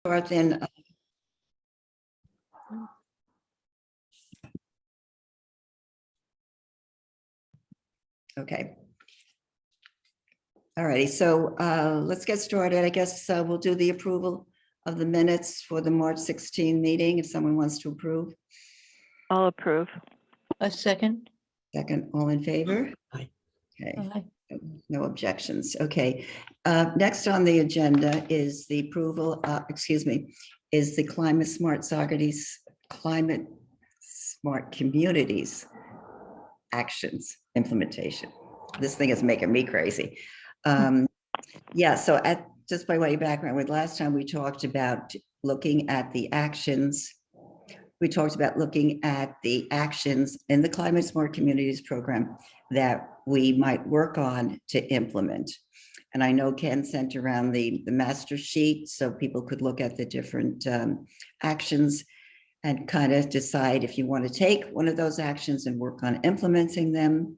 start then. Okay. All righty, so let's get started. I guess we'll do the approval of the minutes for the March 16 meeting, if someone wants to approve. I'll approve. A second. Second, all in favor? Aye. Okay, Aye. no objections. Okay. Next on the agenda is the approval, is the Climate Smart Climate Smart Communities Actions Implementation. This thing is making me crazy. Yeah, so just by way of background, with last time we talked about looking at the actions. We talked about looking at the actions in the Climate Smart Communities program that we might work on to implement. And I know Ken sent around the master sheet so people could look at the different actions and kind of decide if you want to take one of those actions and work on implementing them.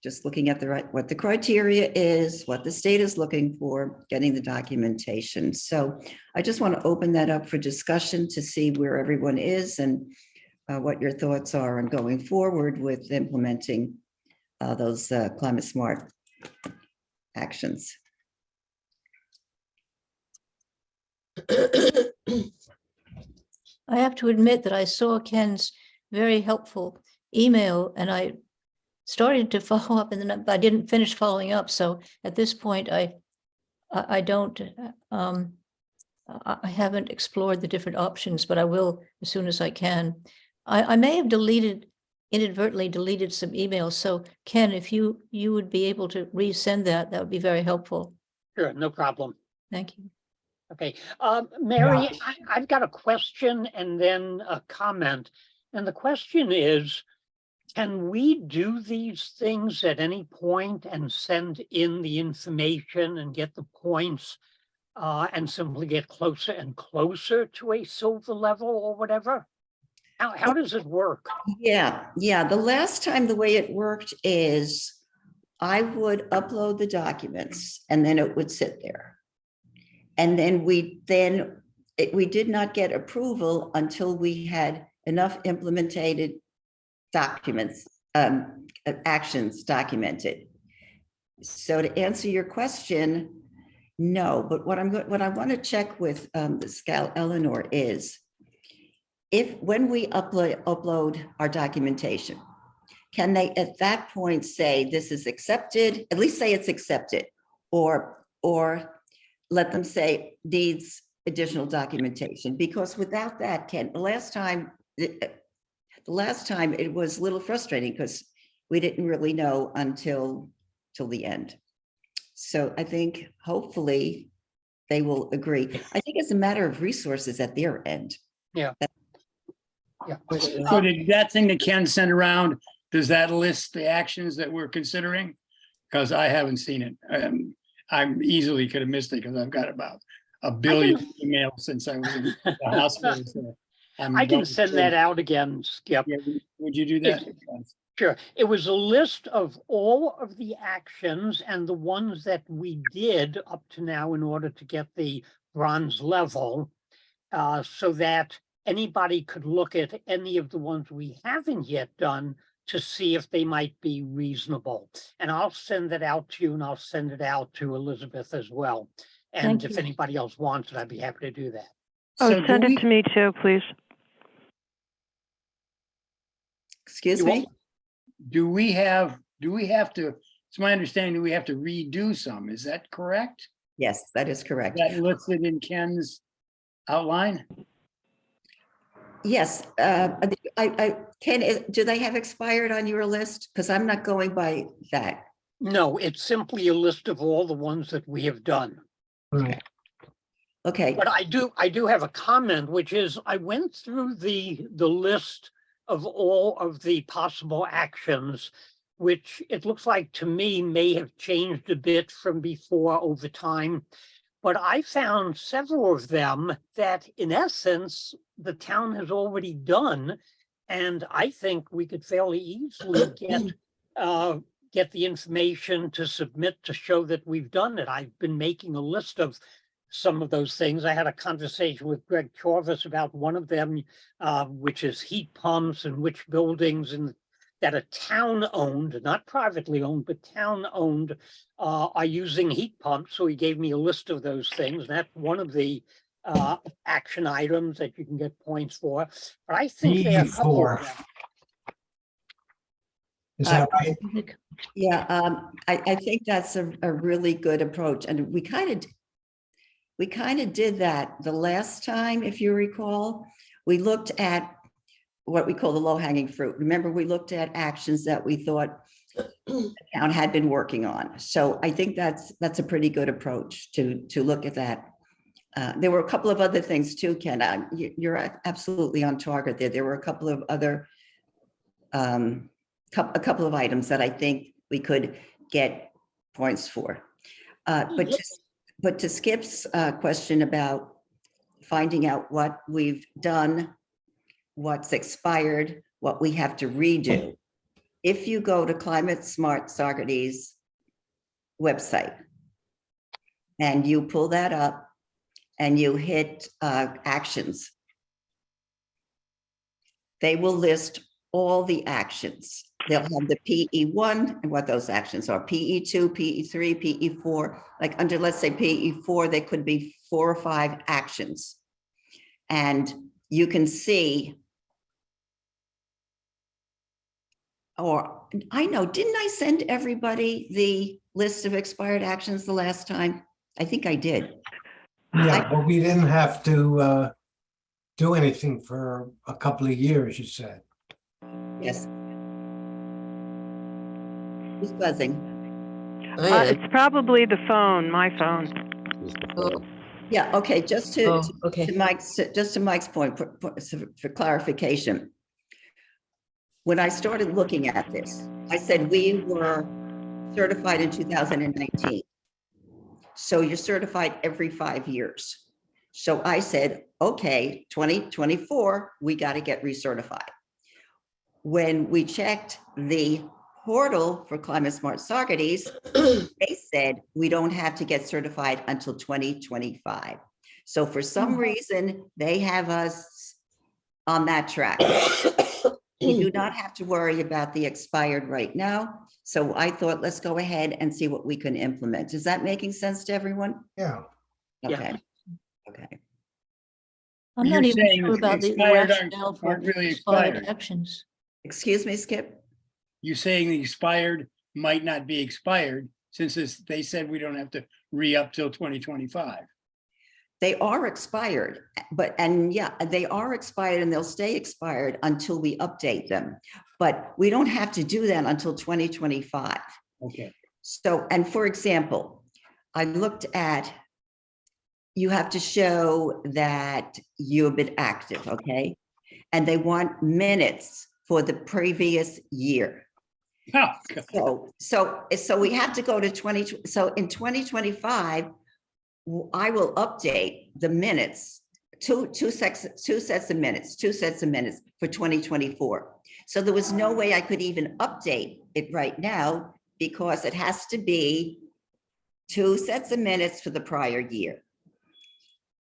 Just looking at what the criteria is, what the state is looking for, getting the documentation. So I just want to open that up for discussion to see where everyone is and what your thoughts are on going forward with implementing those climate smart actions. I have to admit that I saw Ken's very helpful email and I started to follow up and then I didn't finish following up. So at this point, I haven't explored the different options, but I will as soon as I can. I may have inadvertently deleted some emails. So Ken, if you would be able to resend that would be very helpful. Sure, no problem. Thank you. Okay, Mary, I've got a question and then a comment. And the question is, can we do these things at any point and send in the information and get the points and simply get closer and closer to a silver level or whatever? How does it work? Yeah. The last time the way it worked is I would upload the documents and then it would sit there. And then we did not get approval until we had enough implemented documents, actions documented. So to answer your question, no, but what I want to check with Scal Eleanor is when we upload our documentation, can they at that point say this is accepted, at least say it's accepted, or let them say needs additional documentation? Because without that, Ken, the last time it was a little frustrating because we didn't really know until the end. So I think hopefully they will agree. I think it's a matter of resources at their end. Yeah. So did that thing that Ken sent around, does that list the actions that we're considering? Because I haven't seen it. I easily could have missed it because I've got about a billion emails since I was in the hospital. So I can send that out again, Skip. Yeah, would you do that? Sure. It was a list of all of the actions and the ones that we did up to now in order to get the bronze level, so that anybody could look at any of the ones we haven't yet done to see if they might be reasonable. And I'll send that out to you and I'll send it out to Elizabeth as well. And Thank if you. anybody else wants it, I'd be happy to do that. Oh, So send do it to me too, please. Excuse You me? want- do we have to, it's my understanding that we have to redo some, is that correct? Yes, that is correct. That listed in Ken's outline? Yes, Ken, do they have expired on your list? Because I'm not going by that. No, it's simply a list of all the ones that we have done. Okay, But I do have a comment, which is I went through the list of all of the possible actions, which it looks like to me may have changed a bit from before over time. But I found several of them that in essence, the town has already done. And I think we could fairly easily get the information to submit to show that we've done it. I've been making a list of some of those things. I had a conversation with Greg Chorvis about one of them, which is heat pumps and which buildings and that are town-owned, not privately owned, but town-owned, are using heat pumps. So he gave me a list of those things. That's one of the action items that you can get points for. But I think there are a couple of E4. them. Is that right? Yeah, I think that's a really good approach, and we kind of did that the last time, if you recall. We looked at what we call the low-hanging fruit. Remember, we looked at actions that we thought the town had been working on. So I think that's a pretty good approach to look at that. There were a couple of other things too, Ken. You're absolutely on target there. There were a couple of other a couple of items that I think we could get points for. But to Skip's question about finding out what we've done, what's expired, what we have to redo. If you go to Climate Smart Saugerties website and you pull that up and you hit actions, they will list all the actions. They'll have the PE1 and what those actions are, PE2, PE3, PE4, like under, let's say PE4, there could be 4 or 5 actions. And you can see, or I know, didn't I send everybody the list of expired actions the last time? I think I did. Yeah, but we didn't have to do anything for a couple of years, you said. Yes. Who's buzzing? It's probably the phone, my phone. Yeah, okay, just to Okay. to Mike's point, for clarification. When I started looking at this, I said we were certified in 2019. So you're certified every 5 years. So I said, okay, 2024, we got to get recertified. When we checked the portal for Climate Smart Saugerties, they said we don't have to get certified until 2025. So for some reason, they have us on that track. We do not have to worry about the expired right now. So I thought, let's go ahead and see what we can implement. Is that making sense to everyone? Yeah. Yeah. Okay. Okay. I'm You're not even saying sure about the expired rationale for aren't really expired expired. actions. Excuse me, Skip? You saying the expired might not be expired since they said we don't have to re-up till 2025. They are expired, they are expired and they'll stay expired until we update them. But we don't have to do that until 2025. Okay. So, and for example, I looked at, you have to show that you've been active, okay? And they want minutes for the previous year. Oh, God. So we have to go to so in 2025, I will update the minutes, two sets of minutes for 2024. So there was no way I could even update it right now because it has to be 2 sets of minutes for the prior year.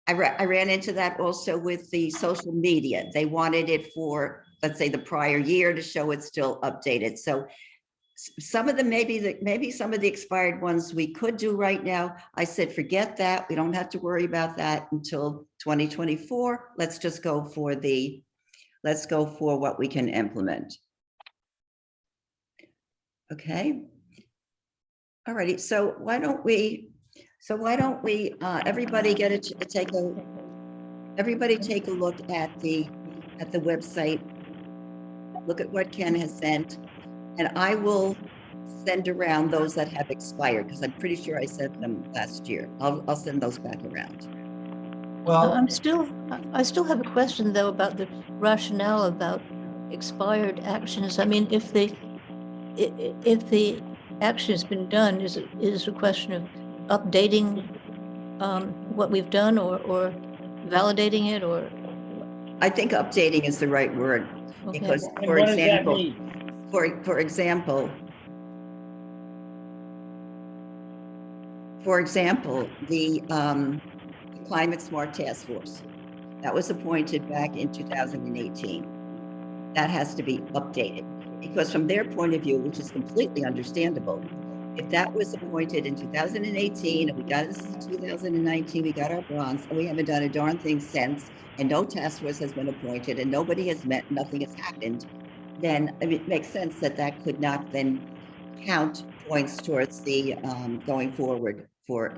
I ran into that also with the social media. They wanted it for, let's say, the prior year to show it's still updated. So some of them, maybe some of the expired ones we could do right now. I said, forget that. We don't have to worry about that until 2024. Let's just go for what we can implement. Okay. All righty. So why don't we, everybody take a look at the website, look at what Ken has sent. And I will send around those that have expired because I'm pretty sure I sent them last year. I'll send those back around. Well, I still have a question though about the rationale about expired actions. I mean, if the action has been done, is it a question of updating what we've done or validating it or? I think updating is the right word Okay. because, And for what does that example, mean? for example, the Climate Smart Task Force. That was appointed back in 2018. That has to be updated because from their point of view, which is completely understandable, if that was appointed in 2018 and we got this in 2019, we got our bronze and we haven't done a darn thing since, and no task force has been appointed and nobody has met, nothing has happened, then it makes sense that that could not then count points towards the going forward for,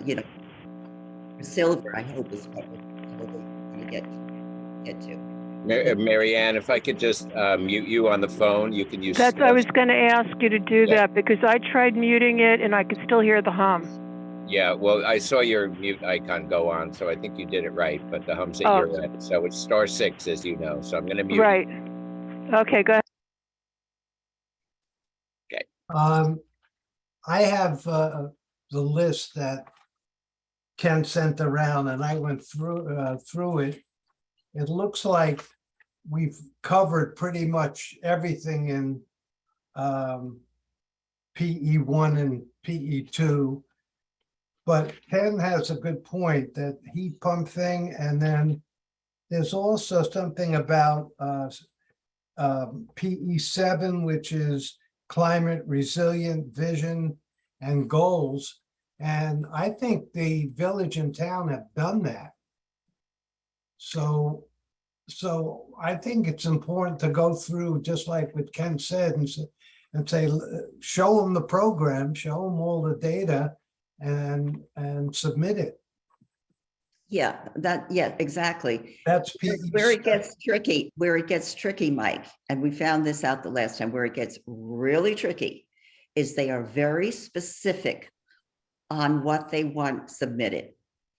silver, I hope is what we're probably going to get to. Mary Ann, if I could just mute you on the phone, you can use. I was going to ask you to do Yeah. that because I tried muting it and I could still hear the hum. Yeah, well, I saw your mute icon go on, so I think you did it right, but the hum's at Oh. your end. So it's *6, as you know, so I'm gonna mute. Right. Okay, go ahead. I have the list that Ken sent around and I went through it. It looks like we've covered pretty much everything in PE1 and PE2. But Ken has a good point, that heat pump thing, and then there's also something about PE7, which is climate resilient vision and goals. And I think the village and town have done that. So I think it's important to go through, just like what Ken said, and say, show them the program, show them all the data, and submit it. Yeah, exactly. That's Where it gets tricky, Mike, and we found this out the last time, where it gets really tricky is they are very specific on what they want submitted.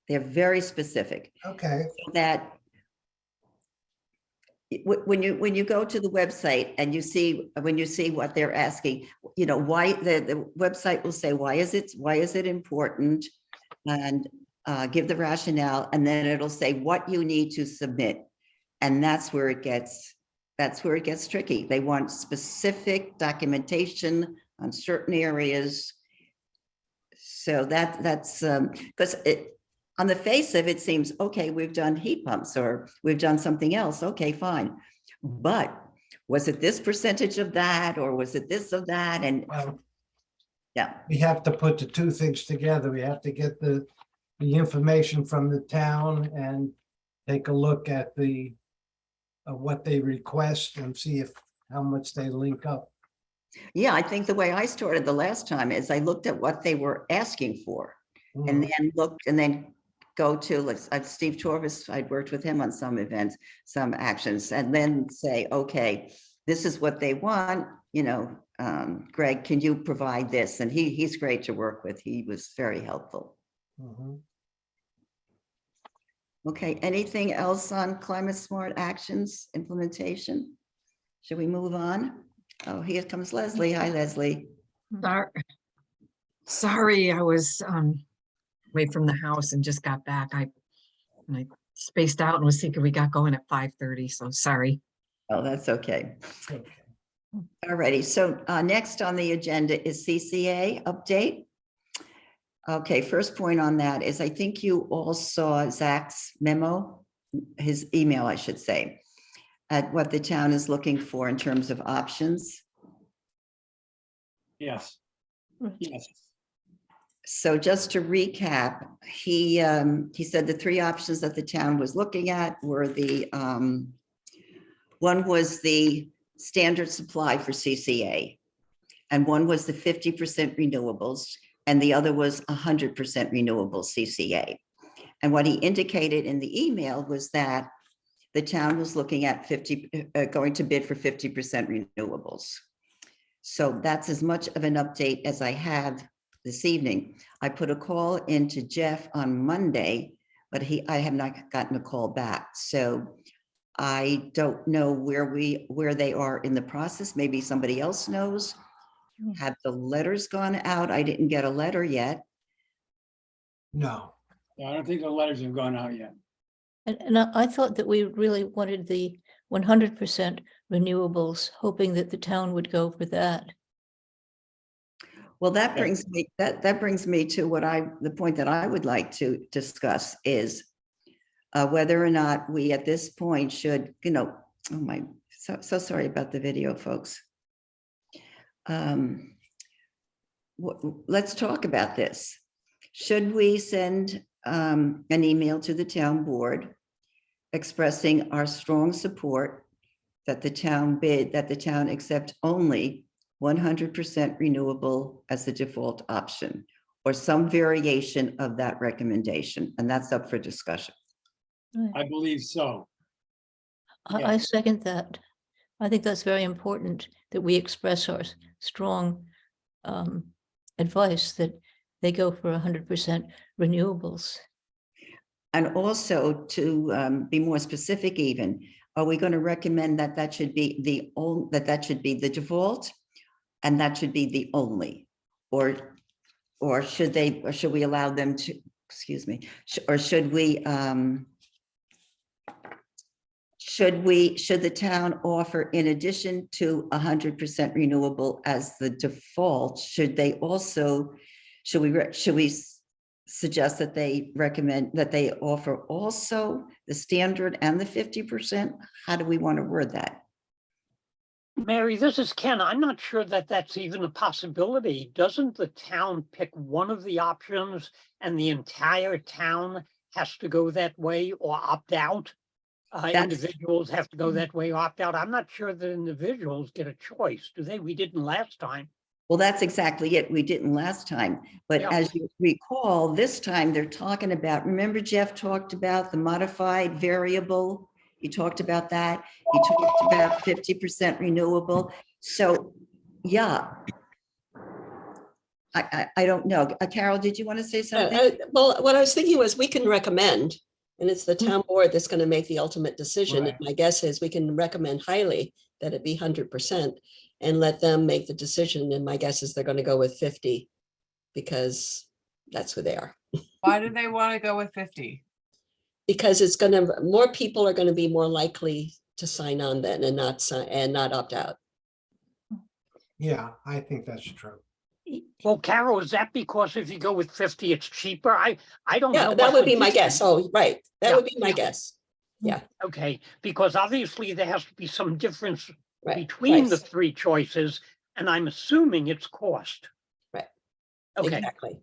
They're very specific. Okay. That when you go to the website and you see what they're asking, why the website will say, why is it important, and give the rationale, and then it'll say what you need to submit. And that's where it gets tricky. They want specific documentation on certain areas. So that's because on the face of it seems, okay, we've done heat pumps or we've done something else. Okay, fine. But was it this percentage of that, or was it this of that? And yeah, We have to put the two things together. We have to get the information from the town and take a look at what they request and see how much they link up. yeah, I think the way I started the last time is I looked at what they were asking for, and then go to, like, Steve Torvis, I'd worked with him on some events, some actions, and then say, okay, this is what they want, Greg, can you provide this? And he's great to work with. He was very helpful. Mhm. Okay, anything else on climate smart actions implementation? Should we move on? Oh, here comes Leslie. Hi, Leslie. Sorry, I was away from the house and just got back. I spaced out and was thinking we got going at 5:30, so sorry. Oh, that's okay. Okay. All righty, so next on the agenda is CCA update. Okay, first point on that is I think you all saw Zach's memo, his email, I should say, at what the town is looking for in terms of options. Yes. Yes. So just to recap, he said the three options that the town was looking at were one was the standard supply for CCA, and one was the 50% renewables, and the other was 100% renewable CCA. And what he indicated in the email was that the town was looking at going to bid for 50% renewables. So that's as much of an update as I have this evening. I put a call into Jeff on Monday, but I have not gotten a call back. So I don't know where they are in the process. Maybe somebody else knows. Have the letters gone out? I didn't get a letter yet. No. Yeah, I don't think the letters have gone out yet. And I thought that we really wanted the 100% renewables, hoping that the town would go for that. Well, that brings me to the point that I would like to discuss is whether or not we at this point should, oh my, so sorry about the video, folks. Let's talk about this. Should we send an email to the town board expressing our strong support that the town accept only 100% renewable as the default option, or some variation of that recommendation? And that's up for discussion. I believe so. I second that. I think that's very important that we express our strong advice that they go for 100% renewables. And also to be more specific even, are we going to recommend that that should be the default and that should be the only? Or should we allow them to, excuse me, or should the town offer, in addition to 100% renewable as the default, should we suggest that they recommend that they offer also the standard and the 50%? How do we want to word that? Mary, this is Ken. I'm not sure that that's even a possibility. Doesn't the town pick one of the options and the entire town has to go that way or opt out? Individuals have to go that way, opt out. I'm not sure that individuals get a choice, do they? We didn't last time. Well, that's exactly it. We didn't last time. But Yeah. as you recall, this time they're talking about, remember Jeff talked about the modified variable? He talked about that. He talked about 50% renewable. So, yeah. I don't know. Carol, did you want to say something? Well, what I was thinking was we can recommend, and it's the town board that's going to make the ultimate decision. Right. And my guess is we can recommend highly that it be 100% and let them make the decision. And my guess is they're going to go with 50 because that's who they are. Why do they want to go with 50? Because it's going to, more people are going to be more likely to sign on then and not opt out. Yeah, I think that's true. Well, Carol, is that because if you go with 50, it's cheaper? I don't know. Yeah, what that would the be my guess. difference- Oh, right. That Yeah, would be my yeah. guess. Okay, because obviously there has to be some difference Right. between the price. three choices, and I'm assuming it's cost. Right. Okay, Exactly.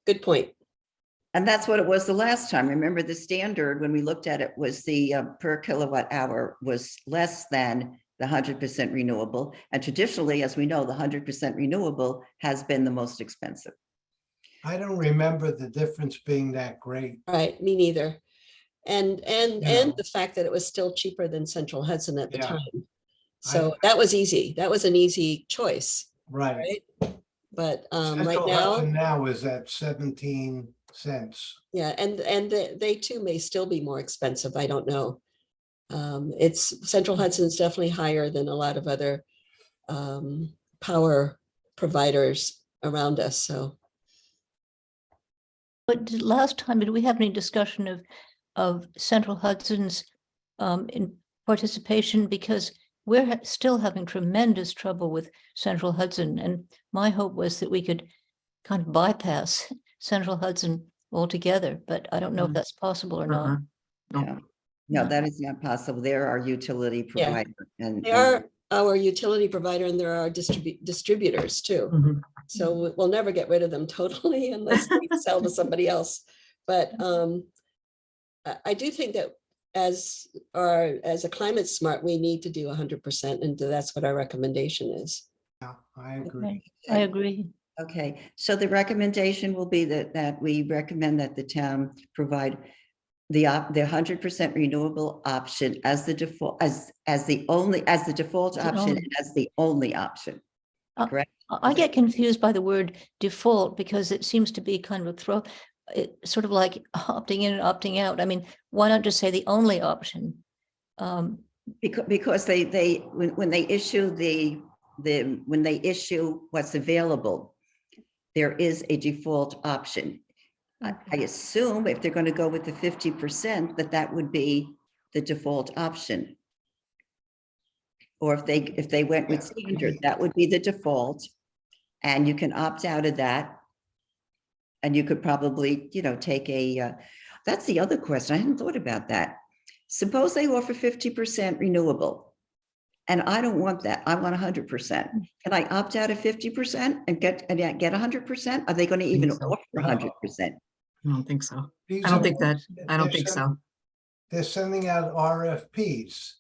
Good point. And that's what it was the last time. Remember, the standard, when we looked at it, was the per kilowatt hour was less than the 100% renewable. And traditionally, as we know, the 100% renewable has been the most expensive. I don't remember the difference being that great. Right, me neither. And Yeah. the fact that it was still cheaper than Central Hudson at the Yeah. time. So that was easy. That was an easy choice, Right. right? But right Central now, Hudson now is at 17 cents. yeah, and they too may still be more expensive. I don't know. It's Central Hudson's definitely higher than a lot of other power providers around us. So But last time, did we have any discussion of Central Hudson's in participation? Because we're still having tremendous trouble with Central Hudson. And my hope was that we could kind of bypass Central Hudson altogether, but I don't know if that's possible or not. Yeah. No, that is not possible. They're our utility Yeah. provider. And they are our utility provider and there are distributors too. So we'll never get rid of them totally unless they sell to somebody else. But I do think that as a climate smart, we need to do 100%, and that's what our recommendation is. Yeah, I agree. Okay, I agree. Okay, so the recommendation will be that we recommend that the town provide the 100% renewable option as the default, as the default option, only. and as the only option. Correct? I get confused by the word default because it seems to be kind of a it's sort of like opting in and opting out. I mean, why not just say the only option? Because when they issue when they issue what's available, there is a default option. I assume if they're going to go with the 50%, that would be the default option. Or if they went with standard, that would be the default. And you can opt out of that. And you could probably, take that's the other question. I hadn't thought about that. Suppose they offer 50% renewable. And I don't want that. I want 100%. Can I opt out of 50% and get 100%? Are they going to even so. offer 100%? I don't think so. These I don't are- think that, I don't they're think send- so. They're sending out RFPs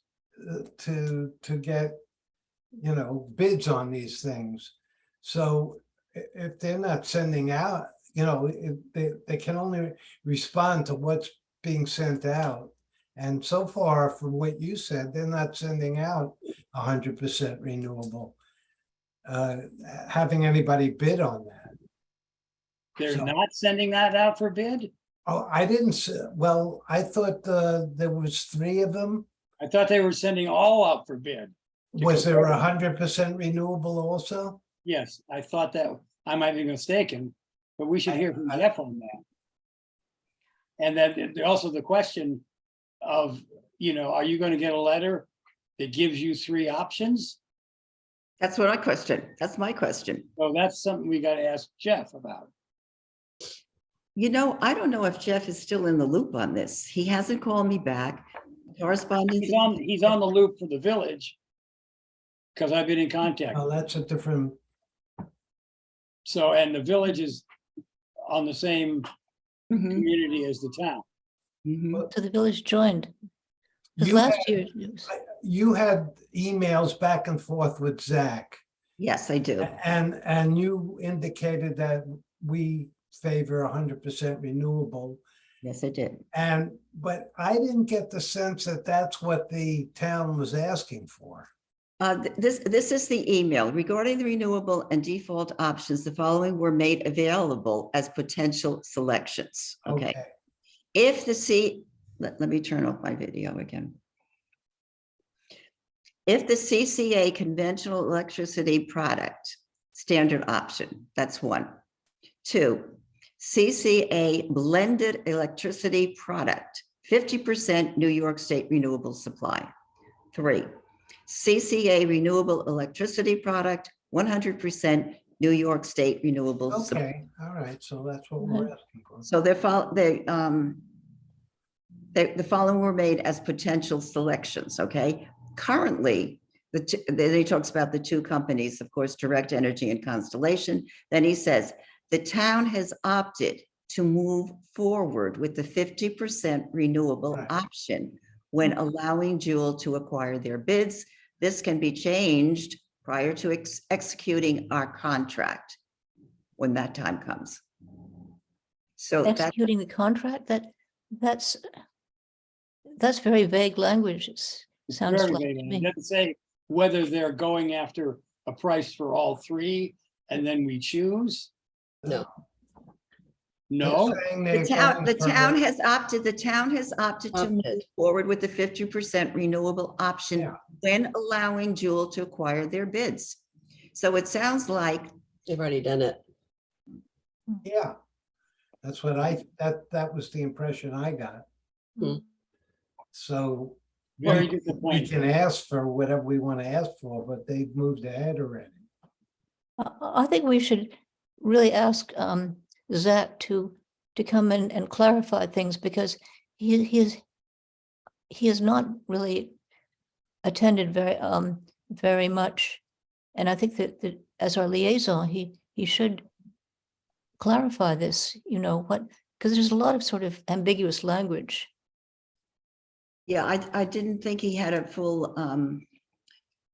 to get, bids on these things. So if they're not sending out, if they can only respond to what's being sent out. And so far, from what you said, they're not sending out 100% renewable. Having anybody bid on that. They're So- not sending that out for bid? Oh, I didn't, well, I thought there was 3 of them. I thought they were sending all out for bid. Was there 100% renewable also? Yes, I thought that, I might be mistaken, but we should hear from I- Jeff on that. And then also the question of, are you going to get a letter that gives you 3 options? That's what I question. That's my question. So that's something we got to ask Jeff about. I don't know if Jeff is still in the loop on this. He hasn't called me back. Correspondence. He's on the loop for the village. Because I've been in contact. Oh, that's a different, So, and the village is on the same Mhm, community as the town. mhm. So the village joined. Because You last had- year, it was- you had emails back and forth with Zach. Yes, I do. And you indicated that we favor 100% renewable. Yes, I did. But I didn't get the sense that that's what the town was asking for. This is the email regarding the renewable and default options. The following were made available as potential selections. Okay. If let me turn off my video again. If the CCA conventional electricity product standard option, that's 1. 2, CCA blended electricity product, 50% New York State renewable supply. 3, CCA renewable electricity product, 100% New York State renewable supply. Okay, all right, so that's what we're asking for. So the following were made as potential selections, okay? Currently, then he talks about the 2 companies, of course, Direct Energy and Constellation. Then he says, the town has opted to move forward with the 50% renewable Right. option when allowing Jewel to acquire their bids. This can be changed prior to executing our contract when that time comes. So that's executing the contract, that's very vague language. It's Sounds very like vague, to and me. It doesn't say whether they're going after a price for all 3 and then we choose. No. No, They're saying the they're town, going the for town has opted to move Opted. forward with the 50% renewable option Yeah. when allowing Jewel to acquire their bids. So it sounds like, They've already done it. Yeah, that's what that was the impression I got. Hmm. So very we disappointing. can ask for whatever we want to ask for, but they've moved ahead already. I think we should really ask Zach to come in and clarify things, because he has not really attended very much. And I think that as our liaison, he should clarify this, because there's a lot of sort of ambiguous language. yeah, I didn't think he had a full,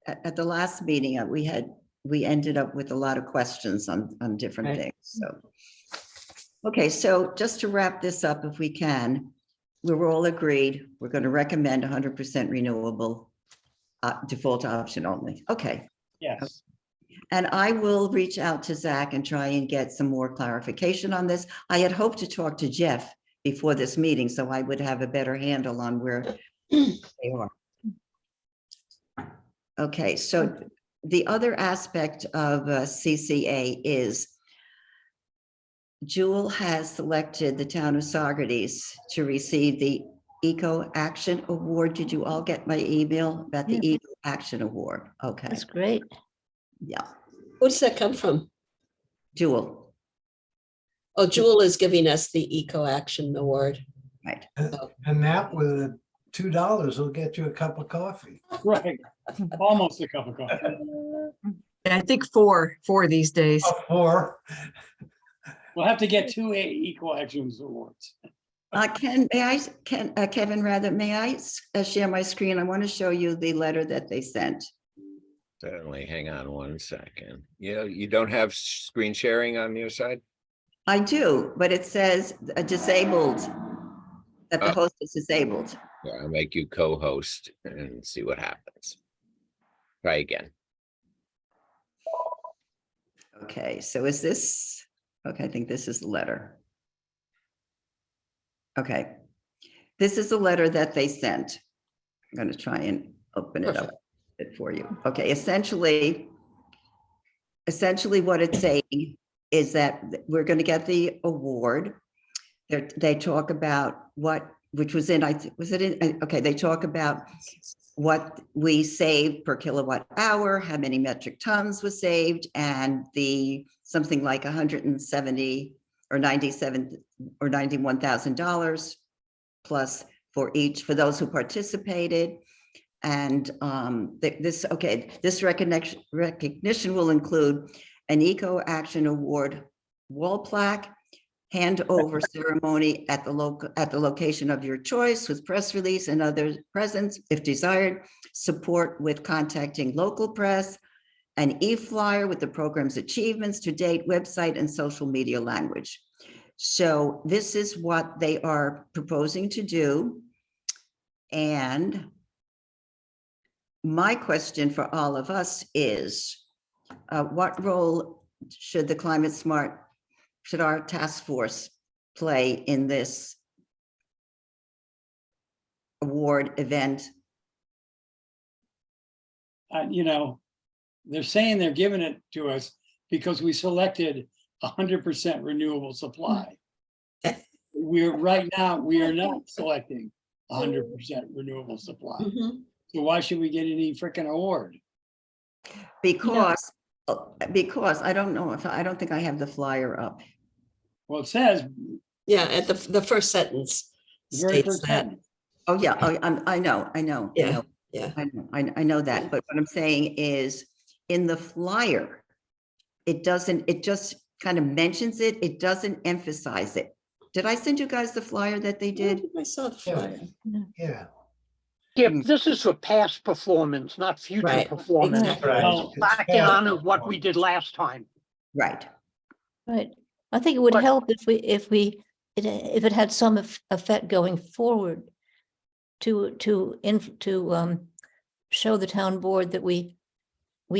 at the last meeting, we ended up with a lot of questions on different Right. things, so. Okay, so just to wrap this up, if we can, we were all agreed, we're going to recommend 100% renewable default option only. Okay, Yes, and I will reach out to Zach and try and get some more clarification on this. I had hoped to talk to Jeff before this meeting, so I would have a better handle on where they are. Okay, so the other aspect of CCA is Jewel has selected the town of Saugerties to receive the Eco Action Award. Did you all get my email about the Yeah. Eco Action Award? Okay, That's great. yeah, Who does that come from? Jewel. Oh, Jewel is giving us the Eco Action Award. Right. And that with $2 will get you a cup of coffee. Right, almost a cup of coffee. I think four these days. Or We'll have to get 2 Equal Actions Awards. Kevin, rather, may I share my screen? I want to show you the letter that they sent. Certainly, hang on 1 second. You don't have screen sharing on your side? I do, but it says disabled, that the Oh. host is disabled. Yeah, I'll make you co-host and see what happens. Try again. Okay, so is this, okay, I think this is the letter. Okay, this is the letter that they sent. I'm going to try and open it up for you. Okay, essentially what it's saying is that we're going to get the award. They talk about which was in, okay, they talk about what we saved per kilowatt hour, how many metric tons was saved, and something like 170 or 97 or $91,000 plus for those who participated. And this recognition will include an Eco Action Award wall plaque, handover ceremony at the location of your choice with press release and other presents if desired, support with contacting local press, an e-flyer with the program's achievements to date, website and social media language. So this is what they are proposing to do. And my question for all of us is, what role should our task force play in this award event? They're saying they're giving it to us because we selected 100% renewable supply. We are not selecting 100% renewable supply. So why should we get any freaking award? Because I don't think I have the flyer up. Well, it says. Yeah, at the first sentence the very states first that. sentence. Oh, yeah, I know. Yeah. I know that, but what I'm saying is in the flyer, it just kind of mentions it. It doesn't emphasize it. Did I send you guys the flyer that they did? I saw the flyer. yeah. Yeah, this is for past performance, not future Right, performance. exactly. Well, Back in honor of what we did last time. Right. Right. I think it would But- help if it had some effect going forward to show the town board that we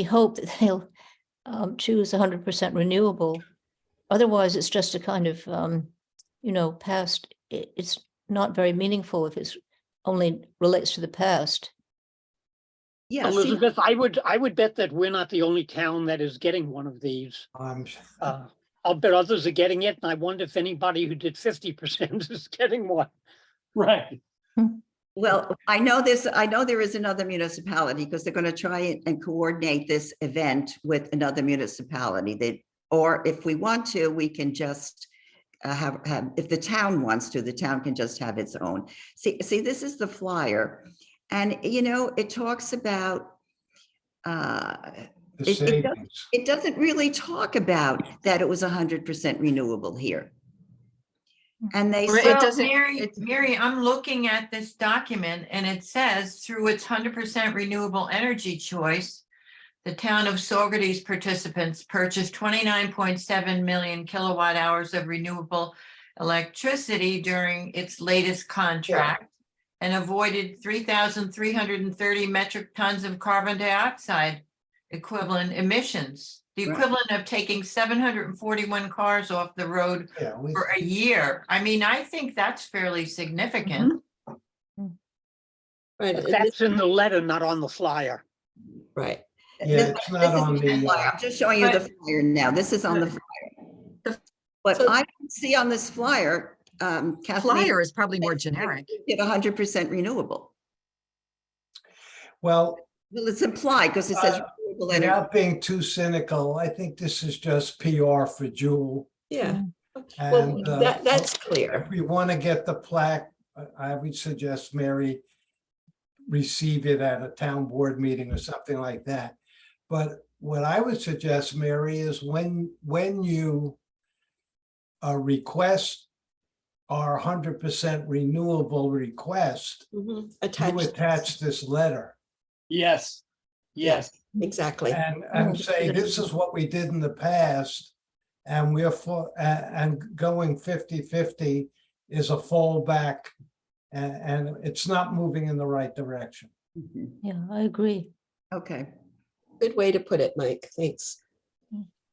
hope that they'll choose 100% renewable. Otherwise, it's just a kind of past. It's not very meaningful if it's only relates to the past. Yeah. Elizabeth, I would bet that we're not the only town that is getting one of these. I'll bet others are getting it, and I wonder if anybody who did 50% is getting one. Right. Well, I know there is another municipality because they're going to try and coordinate this event with another municipality. Or if we want to, we can just have, if the town wants to, the town can just have its own. See, this is the flyer. And, it talks about, it doesn't really talk about that it was 100% renewable here. And they It Well, doesn't- Mary, I'm looking at this document and it says through its 100% renewable energy choice, the town of Saugerties participants purchased 29.7 million kilowatt hours of renewable electricity during its latest contract and avoided 3,330 metric tons of carbon dioxide equivalent emissions. The Right. equivalent of taking 741 cars off the road for a year. I mean, I think that's fairly significant. Right. But that's in the letter, not on the flyer. Right. Yeah, it's not on the, flyer. I'm just showing you the flyer now. This is on the flyer. What So- I can see on this flyer, Kathleen. Flyer is probably more generic. Get 100% renewable. well, Well, it's implied because it says renewable energy. without being too cynical, I think this is just PR for Jewel. Yeah. Well, And that's clear. if we want to get the plaque, I would suggest Mary receive it at a town board meeting or something like that. But what I would suggest, Mary, is when you request our 100% renewable request, Mhm. you Attached, attach this letter Yes, yes. exactly. and say, this is what we did in the past. And we're and going 50-50 is a fallback, and it's not moving in the right direction. Mhm. Yeah, I agree. Okay, Good way to put it, Mike. Thanks.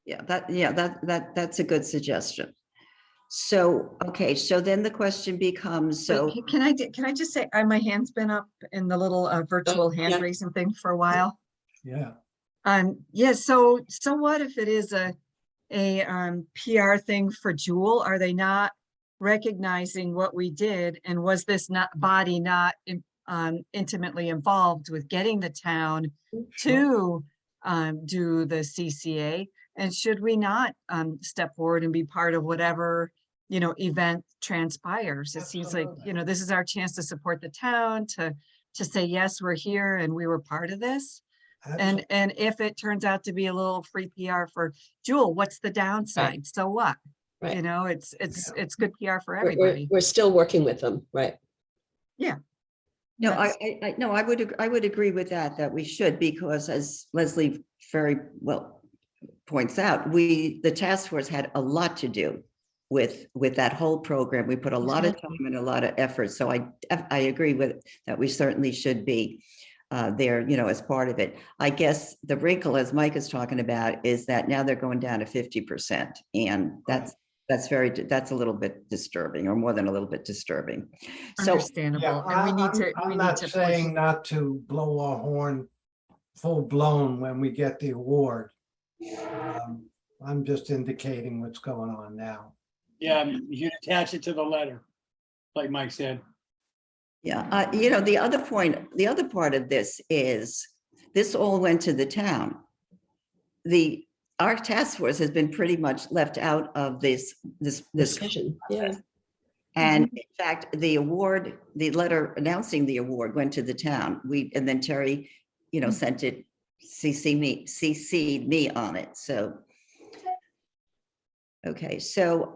yeah, that's a good suggestion. So, okay, so then the question becomes, Wait, so, can I just say, my hand's been up in the little virtual hand yeah. raising thing for a while. Yeah. Yeah, so what if it is a PR thing for Jewel? Are they not recognizing what we did? And was this body not intimately involved with getting the town to do the CCA? And should we not step forward and be part of whatever, event transpires? It seems like, Absolutely. this is our chance to support the town, to say, yes, we're here and we were part of this. And if it turns out to be a little free PR for Jewel, what's the downside? So what? Right. It's good PR for We're everybody. still working with them, right? no, That's- no, I would agree with that we should, because as Leslie very well points out, the task force had a lot to do with that whole program. We put a lot of Exactly. time and a lot of effort. So I agree with that. We certainly should be there, as part of it. I guess the wrinkle, as Mike is talking about, is that now they're going down to 50%. And that's a little bit disturbing, or more than a little bit disturbing. So, Understandable. And we need to, I'm not saying not to blow our horn full blown when we get the award. I'm just indicating what's going on now. Yeah, you attach it to the letter, like Mike said. yeah, the other part of this is, this all went to the town. Our task force has been pretty much left out of this. Decision, yeah. And in fact, the letter announcing the award went to the town. And then Terry, sent it, CC'd me on it. So. Okay, so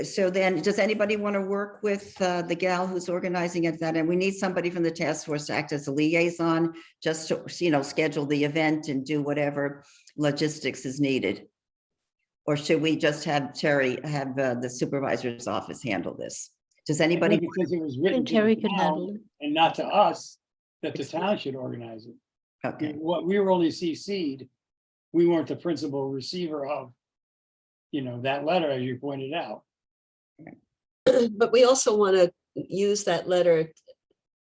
then, does anybody want to work with the gal who's organizing it? And we need somebody from the task force to act as a liaison, just to, schedule the event and do whatever logistics is needed. Or should we just have Terry, have the supervisor's office handle this? Does anybody? Because it was I written think to Terry the could handle town it. and not to us, that the town should organize it. Okay, We were only CC'd. We weren't the principal receiver of, that letter, as you pointed out. But we also want to use that letter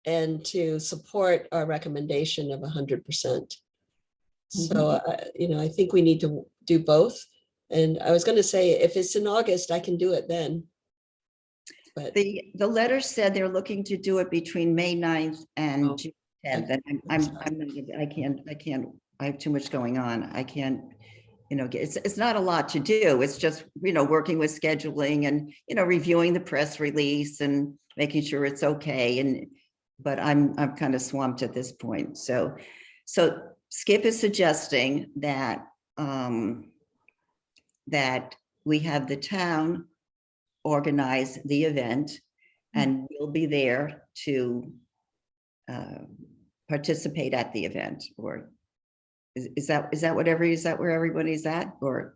and to support our recommendation of 100%. So, I think we need to do both. And I was going to say, if it's in August, I can do it then. But the letter said they're looking to do it between May 9th and Oh, June 10th. And I can't, I have too much going on. I can't, it's not a lot to do. It's just, working with scheduling and, reviewing the press release and making sure it's okay. But I'm kind of swamped at this point. So Skip is suggesting that, that we have the town organize the event, and we'll be there to participate at the event. Or is that where everybody's at? Or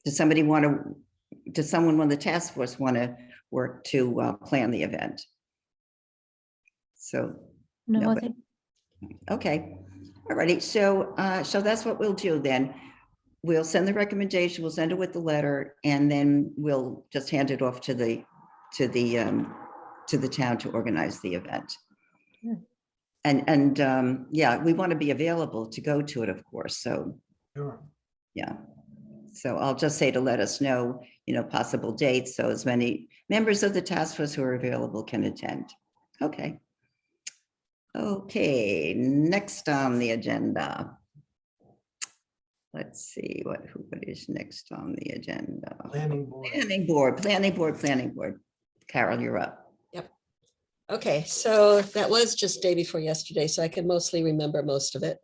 does someone on the task force want to work to plan the event? So, No, I Nobody. think, okay, all righty. So that's what we'll do then. We'll send the recommendation, we'll send it with the letter, and then we'll just hand it off to the town to organize the event. Yeah. And yeah, we want to be available to go to it, of course. So, Sure. yeah. So I'll just say to let us know, possible dates, so as many members of the task force who are available can attend. Okay. Okay, next on the agenda. let's see, what is next on the agenda? Planning board. Planning board. Carol, you're up. Okay, so that was just day before yesterday, so I can mostly remember most of it.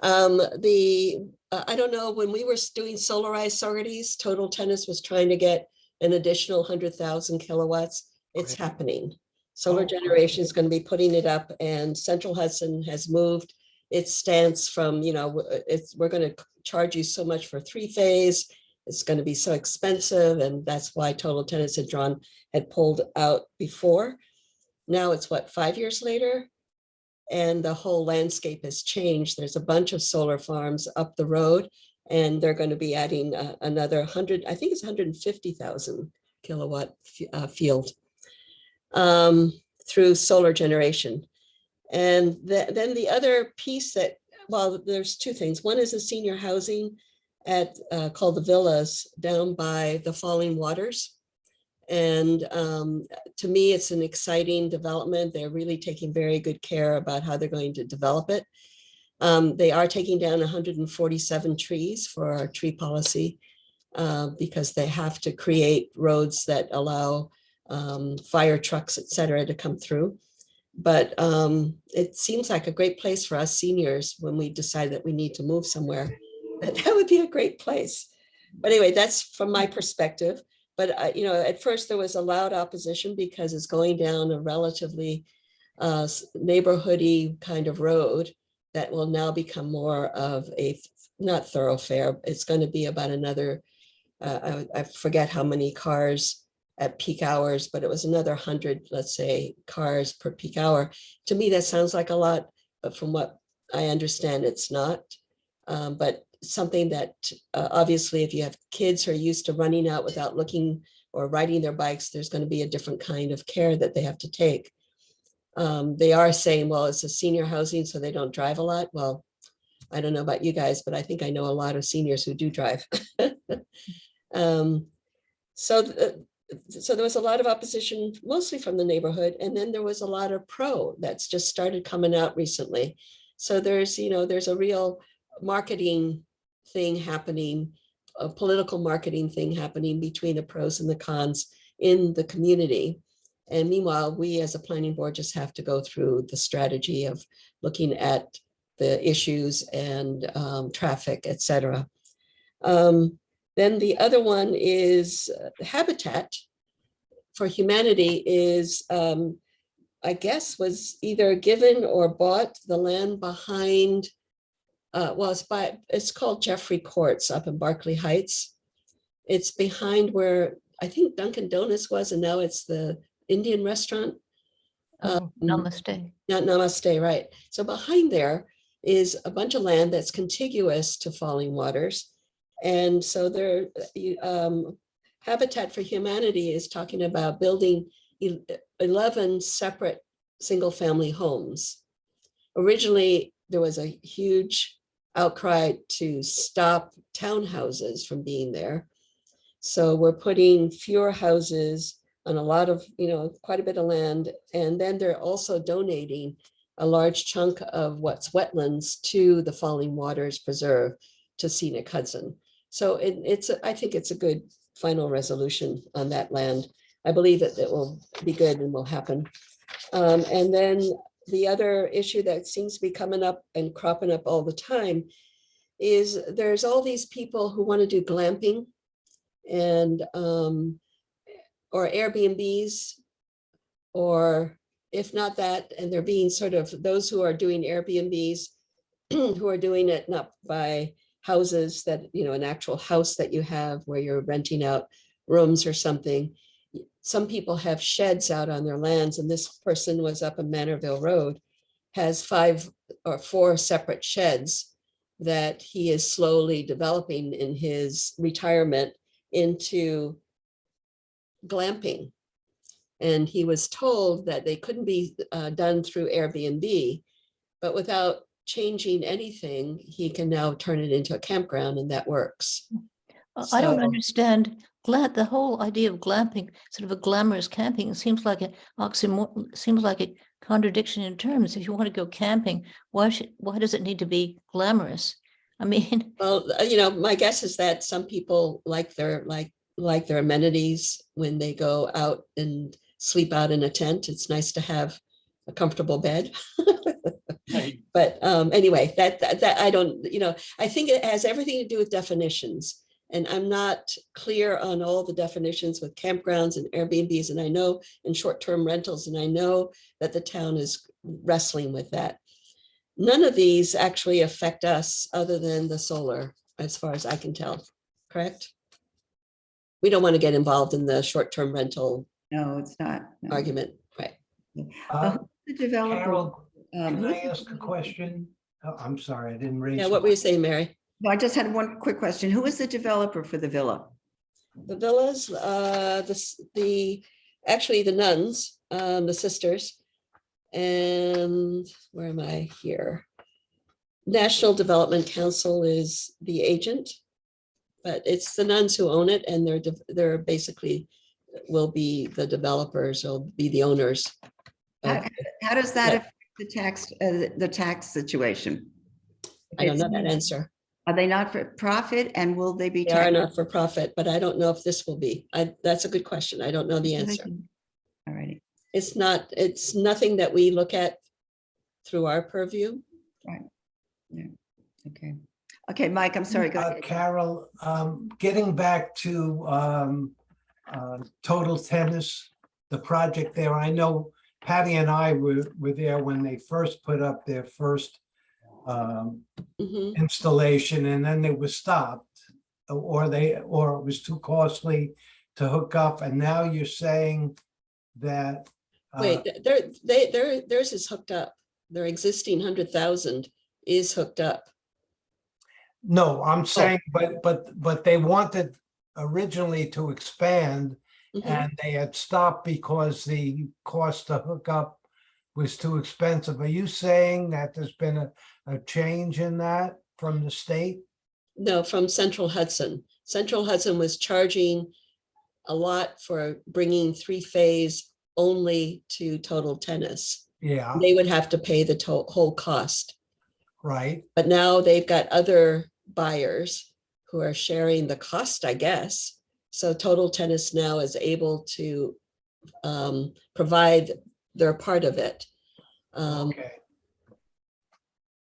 I don't know, when we were doing solarized Saugerties, Total Tennis was trying to get an additional 100,000 kilowatts. It's Great. happening. Solar Oh, Generation is going to be putting it up, and Central Hudson has moved its stance from, we're going to charge you so much for 3-phase. It's going to be so expensive, and that's why Total Tennis had pulled out before. Now it's what, 5 years later? And the whole landscape has changed. There's a bunch of solar farms up the road, and they're going to be adding another 100, I think it's 150,000 kilowatt field through Solar Generation. And then the other piece that, well, there's two things. One is the senior housing called the Villas down by the Falling Waters. And to me, it's an exciting development. They're really taking very good care about how they're going to develop it. They are taking down 147 trees for our tree policy because they have to create roads that allow fire trucks, et cetera, to come through. But it seems like a great place for us seniors when we decide that we need to move somewhere. That would be a great place. But anyway, that's from my perspective. But, at first there was a loud opposition because it's going down a relatively neighborhoody kind of road that will now become more of a, not thoroughfare. It's going to be about another, I forget how many cars at peak hours, but it was another 100, let's say, cars per peak hour. To me, that sounds like a lot, but from what I understand, it's not. But something that obviously if you have kids who are used to running out without looking or riding their bikes, there's going to be a different kind of care that they have to take. They are saying, well, it's a senior housing, so they don't drive a lot. Well, I don't know about you guys, but I think I know a lot of seniors who do drive. So there was a lot of opposition, mostly from the neighborhood. And then there was a lot of pro that's just started coming out recently. So there's a real marketing thing happening, a political marketing thing happening between the pros and the cons in the community. And meanwhile, we as a planning board just have to go through the strategy of looking at the issues and traffic, et cetera. Then the other one is Habitat for Humanity is, I guess, was either given or bought the land behind, it's called Jeffrey Courts up in Berkeley Heights. It's behind where I think Dunkin' Donuts was, and now it's the Indian restaurant. Namaste. Not Namaste, right. So behind there is a bunch of land that's contiguous to Falling Waters. And so there, Habitat for Humanity is talking about building 11 separate single-family homes. Originally, there was a huge outcry to stop townhouses from being there. So we're putting fewer houses on a lot of, quite a bit of land. And then they're also donating a large chunk of what's wetlands to the Falling Waters Preserve to Scenic Hudson. So I think it's a good final resolution on that land. I believe that it will be good and will happen. And then the other issue that seems to be coming up and cropping up all the time is there's all these people who want to do glamping and or Airbnbs, or if not that, and they're being sort of those who are doing Airbnbs who are doing it not by houses that, an actual house that you have where you're renting out rooms or something. Some people have sheds out on their lands, and this person was up on Manorville Road, has 5 or 4 separate sheds that he is slowly developing in his retirement into glamping. And he was told that they couldn't be done through Airbnb, but without changing anything, he can now turn it into a campground, and that works. I don't So- understand the whole idea of glamping, sort of a glamorous camping. It seems like an oxymoron, seems like a contradiction in terms. If you want to go camping, why does it need to be glamorous? I mean, Well, my guess is that some people like their amenities when they go out and sleep out in a tent. It's nice to have a comfortable bed. Right. But anyway, that I don't, I think it has everything to do with definitions. And I'm not clear on all the definitions with campgrounds and Airbnbs, and I know in short-term rentals, and I know that the town is wrestling with that. None of these actually affect us other than the solar, as far as I can tell, correct? We don't want to get involved in the short-term rental No, it's not. no. argument, right? Uh, Who's the developer? Carol, can who's I the ask a developer? question? Oh, I'm sorry, I didn't raise. Yeah, what were you saying, Mary? No, I just had one quick question. Who is the developer for the villa? The villas, actually the nuns, the sisters. And where am I here? National Development Council is the agent, but it's the nuns who own it, and they're basically will be the developers, will be the owners. of- How does that Yeah. affect the tax situation? I don't know It's- that answer. Are they not for profit and will they be? They are taxed? not for profit, but I don't know if this will be. That's a good question. I don't know the answer. All righty. It's nothing that we look at through our purview. Okay. Okay, Mike, I'm sorry. Go ahead. Carol, getting back to Total Tennis, the project there, I know Patty and I were there when they first put up their first Mhm. installation, and then they were stopped. Or it was too costly to hook up, and now you're saying that. Wait, theirs is hooked up. Their existing 100,000 is hooked up. No, I'm saying, but they wanted originally to expand, Mhm. and they had stopped because the cost to hook up was too expensive. Are you saying that there's been a change in that from the state? No, from Central Hudson. Central Hudson was charging a lot for bringing three-phase only to Total Tennis. Yeah, They would have to pay the whole cost. right. But now they've got other buyers who are sharing the cost, I guess. So Total Tennis now is able to provide their part of it. Okay,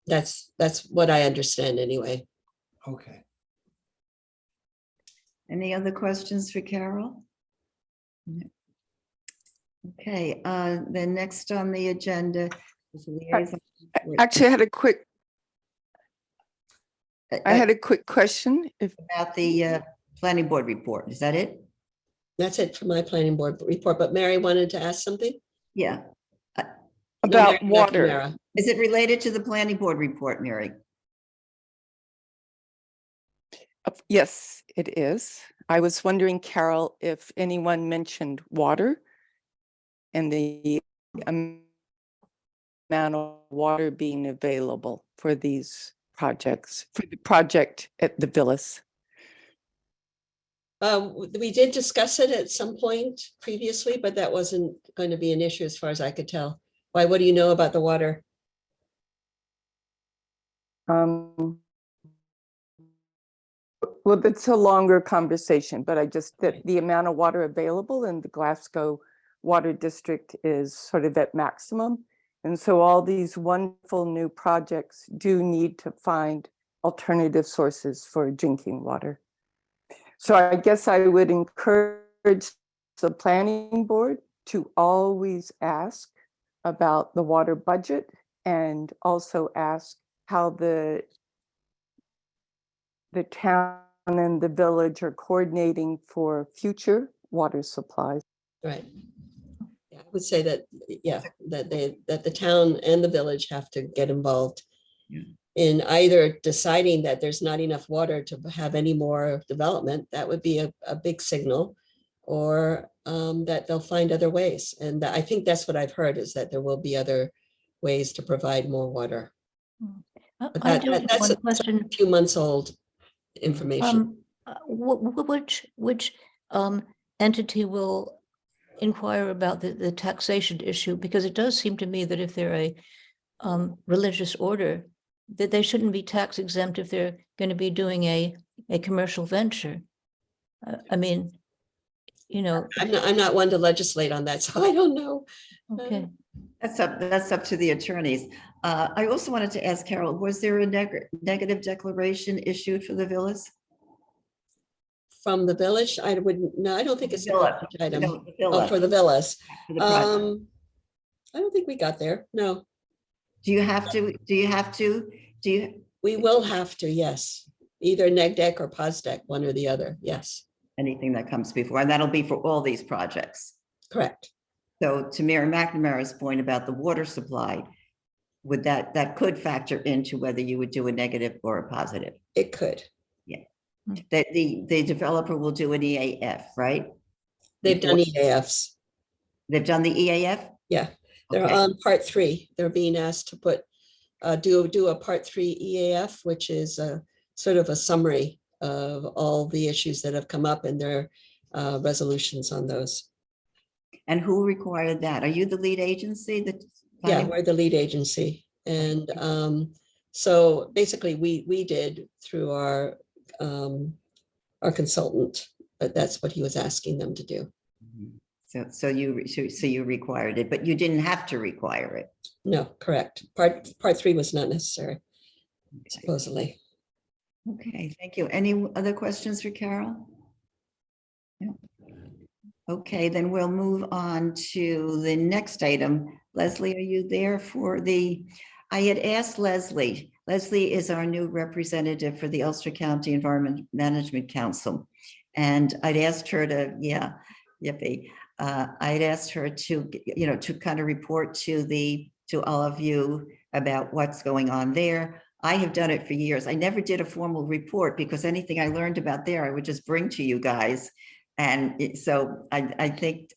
That's what I understand anyway. okay. Any other questions for Carol? No. Okay, then next on the agenda. is the liaison report. Actually, I had a quick Uh, question. If About the planning board report, is that it? That's it for my planning board report, but Mary wanted to ask something? Yeah. No, about Mary, not water, Tamara. Is it related to the planning board report, Mary? yes, it is. I was wondering, Carol, if anyone mentioned water and the amount of water being available for these projects, for the project at the villas. We did discuss it at some point previously, but that wasn't going to be an issue as far as I could tell. Why, what do you know about the water? Well, that's a longer conversation, but I just, that the amount of water available in the Glasgow Water District is sort of at maximum. And so all these wonderful new projects do need to find alternative sources for drinking water. So I guess I would encourage the planning board to always ask about the water budget and also ask how the town and the village are coordinating for future water supplies. Right. Yeah, I would say that, yeah, that the town and the village have to get involved in either deciding that there's not enough water to have any more development. That would be a big signal, or that they'll find other ways. And I think that's what I've heard, is that there will be other ways to provide more water. But I do have that's one a question. few months old information. Which entity will inquire about the taxation issue? Because it does seem to me that if they're a religious order, that they shouldn't be tax exempt if they're going to be doing a commercial venture. I mean, I'm not one to legislate on that, so I don't know. okay. That's up to the attorneys. I also wanted to ask Carol, was there a negative declaration issued for the villas? From the village, I wouldn't, no, I don't think it's a Villa. budget item. No, the Oh, villa, for the villas. for the project. I don't think we got there. No, Do you have to, do you, we will have to, yes. Either neg deck or pos deck, one or the other. Yes, anything that comes before, and that'll be for all these projects? correct. So to Mary McNamara's point about the water supply, would that could factor into whether you would do a negative or a positive? It could. That the developer will do an EAF, right? They've done Before- EAFs. They've done the EAF? Yeah, they're Okay. on part 3. They're being asked to put, do a part 3 EAF, which is a sort of a summary of all the issues that have come up and their resolutions on those. And who required that? Are you the lead agency that? Yeah, we're the lead agency. And so basically we did through our consultant, but that's what he was asking them to do. So you required it, but you didn't have to require it. No, correct. Part 3 was not necessary, supposedly. Okay, thank you. Any other questions for Carol? No. Okay, then we'll move on to the next item. Leslie, are you there for I had asked Leslie. Leslie is our new representative for the Ulster County Environment Management Council. And I'd asked her to, yippee. I'd asked her to, to kind of report to all of you about what's going on there. I have done it for years. I never did a formal report because anything I learned about there, I would just bring to you guys. And so I think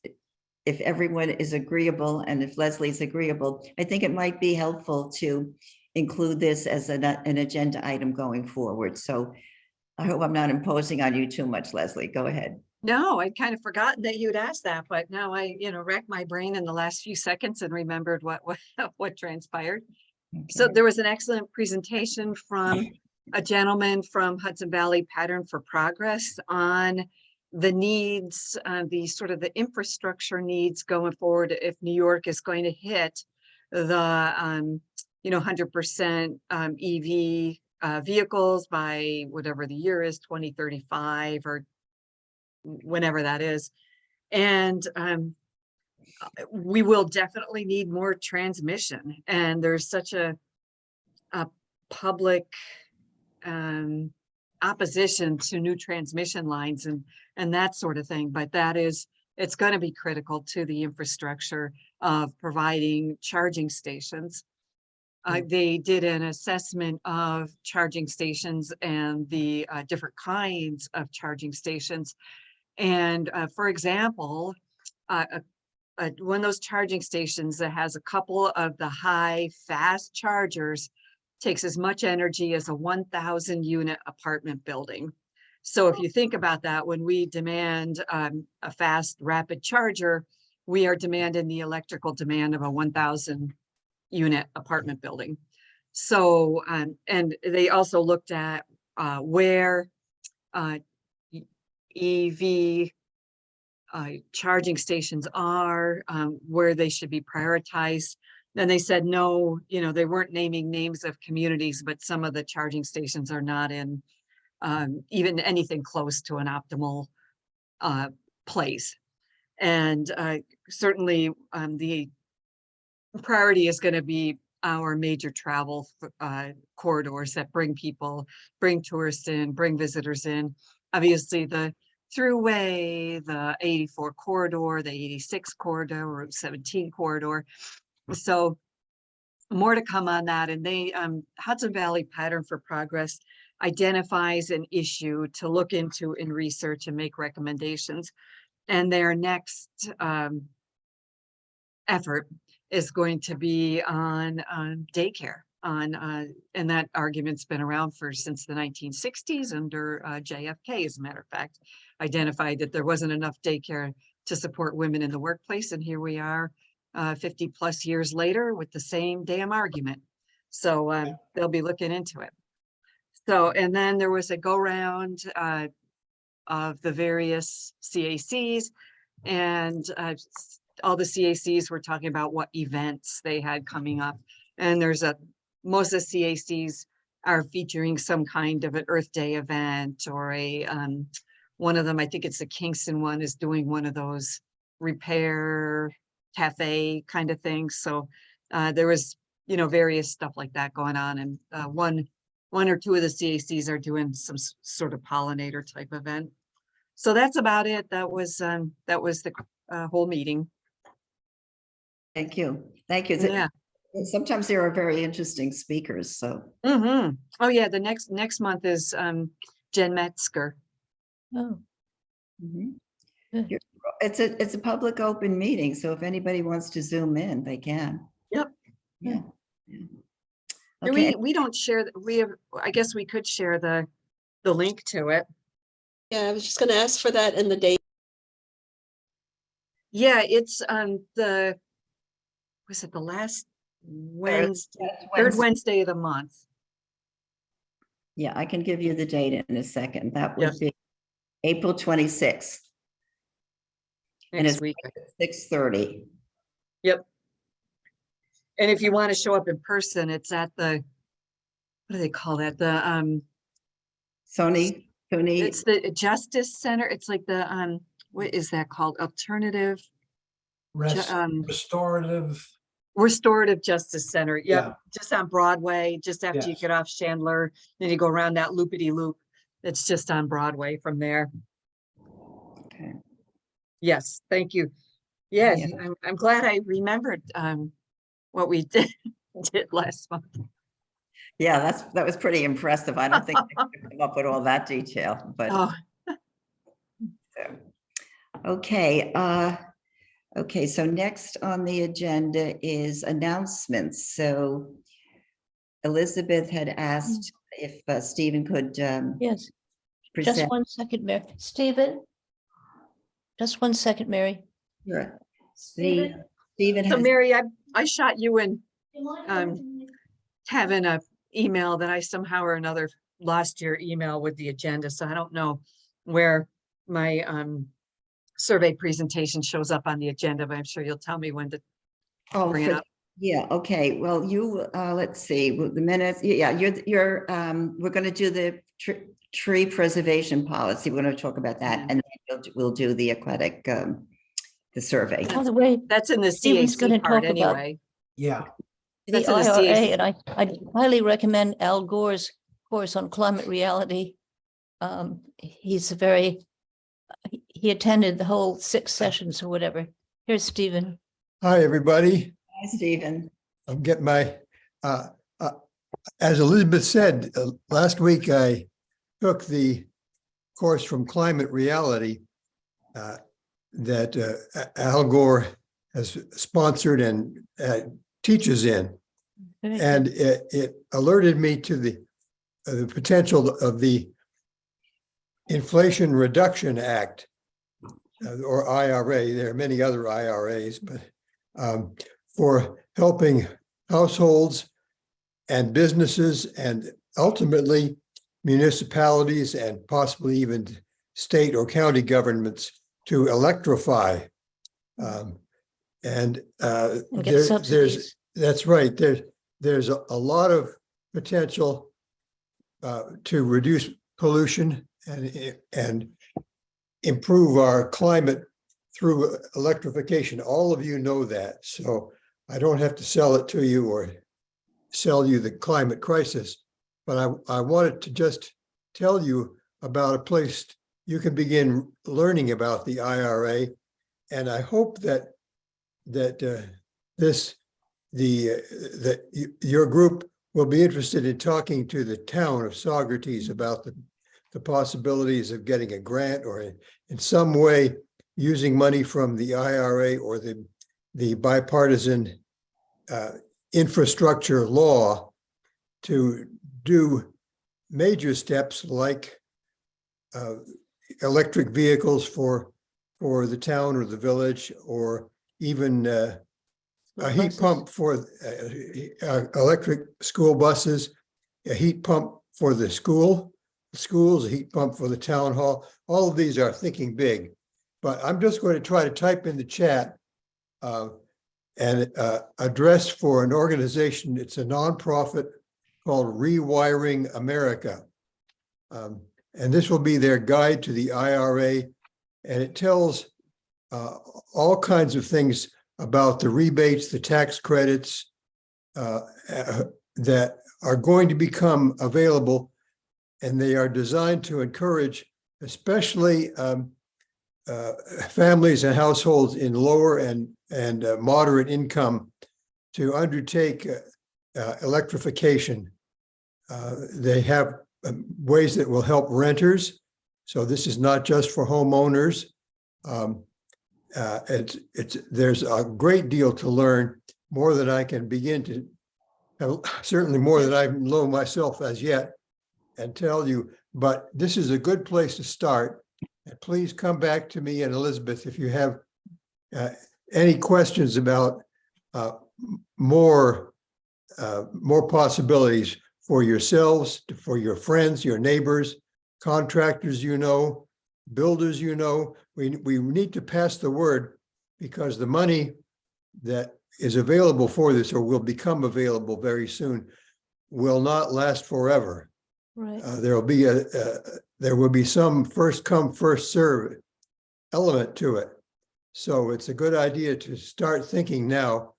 if everyone is agreeable and if Leslie's agreeable, I think it might be helpful to include this as an agenda item going forward. So I hope I'm not imposing on you too much, Leslie. Go ahead. No, I'd kind of forgotten that you'd asked that, but now I, racked my brain in the last few seconds and remembered what transpired. So Okay. there was an excellent presentation from a gentleman from Hudson Valley Pattern for Progress on the needs, the sort of the infrastructure needs going forward if New York is going to hit the 100% EV vehicles by whatever the year is, 2035 or whenever that is. And we will definitely need more transmission. And there's such a public opposition to new transmission lines and that sort of thing. But it's going to be critical to the infrastructure of providing charging stations. They did an assessment of charging stations and the different kinds of charging stations. And for example, one of those charging stations that has a couple of the high fast chargers takes as much energy as a 1,000 unit apartment building. So if you think about that, when we demand a fast rapid charger, we are demanding the electrical demand of a 1,000 unit apartment building. So, and they also looked at where EV charging stations are, where they should be prioritized. Then they said, no, they weren't naming names of communities, but some of the charging stations are not in even anything close to an optimal place. And certainly the priority is going to be our major travel corridors that bring tourists in, bring visitors in. Obviously the thruway, the 84 corridor, the 86 corridor, Route 17 corridor. So more to come on that. And they, Hudson Valley Pattern for Progress identifies an issue to look into in research and make recommendations. And their next effort is going to be on daycare, and that argument's been around since the 1960s under JFK, as a matter of fact, identified that there wasn't enough daycare to support women in the workplace. And here we are 50 plus years later with the same damn argument. So they'll be looking into it. So, and then there was a go round of the various CACs, and all the CACs were talking about what events they had coming up. And most of the CACs are featuring some kind of an Earth Day event, or one of them, I think it's the Kingston one, is doing one of those repair cafe kind of things. So there was, various stuff like that going on. And one or two of the CACs are doing some sort of pollinator type event. So that's about it. That was the whole meeting. Thank you. Thank you. Yeah. Sometimes there are very interesting speakers, so. Oh, yeah, the next month is Jen Metzger. Oh, Mhm. Good. It's a public open meeting, so if anybody wants to zoom in, they can. Yep. Yeah. And Okay, we don't share, I guess we could share the link to it. Yeah, I was just gonna ask for that and the date. Yeah, it's was it the last Wednesday, third Wednesday of the month? yeah, I can give you the date in a second. That would Yes. be April 26th. And Next it's week. 6:30. Yep. And if you want to show up in person, it's at what do they call that? Sony, It's the Justice Center. It's like the what is that called? Alternative Restorative Justice Center. Yep. Yeah. Just on Broadway, just after you Yes. get off Chandler, then you go around that loopity loop. It's just on Broadway from there. Okay. Yes, thank you. Yes, Yeah. I'm glad I remembered what we did last month. Yeah, that was pretty impressive. I don't think I could come up with all that detail, but. Oh, Okay, okay, so next on the agenda is announcements. So Elizabeth had asked if Stephen could yes. Just present. 1 second, Mary. Stephen? Just 1 second, Mary. Sure. Stephen? Stephen so has, Mary, I shot you in having a email that I somehow or another lost your email with the agenda. So I don't know where my survey presentation shows up on the agenda, but I'm sure you'll tell me when to oh, bring it up. yeah, okay, well, you, let's see, the minutes, yeah, we're gonna do the tree preservation policy. We're gonna talk about that, and then we'll do the aquatic, the survey. By the way, That's in the Stephen's gonna CAC part talk about anyway. Yeah. the That's in the IRA, CAC. and I highly recommend Al Gore's course on climate reality. He's he attended the whole 6 sessions or whatever. Here's Stephen. Hi, everybody. Hi, Stephen. I'm getting my, as Elizabeth said, last week I took the course from Climate Reality that Al Gore has sponsored and teaches in. And it alerted me to the potential of the Inflation Reduction Act, or IRA. There are many other IRAs, but for helping households and businesses and ultimately municipalities and possibly even state or county governments to electrify. And get subsidies. That's right. There's a lot of potential to reduce pollution and improve our climate through electrification. All of you know that, so I don't have to sell it to you or sell you the climate crisis, but I wanted to just tell you about a place you can begin learning about the IRA, and I hope that your group will be interested in talking to the town of Saugerties about the possibilities of getting a grant or in some way using money from the IRA or the bipartisan infrastructure law to do major steps like electric vehicles for the town or the village, or even a heat buses. pump for electric school buses, a heat pump for the schools, a heat pump for the town hall. All of these are thinking big. But I'm just going to try to type in the chat and address for an organization. It's a nonprofit called Rewiring America. And this will be their guide to the IRA. And it tells all kinds of things about the rebates, the tax credits that are going to become available. And they are designed to encourage, especially families and households in lower and moderate income, to undertake electrification. They have ways that will help renters. So this is not just for homeowners. There's a great deal to learn, more than I can begin to, certainly more than I know myself as yet, and tell you. But this is a good place to start. And please come back to me and Elizabeth if you have any questions about more possibilities for yourselves, for your friends, your neighbors, contractors, builders, we need to pass the word, because the money that is available for this, or will become available very soon, will not last forever. Right. There will be some first come, first serve element to it. So it's a good idea to start thinking now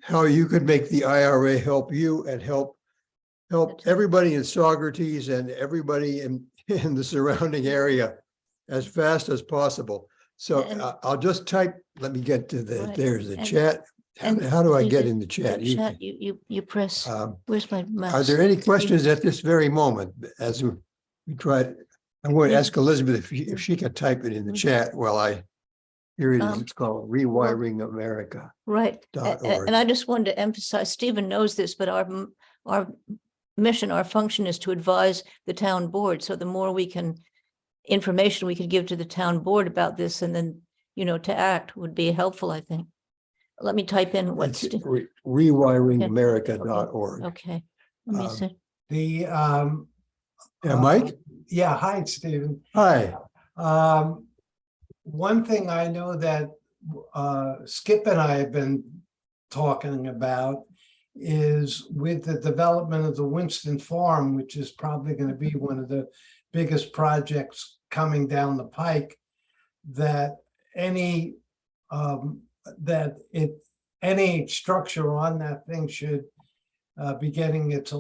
how you could make the IRA help you and help everybody in Saugerties and everybody in the surrounding area as fast as possible. So I'll just type, let me get to Right. there's the And- chat. and How do I there's get a- in the chat? The chat, you press, where's my mouse? Are there any questions at this very moment as we try? I'm going to ask Elizabeth if she can type it in the chat while here it is. It's called Rewiring America. Right. .org. And I just wanted to emphasize, Stephen knows this, but our mission, our function is to advise the town board. So the more information we could give to the town board about this, and then, to act would be helpful, I think. Let me type in what's. It's rewiringamerica.org. Okay. Let me see. The Mike? Yeah, hi, Stephen. Hi. One thing I know that Skip and I have been talking about is with the development of the Winston Farm, which is probably going to be one of the biggest projects coming down the pike, that any structure on that thing should be getting its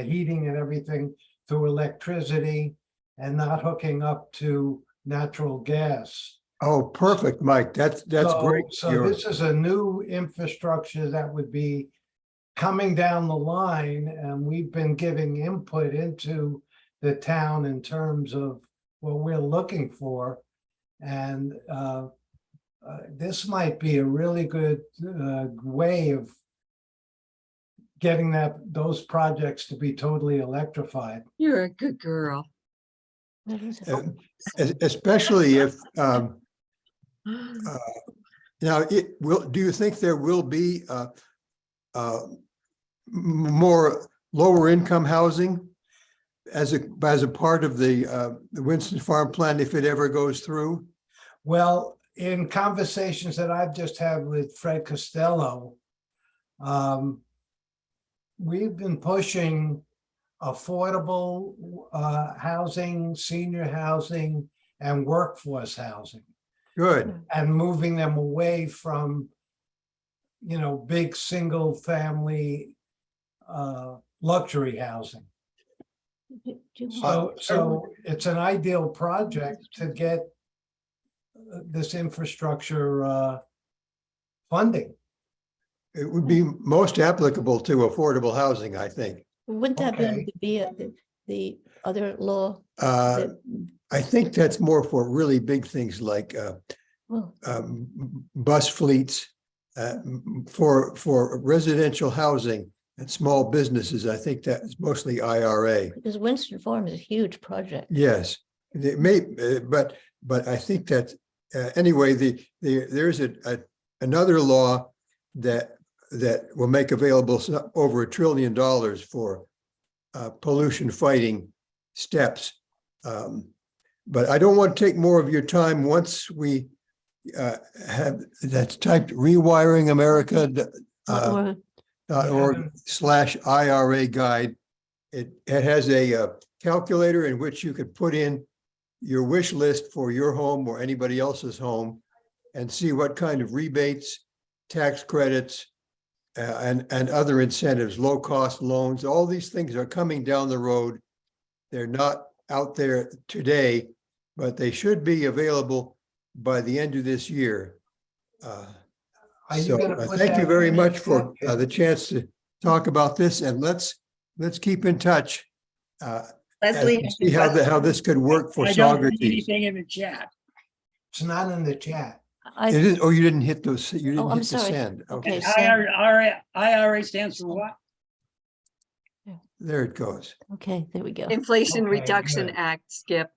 heating and everything through electricity and not hooking up to natural gas. Oh, perfect, Mike. That's great. So this is a new infrastructure that would be coming down the line, and we've been giving input into the town in terms of what we're looking for. And this might be a really good way of getting those projects to be totally electrified. You're a good girl. What is it? Especially if now do you think there will be more lower income housing as a part of the Winston Farm plan if it ever goes through? Well, in conversations that I've just had with Fred Costello, we've been pushing affordable housing, senior housing, and workforce housing, Good. and moving them away from, big single family luxury housing. So it's an ideal project to get this infrastructure funding. It would be most applicable to affordable housing, I think. Wouldn't that Okay. be the other law? I think that's more for really big things like Well, bus fleets, for residential housing and small businesses. I think that's mostly IRA. because Winston Farm is a huge project. Yes, it may, but I think that anyway, there's another law that will make available over $1 trillion for pollution fighting steps. But I don't want to take more of your time. Once we have, that's typed rewiringamerica.org/IRA guide. It has a calculator in which you could put in your wish list for your home or anybody else's home and see what kind of rebates, tax credits, and other incentives, low-cost loans, all these things are coming down the road. They're not out there today, but they should be available by the end of this year. Are you So gonna put thank you that very in much the for book? the chance to talk about this, and let's keep in touch. And Leslie. see how this could work for I don't see Saugerties. anything in the chat. It's not in the chat. It is, oh, you didn't hit those, you Oh, didn't I'm hit the sorry. send. Okay, Okay, send. IRA stands for what? there it goes. Okay, there we go. Inflation Okay, Reduction good. Act, Skip.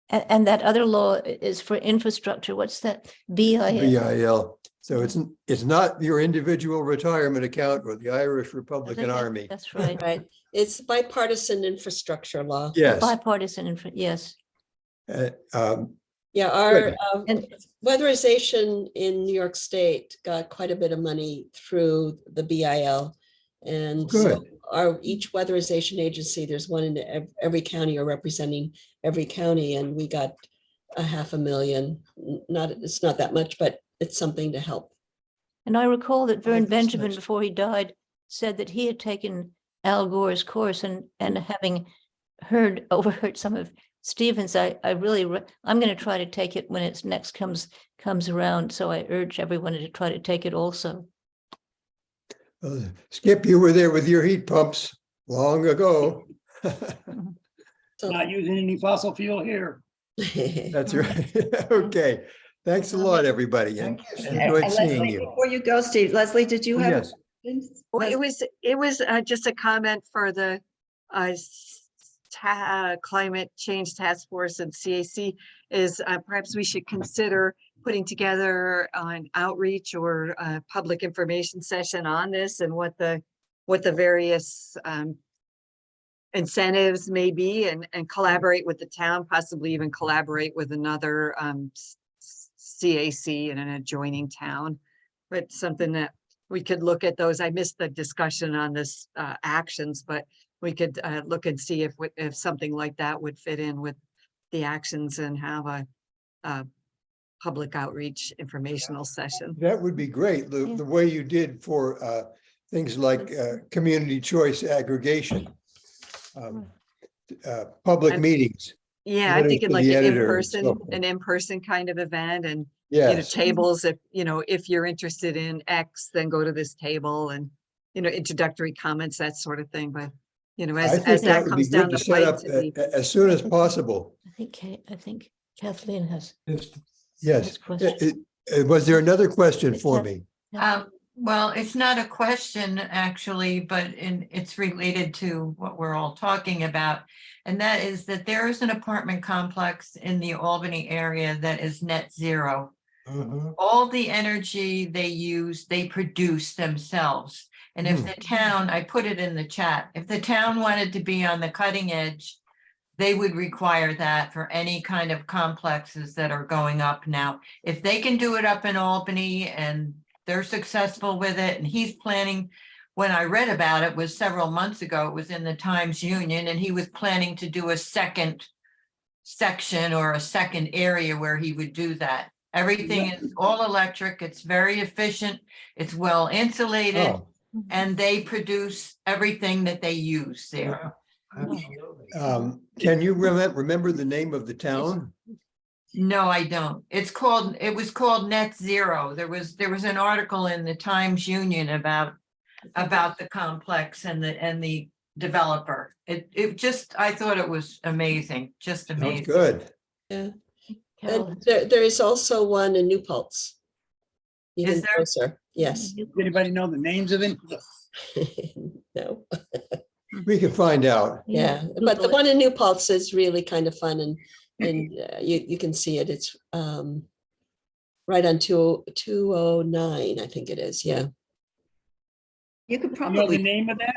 And that other law is for infrastructure. What's that? BIL? BIL. So it's not your individual retirement account or the Irish Republican That- Army. That's right. Right, it's bipartisan infrastructure law. Yes. Bipartisan, yes. Yeah, our Good. And- weatherization in New York State got quite a bit of money through the BIL. And so Good. each weatherization agency, there's one in every county or representing every county, and we got $500,000. It's not that much, but it's something to help. And I recall that Vern that's Benjamin, nice. before he died, said that he had taken Al Gore's course and having overheard some of Stevens, I'm going to try to take it when it's next comes around. So I urge everyone to try to take it also. Skip, you were there with your heat pumps long ago. So Not using any fossil fuel here. That's right. Okay. Thanks a lot, everybody. And Thank you, And enjoyed seeing Leslie, you. before you go, Steve, Leslie, did you Oh, have? yes. Well, it was just a comment for the Climate Change Task Force and CAC is perhaps we should consider putting together an outreach or a public information session on this and what the various incentives may be and collaborate with the town, possibly even collaborate with another CAC in an adjoining town. But something that we could look at those. I missed the discussion on this actions, but we could look and see if something like that would fit in with the actions and have a public outreach informational session. That would be great. The way you did for things like community choice aggregation. Public I'm- meetings. Yeah, I'm Letters thinking to like the an editor and so in-person, forth. an in-person kind of event and, Yes. tables, if you're interested in X, then go to this table and, introductory comments, that sort of thing. But, I as think that that would be comes good down to the set pipe. up as soon as possible. I think Kathleen has. Yes. question. Was there another question Yes, for Kath- me? Well, it's not a question actually, but it's related to what we're all talking about. And that is that there is an apartment complex in the Albany area that is net zero. Mhm. All the energy they use, they produce themselves. And if Hmm. the town, I put it in the chat, if the town wanted to be on the cutting edge, they would require that for any kind of complexes that are going up now. If they can do it up in Albany and they're successful with it, and he's planning, when I read about it was several months ago, it was in the Times Union, and he was planning to do a second section or a second area where he would do that. Everything is all electric, it's very efficient, it's well insulated, Oh, and they produce everything that they use there. Absolutely. can you remember the name of the town? No, I don't. It was called Net Zero. There was an article in the Times Union about the complex and the developer. I thought it was amazing, just Sounds amazing. good. Yeah. Carol And has- there is also one in New Paltz. Even Is there? closer, yes. Does anybody know the names of it? No, We can find out. yeah, but the Google it. one in New Paltz is really kind of fun and And you can see it. It's right on 209, I think it is. Yeah. You could You know the probably, name of that?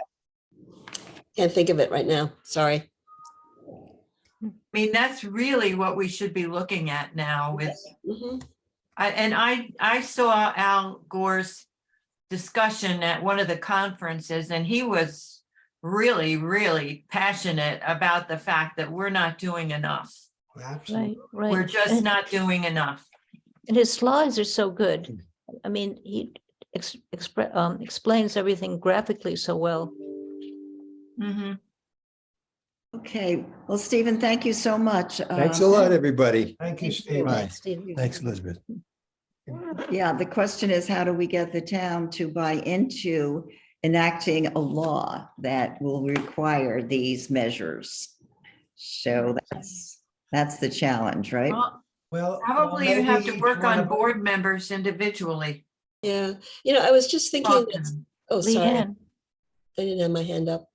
Can't think of it right now. Sorry. I mean, that's really what we should be looking at now with, Mhm. I saw Al Gore's discussion at one of the conferences, and he was really, really passionate about the fact that we're not doing enough. Absolutely. Right, We're right. just not doing enough. And his slides are so good. I mean, he explains everything graphically so well. Mhm. okay, well, Stephen, thank you so much. Thanks a lot, everybody. Thank you, Thank you. Steve. Bye. Thanks, Steve. Thanks, Elizabeth. Yeah, the question is, how do we get the town to buy into enacting a law that will require these measures? So that's the challenge, right? Well, Well, probably you have to maybe each work one on of us- board members individually. Yeah. I was just thinking Talk to that, them. oh, sorry. Leanne, I didn't have my hand up.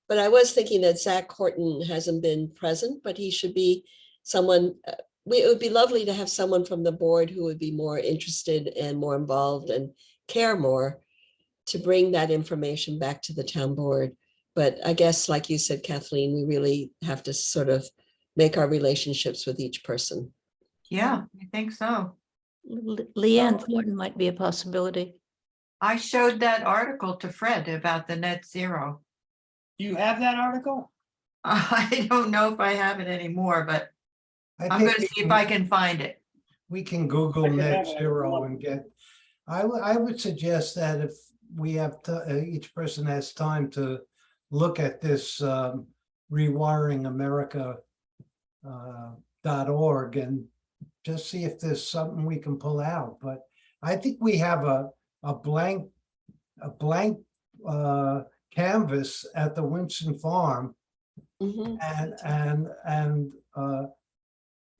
But I was thinking that Zach Horton hasn't been present, but he should be someone, it would be lovely to have someone from the board who would be more interested and more involved and care more to bring that information back to the town board. But I guess, like you said, Kathleen, we really have to sort of make our relationships with each person. Yeah, I think so. Leanne Thornton might be a possibility. I showed that article to Fred about the net zero. Do you have that article? I don't know if I have it anymore, but I I'm think gonna we see if can- I can find it. We can Google I can net have it. zero and get, I would suggest that if we have, each person has time to look at this rewiring America .org and just see if there's something we can pull out. But I think we have a blank canvas at the Winston Farm. Mhm. And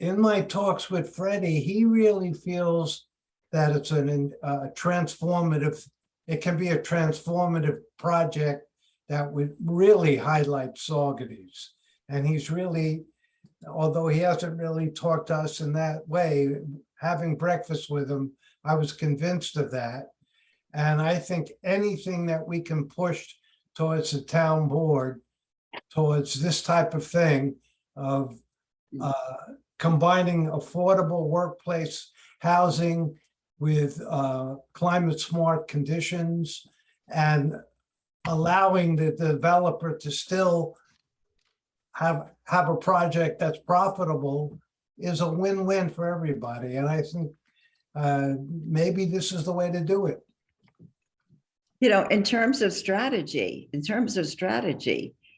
in my talks with Freddie, he really feels that it's a transformative, it can be a transformative project that would really highlight Saugerties. And he's really, although he hasn't really talked to us in that way, having breakfast with him, I was convinced of that. And I think anything that we can push towards the town board, towards this type of thing of combining affordable workplace housing with climate smart conditions and allowing the developer to still have a project that's profitable is a win-win for everybody. And I think maybe this is the way to do it. You know, in terms of strategy,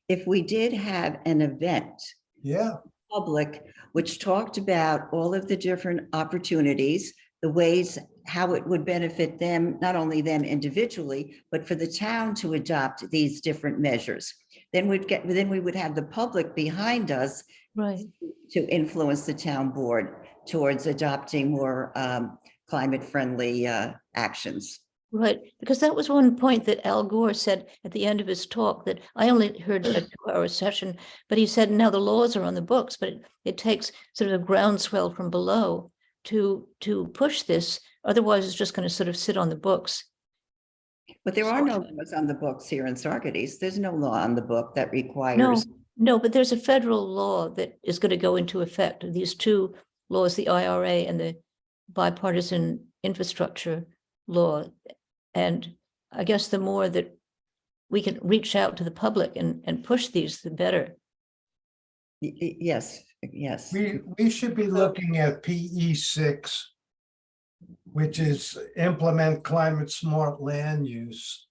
if we did have an event, Yeah, public, which talked about all of the different opportunities, the ways how it would benefit them, not only them individually, but for the town to adopt these different measures. Then we would have the public behind us Right. to influence the town board towards adopting more climate-friendly actions. Right, because that was one point that Al Gore said at the end of his talk that I only heard a 2-hour session, but he said now the laws are on the books, but it takes sort of a groundswell from below to push this. Otherwise, it's just going to sort of sit on the books. But there are no laws on the books here in Saugerties. There's no law on the book that No, requires. no, but there's a federal law that is going to go into effect. These two laws, the IRA and the bipartisan infrastructure law. And I guess the more that we can reach out to the public and push these, the better. Yes, yes. we should be looking at PE 6, which is implement climate smart land use.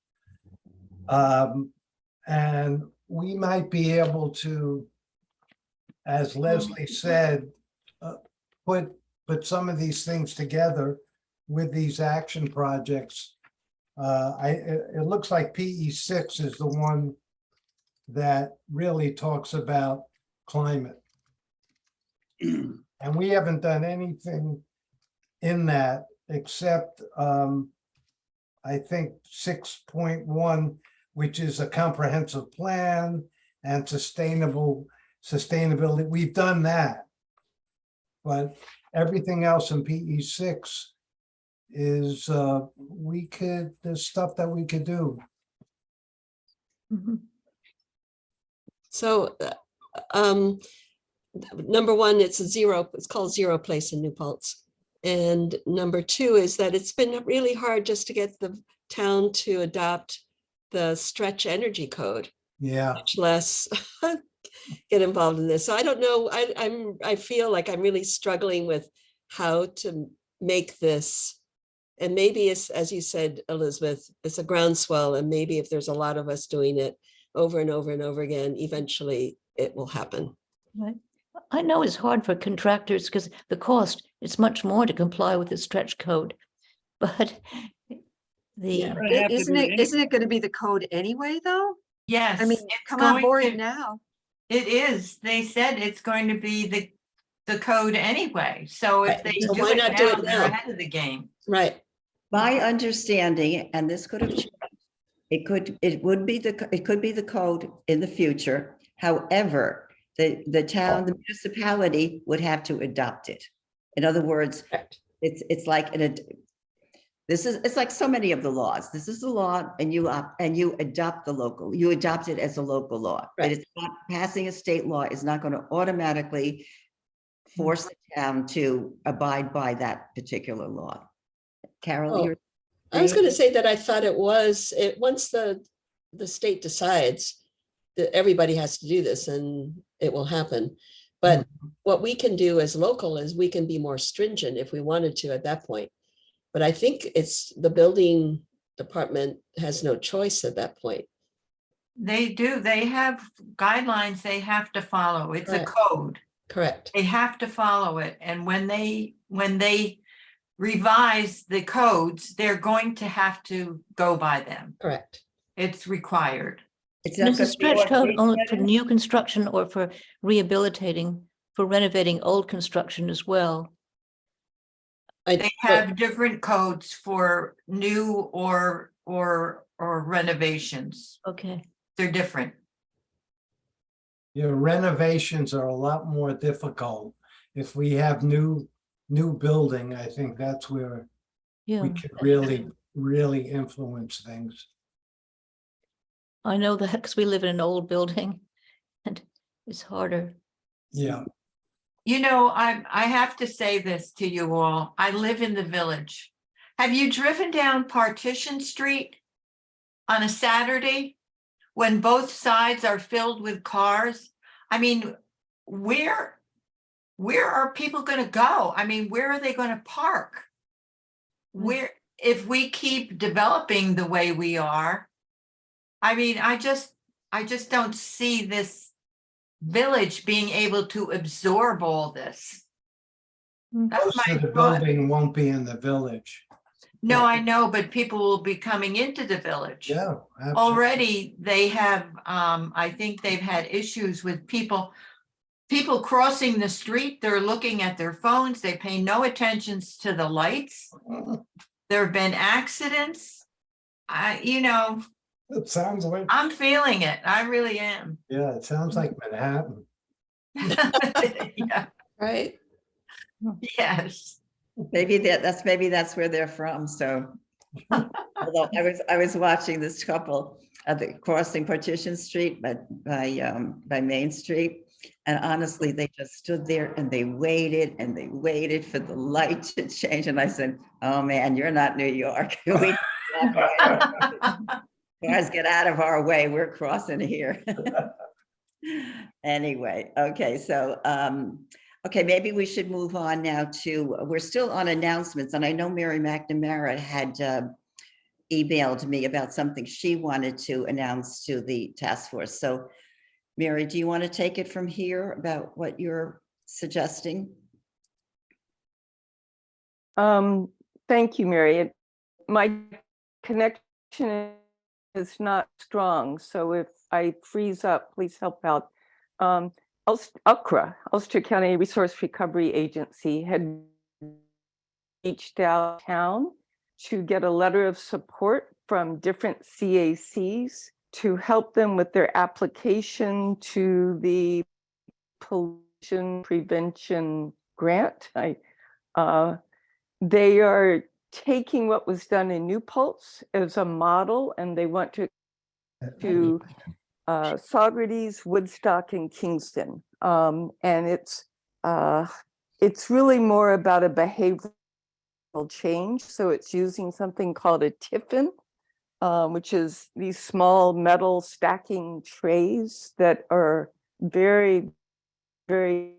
And we might be able to, as Leslie said, put some of these things together with these action projects. It looks like PE 6 is the one that really talks about climate. And we haven't done anything in that except I think 6.1, which is a comprehensive plan and sustainability. We've done that. but everything else in PE 6 is, there's stuff that we could do. Mhm. So, number one, it's called Zero Place in New Paltz. And number two is that it's been really hard just to get the town to adopt the stretch energy code, Yeah, much less get involved in this. So I don't know, I feel like I'm really struggling with how to make this. And maybe it's, as you said, Elizabeth, it's a groundswell, and maybe if there's a lot of us doing it over and over and over again, eventually it will happen. Right. I know it's hard for contractors because the cost, it's much more to comply with the stretch code. But Yeah. Isn't it going to be the code anyway, though? Yes. I mean, it's come on going board to- now. It is. They said it's going to be the code anyway. So if Right. they So do why it not do now, it they're now? ahead of the game. Right. My understanding, and this could have changed, it could be the code in the future. However, the town, the municipality would have to adopt it. In other words, Correct. it's like it's like so many of the laws. This is the law, and you adopt you adopt it as a local law. But Right. it's not passing a state law is not going to automatically force the town to abide by that particular law. Carol, Oh, you're. I was going to say that I thought once the state decides that everybody has to do this, and it will happen. But what we can do as local is we can be more stringent if we wanted to at that point. But I think it's the building department has no choice at that point. They do. They have guidelines they have to follow. It's a Correct. code. Correct. They have to follow it. And when they revise the codes, they're going to have to go by them. Correct. It's required. It's And not is the gonna be stretch code ordained only by for them? new construction or for rehabilitating, for renovating old construction as well? They have different codes for new or renovations. Okay. They're different. your renovations are a lot more difficult. If we have new building, I think that's where Yeah. we can really influence things. I know that because we live in an old building and it's harder. Yeah, You know, I have to say this to you all. I live in the village. Have you driven down Partition Street on a Saturday when both sides are filled with cars? I mean, where are people going to go? I mean, where are they going to park? If we keep developing the way we are, I mean, I just don't see this village being able to absorb all this. That's most my of the thought. building won't be in the village. No, I know, but people will be coming into the village. Yeah. absolutely. Already they have, I think they've had issues with people crossing the street. They're looking at their phones. They pay no attention to the lights. There have been accidents. It sounds like, I'm feeling it. I really am. yeah, it sounds like Manhattan. Yeah, Right. yes. Maybe that's where they're from, so. Although I was watching this couple at the crossing Partition Street by Main Street. And honestly, they just stood there and they waited for the light to change. And I said, oh man, you're not New York. Guys, get out of our way. We're crossing here. Anyway, okay, so okay, maybe we should move on now to, we're still on announcements, and I know Mary McNamara had emailed me about something she wanted to announce to the task force. So Mary, do you want to take it from here about what you're suggesting? Thank you, Mary. My connection is not strong, so if I freeze up, please help out. UCRA, Ulster County Resource Recovery Agency, had reached out town to get a letter of support from different CACs to help them with their application to the pollution prevention grant. They are taking what was done in New Paltz as a model, and they want to Saugerties, Woodstock, and Kingston. And it's really more about a behavioral change. So it's using something called a tiffin, which is these small metal stacking trays that are very, very,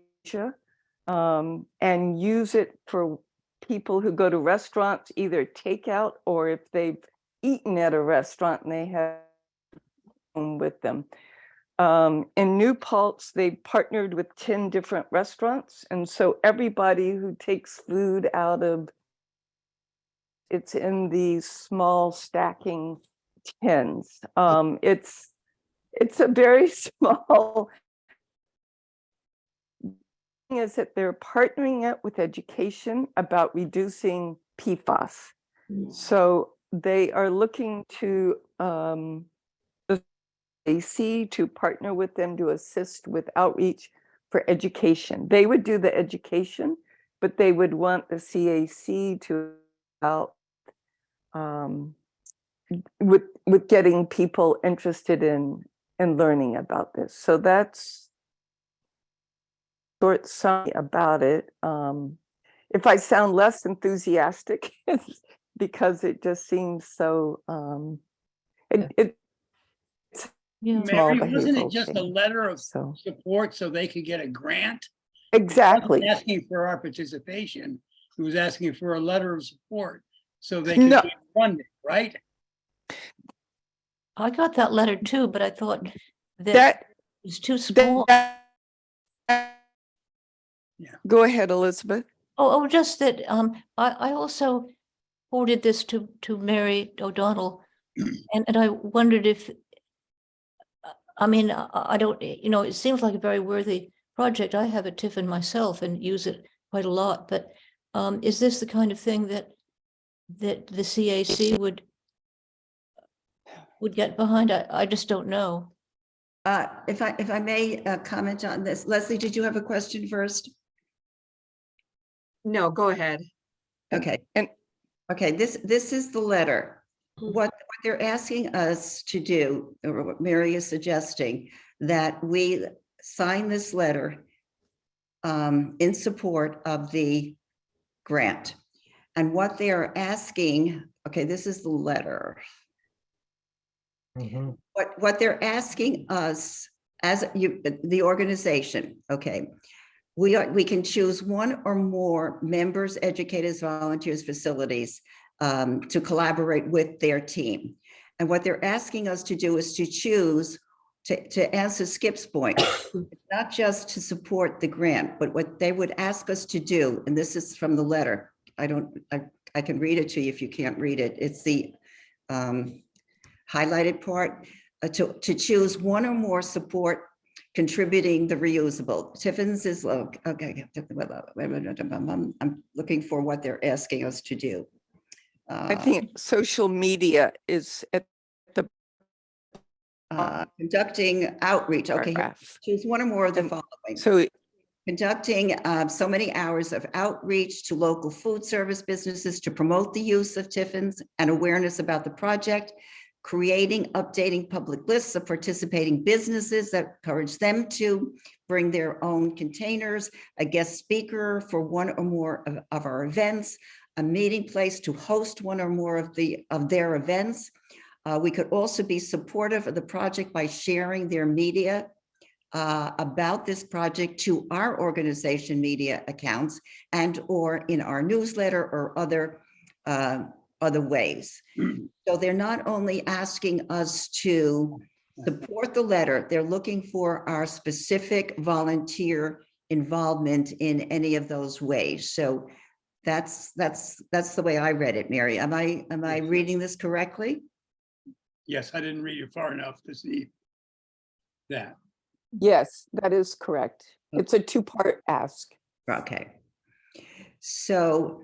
and use it for people who go to restaurants, either takeout or if they've eaten at a restaurant and they have with them. In New Paltz, they partnered with 10 different restaurants. And so everybody who takes food out of, it's in these small stacking tins. It's a very small thing, is that they're partnering it with education about reducing PFAS. So they are looking to AC to partner with them to assist with outreach for education. They would do the education, but they would want the CAC to help with getting people interested in learning about this. So that's short summary about it. If I sound less enthusiastic, it's because it just seems so Yeah. small Mary, wasn't it behavioral just a change. letter of So support so they could get a grant? exactly. It wasn't asking for our participation. It was asking for a letter of support so they No. could get funding, right? I got that letter too, but I thought that That it was too small. Go ahead, Elizabeth. Oh, just that, I also forwarded this to Mary O'Donnell, and I wondered if, I mean, I don't, it seems like a very worthy project. I have a Tiffin myself and use it quite a lot, but is this the kind of thing that the CAC would get behind? I just don't know. If I may comment on this, Leslie, did you have a question first? No, go ahead. Okay. And Okay, this is the letter. What they're asking us to do, or what Mary is suggesting, that we sign this letter in support of the grant. And what they are asking, okay, this is the letter. What they're asking us as the organization, okay, we can choose one or more members, educators, volunteers, facilities to collaborate with their team. And what they're asking us to do is to choose, to answer Skip's point, not just to support the grant, but what they would ask us to do, and this is from the letter. I can read it to you if you can't read it. It's the highlighted part, to choose one or more support contributing the reusable. Tiffin's is, okay, I'm looking for what they're asking us to do. I think social media is at the Conducting outreach, okay, paragraph. choose one or more of the And following. So Conducting so many hours of outreach to local food service businesses to promote the use of Tiffin's and awareness about the project, creating, updating public lists of participating businesses that encourage them to bring their own containers, a guest speaker for one or more of our events, a meeting place to host one or more of their events. We could also be supportive of the project by sharing their media about this project to our organization media accounts and or in our newsletter or other ways. So they're not only asking us to support the letter, they're looking for our specific volunteer involvement in any of those ways. So that's the way I read it, Mary. Am I reading this correctly? Yes, I didn't read it far enough to see that. yes, that is correct. It's a two-part ask. Okay. So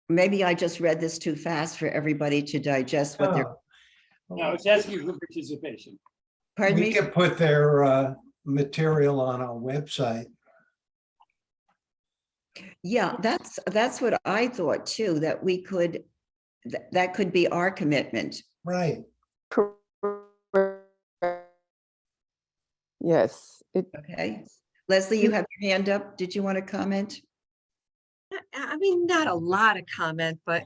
maybe I just read this too fast for everybody to digest what they're, No, it's asking for participation. pardon We me? can put their material on our website. Yeah, that's what I thought too, that we could, that could be our commitment. Right. Yes, it, Okay. Leslie, you have your hand up. Did you want to comment? I mean, not a lot of comment, but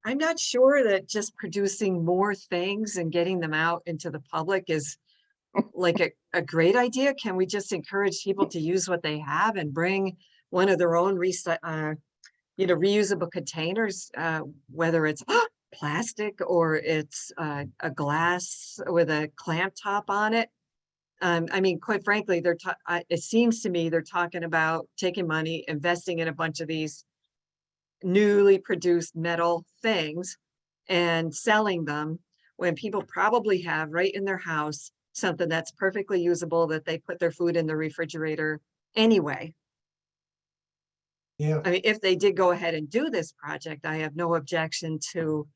I'm not sure that just producing more things and getting them out into the public is like a great idea. Can we just encourage people to use what they have and bring one of their own reusable containers, whether it's plastic or it's a glass with a clamp top on it? I mean, quite frankly, it seems to me they're talking about taking money, investing in a bunch of these newly produced metal things and selling them when people probably have right in their house something that's perfectly usable that they put their food in the refrigerator anyway. Yeah. I mean, if they did go ahead and do this project, I have no objection to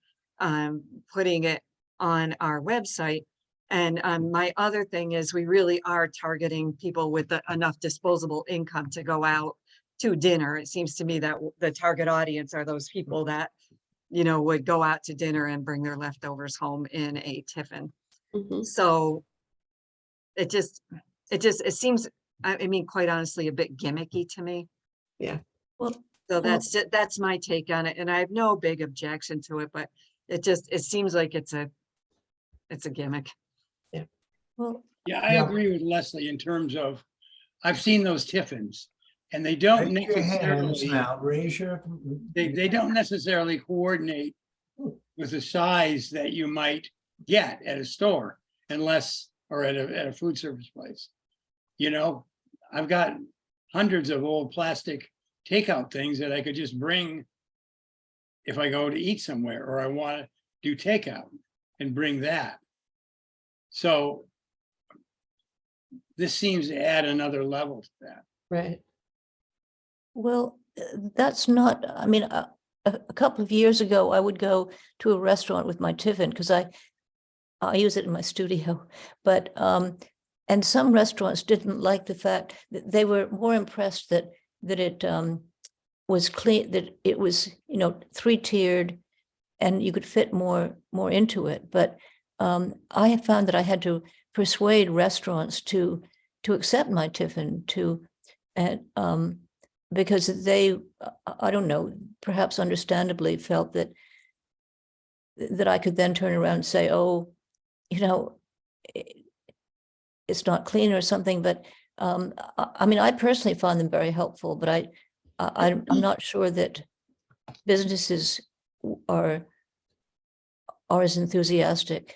putting it on our website. And my other thing is we really are targeting people with enough disposable income to go out to dinner. It seems to me that the target audience are those people that, would go out to dinner and bring their leftovers home in a tiffin. Mhm. So it seems, I mean, quite honestly, a bit gimmicky to me. Yeah. Well, So well, that's my take on it. And I have no big objection to it, but it seems like it's a gimmick. well, Yeah, I Yeah. agree with Leslie in terms of, I've seen those tiffins and they don't Raise your hands necessarily, now, raise your. they don't necessarily coordinate with the size that you might get at a store unless, or at a food service place. I've got hundreds of old plastic takeout things that I could just bring if I go to eat somewhere, or I want to do takeout and bring that. So this seems to add another level to that. Right. well, that's not, I mean, a couple of years ago, I would go to a restaurant with my tiffin because I use it in my studio, but and some restaurants didn't like the fact that they were more impressed that it was clean, that it was 3-tiered, and you could fit more into it. But I have found that I had to persuade restaurants to accept my tiffin, and because they, I don't know, perhaps understandably felt that I could then turn around and say, oh, it's not clean or something. But I mean, I personally found them very helpful, but I'm not sure that businesses are as enthusiastic.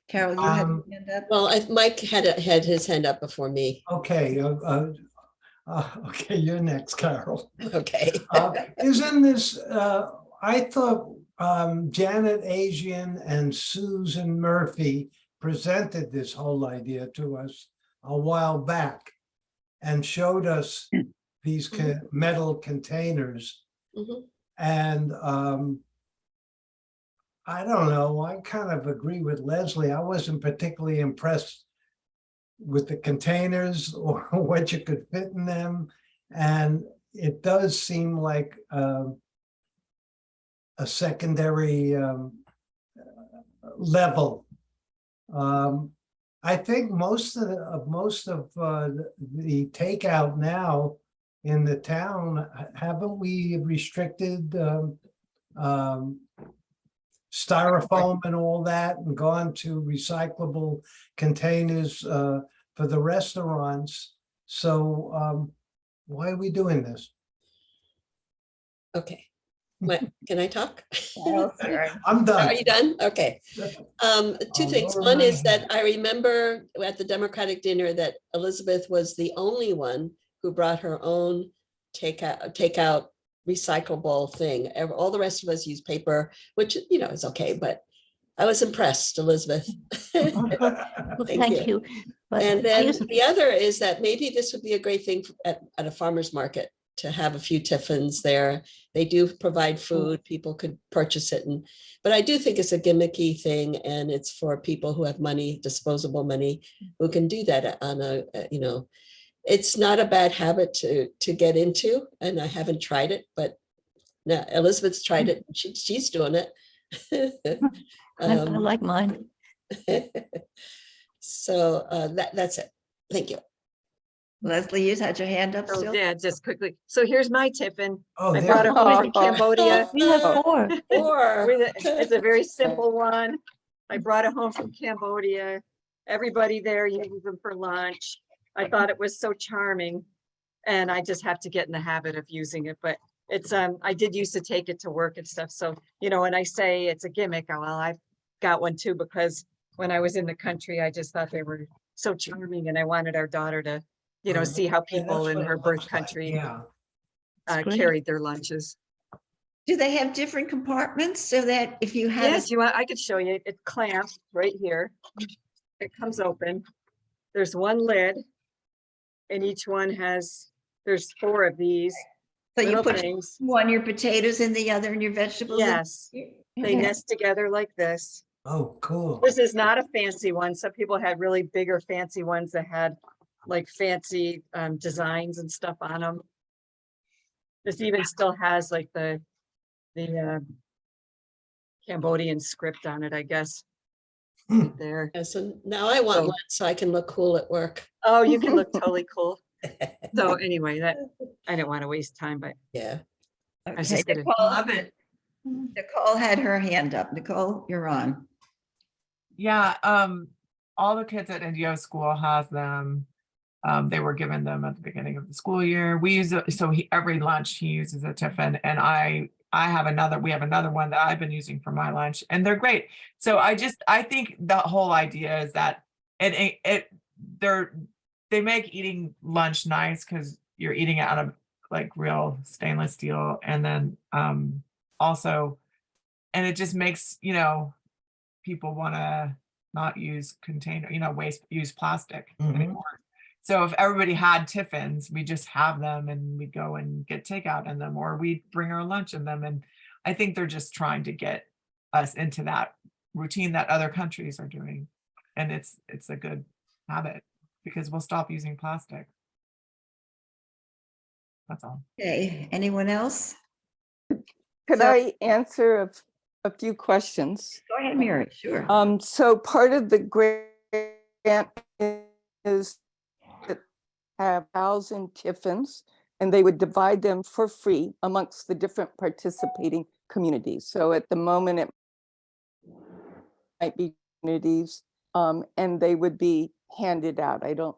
Carol, you had Um, your hand up? Well, Mike had his hand up before me. Okay, okay, you're next, Carol. Okay. Isn't this, I thought Janet Asian and Susan Murphy presented this whole idea to us a while back and showed us these metal containers. Mhm. And I don't know, I kind of agree with Leslie. I wasn't particularly impressed with the containers or what you could fit in them. And it does seem like a secondary level. I think most of the takeout now in the town, haven't we restricted styrofoam and all that and gone to recyclable containers for the restaurants? So why are we doing this? Okay. Can I talk? I'm done. Are you done? Okay. Two things. One is that I remember at the Democratic dinner that Elizabeth was the only one who brought her own takeout recyclable thing. All the rest of us use paper, which is okay, but I was impressed, Elizabeth. Well, thank you. But And then the other is that maybe this would be a great thing at a farmer's market to have a few tiffins there. They do provide food, people could purchase it. But I do think it's a gimmicky thing, and it's for people who have money, disposable money, who can do that on it's not a bad habit to get into, and I haven't tried it, but now Elizabeth's tried it. She's doing it. I like mine. So that's it. Thank you. Leslie, you had your hand up So still? yeah, just quickly. So here's my tiffin. Oh, I there brought it you home go. from Cambodia. We have 4. Or It's a very simple one. I brought it home from Cambodia. Everybody there uses them for lunch. I thought it was so charming. And I just have to get in the habit of using it, but it's, I did used to take it to work and stuff. So, you know, when I say it's a gimmick, well, I've got one too, because when I was in the country, I just thought they were so charming and I wanted our daughter to, you know, see how Yeah, people that's in what it her looks birth like, country Yeah. great. carried their lunches. Do they have different compartments so that if you had, Yes, you want, I could show you. It clamps right here. It comes open. There's one lid. And each one has, there's 4 of these so you little put things. one your potatoes in the other and your vegetables? in- Yes, they nest together like this. Oh, cool. This is not a fancy one. Some people had really bigger fancy ones that had like fancy designs and stuff on them. This even still has like the Cambodian script on it, I guess. Right there. yeah, so now I want So- one so I can look cool at work. Oh, you can look totally cool. So anyway, that, I didn't want to waste time, but Yeah. I was Okay, just gonna. Nicole, Love it. Nicole had her hand up. Nicole, you're on. Yeah, all the kids at Indio School has them. They were given them at the beginning of the school year. We use it, so every lunch he uses a tiffin, and we have another one that I've been using for my lunch, and they're great. So I think the whole idea is that they make eating lunch nice because you're eating it out of like real stainless steel, and then also, and it just makes, you know, people want to not use container, you know, use plastic anymore. So if everybody had tiffins, we just have them and we go and get takeout in them, or we bring our lunch in them. And I think they're just trying to get us into that routine that other countries are doing. And it's a good habit because we'll stop using plastic. That's all. Okay, anyone else? Could So- I answer a few questions? Go ahead, Mary, sure. So part of the grant is that have 1,000 tiffins, and they would divide them for free amongst the different participating communities. So at the moment, it might be communities, and they would be handed out. I don't,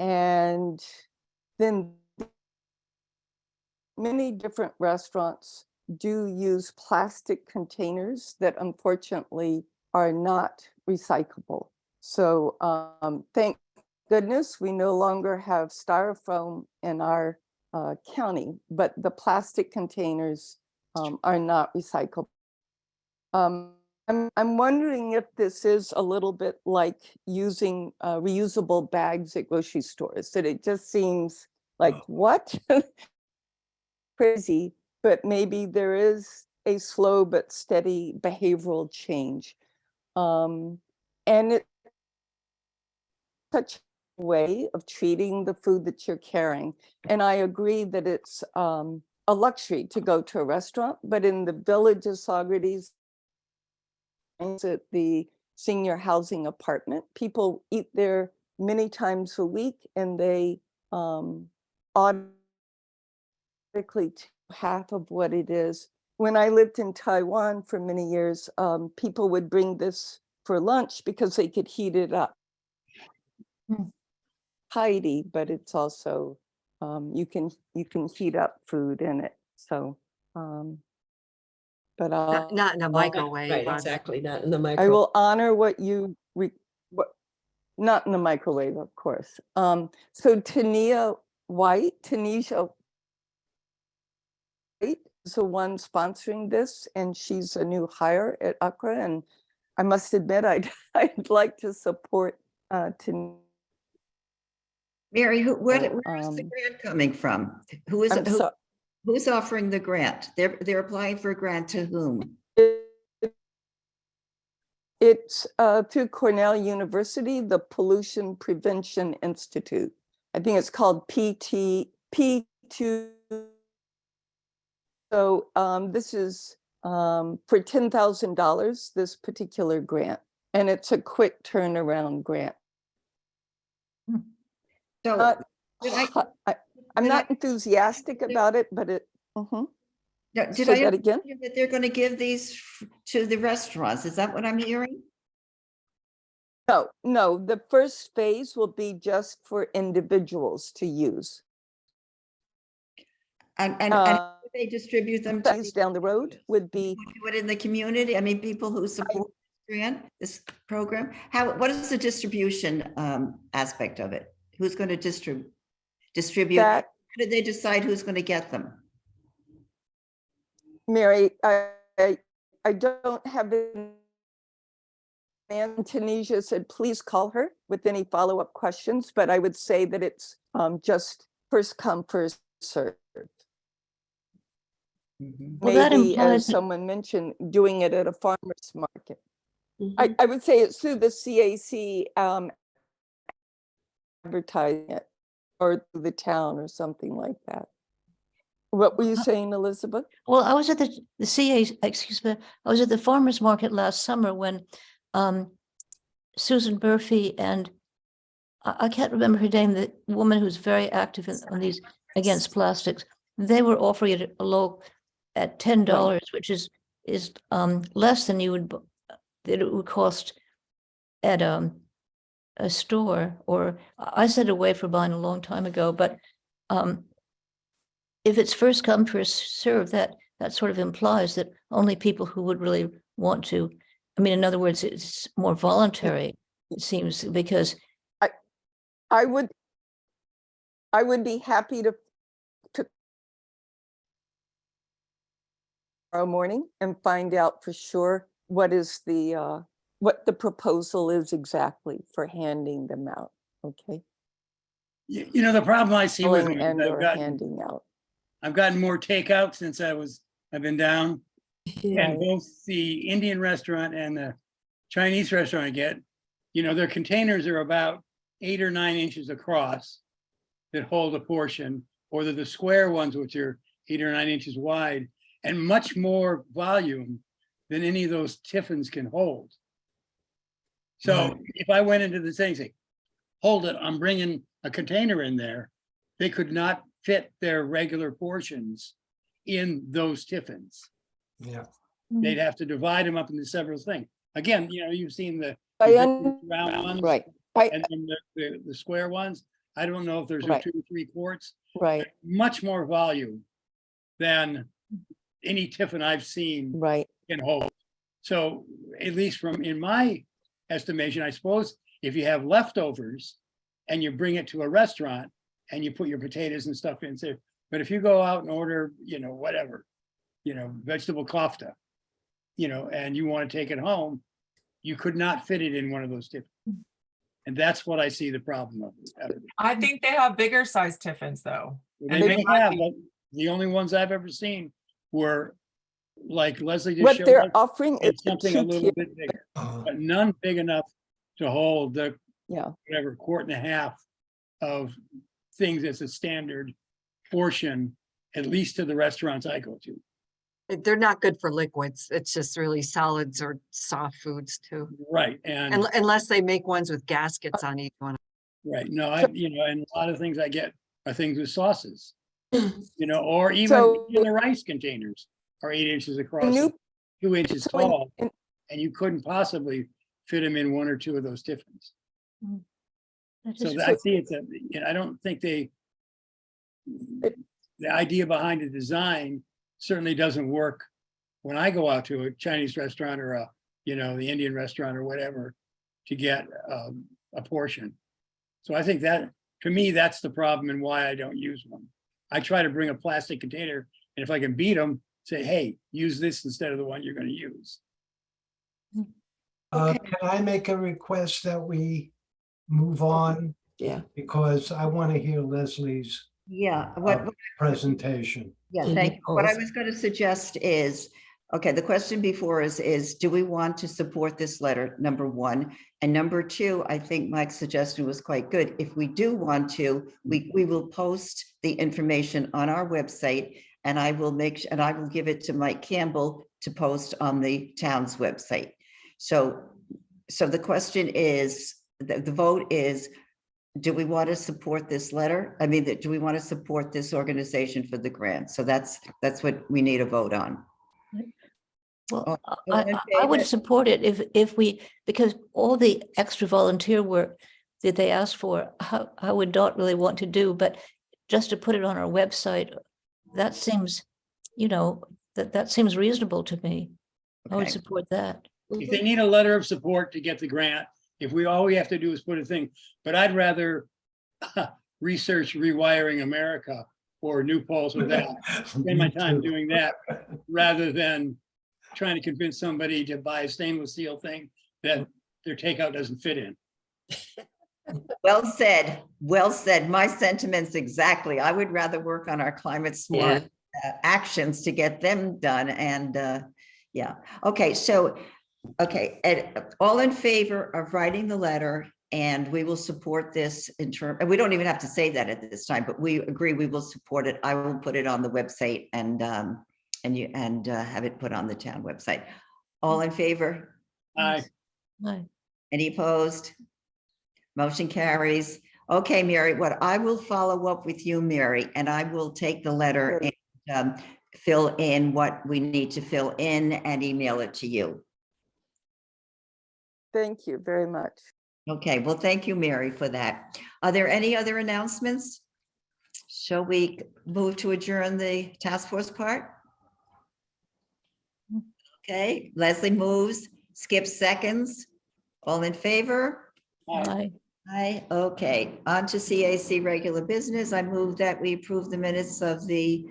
and then many different restaurants do use plastic containers that unfortunately are not recyclable. So thank goodness we no longer have styrofoam in our county, but the plastic containers are not recyclable. I'm wondering if this is a little bit like using reusable bags at grocery stores, that it just seems like, what? Crazy, but maybe there is a slow but steady behavioral change. And it's such a way of treating the food that you're carrying. And I agree that it's a luxury to go to a restaurant, but in the village of Saugerties, at the senior housing apartment, people eat there many times a week, and they automatically half of what it is. When I lived in Taiwan for many years, people would bring this for lunch because they could heat it up. Tidy, but it's also you can heat up food in it. So, but Not in a microwave. Right, but- exactly, not in the I microwave. will honor what you not in the microwave, of course. So Tanisha White is the one sponsoring this, and she's a new hire at Accra. And I must admit, I'd like to support Tanisha. Mary, where is the Um, grant coming from? Who is I'm it? so- Who's offering the grant? They're applying for a grant to whom? It's through Cornell University, the Pollution Prevention Institute. I think it's called P2. So this is for $10,000, this particular grant, and it's a quick turnaround grant. So I'm not enthusiastic about it, but it. did Say I that again? hear that they're going to give these to the restaurants? Is that what I'm hearing? No, no, the first phase will be just for individuals to use. And they distribute them to Phase down the road would be, do it in the community? I mean, people who support this grant, this program. What is the distribution aspect of it? Who's going to distribute? that, How did they decide who's going to get them? Mary, I don't have it. And Tunisia said, please call her with any follow-up questions, but I would say that it's just first come, first served. Well, that Maybe, implies as that- someone mentioned, doing it at a farmer's market. Mhm. I would say it's through the CAC advertising it, or through the town or something like that. What were you saying, Elizabeth? Well, I was at the excuse me, I was at the farmer's market last summer when Susan Murphy and I can't remember her name, the woman who's very active on these against plastics. They were offering it a low at $10, which is less than that it would cost at a store, or I set away for buying a long time ago. But if it's first come, first serve, that sort of implies that only people who would really want to. I mean, in other words, it's more voluntary, it seems, because I would be happy to tomorrow morning and find out for sure what is the what the proposal is exactly for handing them out. Okay. You know, the problem I see with Selling it is and or handing out. I've gotten more takeout since I've been down. And both the Indian restaurant and the Chinese restaurant I get, you know, their containers are about 8 or 9 inches across that hold a portion, or they're the square ones, which are 8 or 9 inches wide, and much more volume than any of those Tiffins can hold. So if I went into the thing, say, hold it, I'm bringing a container in there, they could not fit their regular portions in those Tiffins. Yeah. They'd have to divide them up into several things. Again, you know, you've seen the round ones, Right. and then the square ones. I don't know if there's a Right. 2 or 3 quarts. Right. Much more volume than any Tiffin I've seen Right. can hold. So at least in my estimation, I suppose if you have leftovers and you bring it to a restaurant and you put your potatoes and stuff in there, but if you go out and order, you know, whatever, you know, vegetable kofta, you know, and you want to take it home, you could not fit it in one of those Tiffins. And that's what I see the problem of. I think they have bigger size Tiffins though. They may have, but the only ones I've ever seen were like Leslie just What showed they're us, offering is it's something a little bit bigger, but none big enough to hold the whatever 1.5 quart of things as a standard portion, at least to the restaurants I go to. They're not good for liquids. It's just really solids or soft foods too. Right, and Unless they make ones with gaskets on each one. right, no, you know, and a lot of things I get are things with sauces, you know, or even So- the rice containers are 8 inches across, new- 2 inches so in- tall, in- and you couldn't possibly fit them in 1 or 2 of those Tiffins. So I see it's you know, I don't think the idea behind the design certainly doesn't work when I go out to a Chinese restaurant or you know, the Indian restaurant or whatever to get a portion. So I think that, to me, that's the problem and why I don't use one. I try to bring a plastic container, and if I can beat them, say, hey, use this instead of the one you're going to use. Can I make a request that we move on? Yeah. Because I want to hear Leslie's Yeah, presentation. yeah, thank you. What I was going to suggest is Okay, the question before us is, do we want to support this letter, number one? And number two, I think Mike's suggestion was quite good. If we do want to, we will post the information on our website, and I will give it to Mike Campbell to post on the town's website. So the question is, the vote is, do we want to support this letter? I mean, do we want to support this organization for the grant? So that's what we need a vote on. Well, All in I would favor? support it if we, because all the extra volunteer work that they asked for, I would not really want to do, but just to put it on our website, that seems, that seems reasonable to me. I would Okay. support that. If they need a letter of support to get the grant, if all we have to do is put a thing, but I'd rather research Rewiring America or New Paltz with that, spend my time doing that rather than trying to convince somebody to buy a stainless steel thing that their takeout doesn't fit in. Well said, well said. My sentiments exactly. I would rather work on our climate smart actions to get them done. And yeah, okay, so, okay, all in favor of writing the letter, and we will support this in term, and we don't even have to say that at this time, but we agree we will support it. I will put it on the website and have it put on the town website. All in favor? Aye. Aye. Any opposed? Motion carries. Okay, Mary, what I will follow up with you, Mary, and I will take the letter Sure. and fill in what we need to fill in and email it to you. Thank you very much. Okay, well, thank you, Mary, for that. Are there any other announcements? Shall we move to adjourn the task force part? Okay, Leslie moves, Skip seconds. All in favor? Aye. Aye, okay. On to CAC regular business. I move that we approve the minutes of the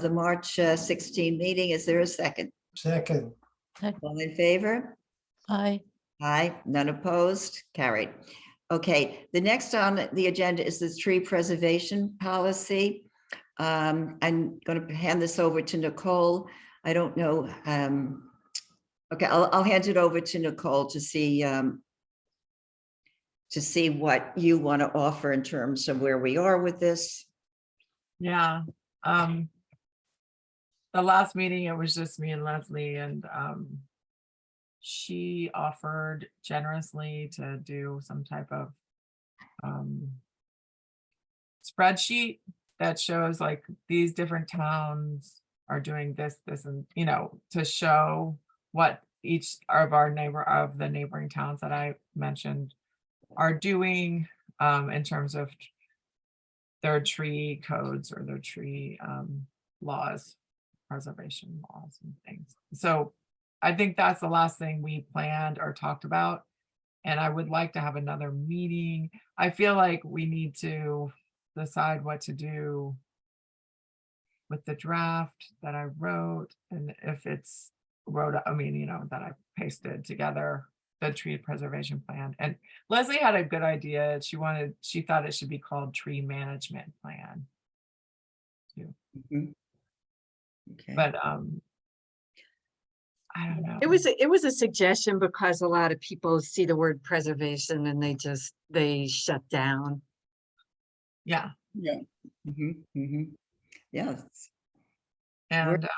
March 16 meeting. Is there a second? Second, All in favor? Aye. Aye, none opposed, carried. Okay, the next on the agenda is the tree preservation policy. I'm going to hand this over to Nicole. I don't know. Okay, I'll hand it over to Nicole to see what you want to offer in terms of where we are with this. Yeah. The last meeting, it was just me and Leslie, and she offered generously to do some type of spreadsheet that shows like these different towns are doing this, and to show what each of the neighboring towns that I mentioned are doing in terms of their tree codes or their tree laws, preservation laws and things. So I think that's the last thing we planned or talked about. And I would like to have another meeting. I feel like we need to decide what to do with the draft that I wrote, and if it's that I pasted together, the tree preservation plan. And Leslie had a good idea. She thought it should be called tree management plan too. Mhm. Okay. But I don't know. It was a suggestion because a lot of people see the word preservation and they shut down. Yeah. Yeah. Mhm, mhm. Yeah. And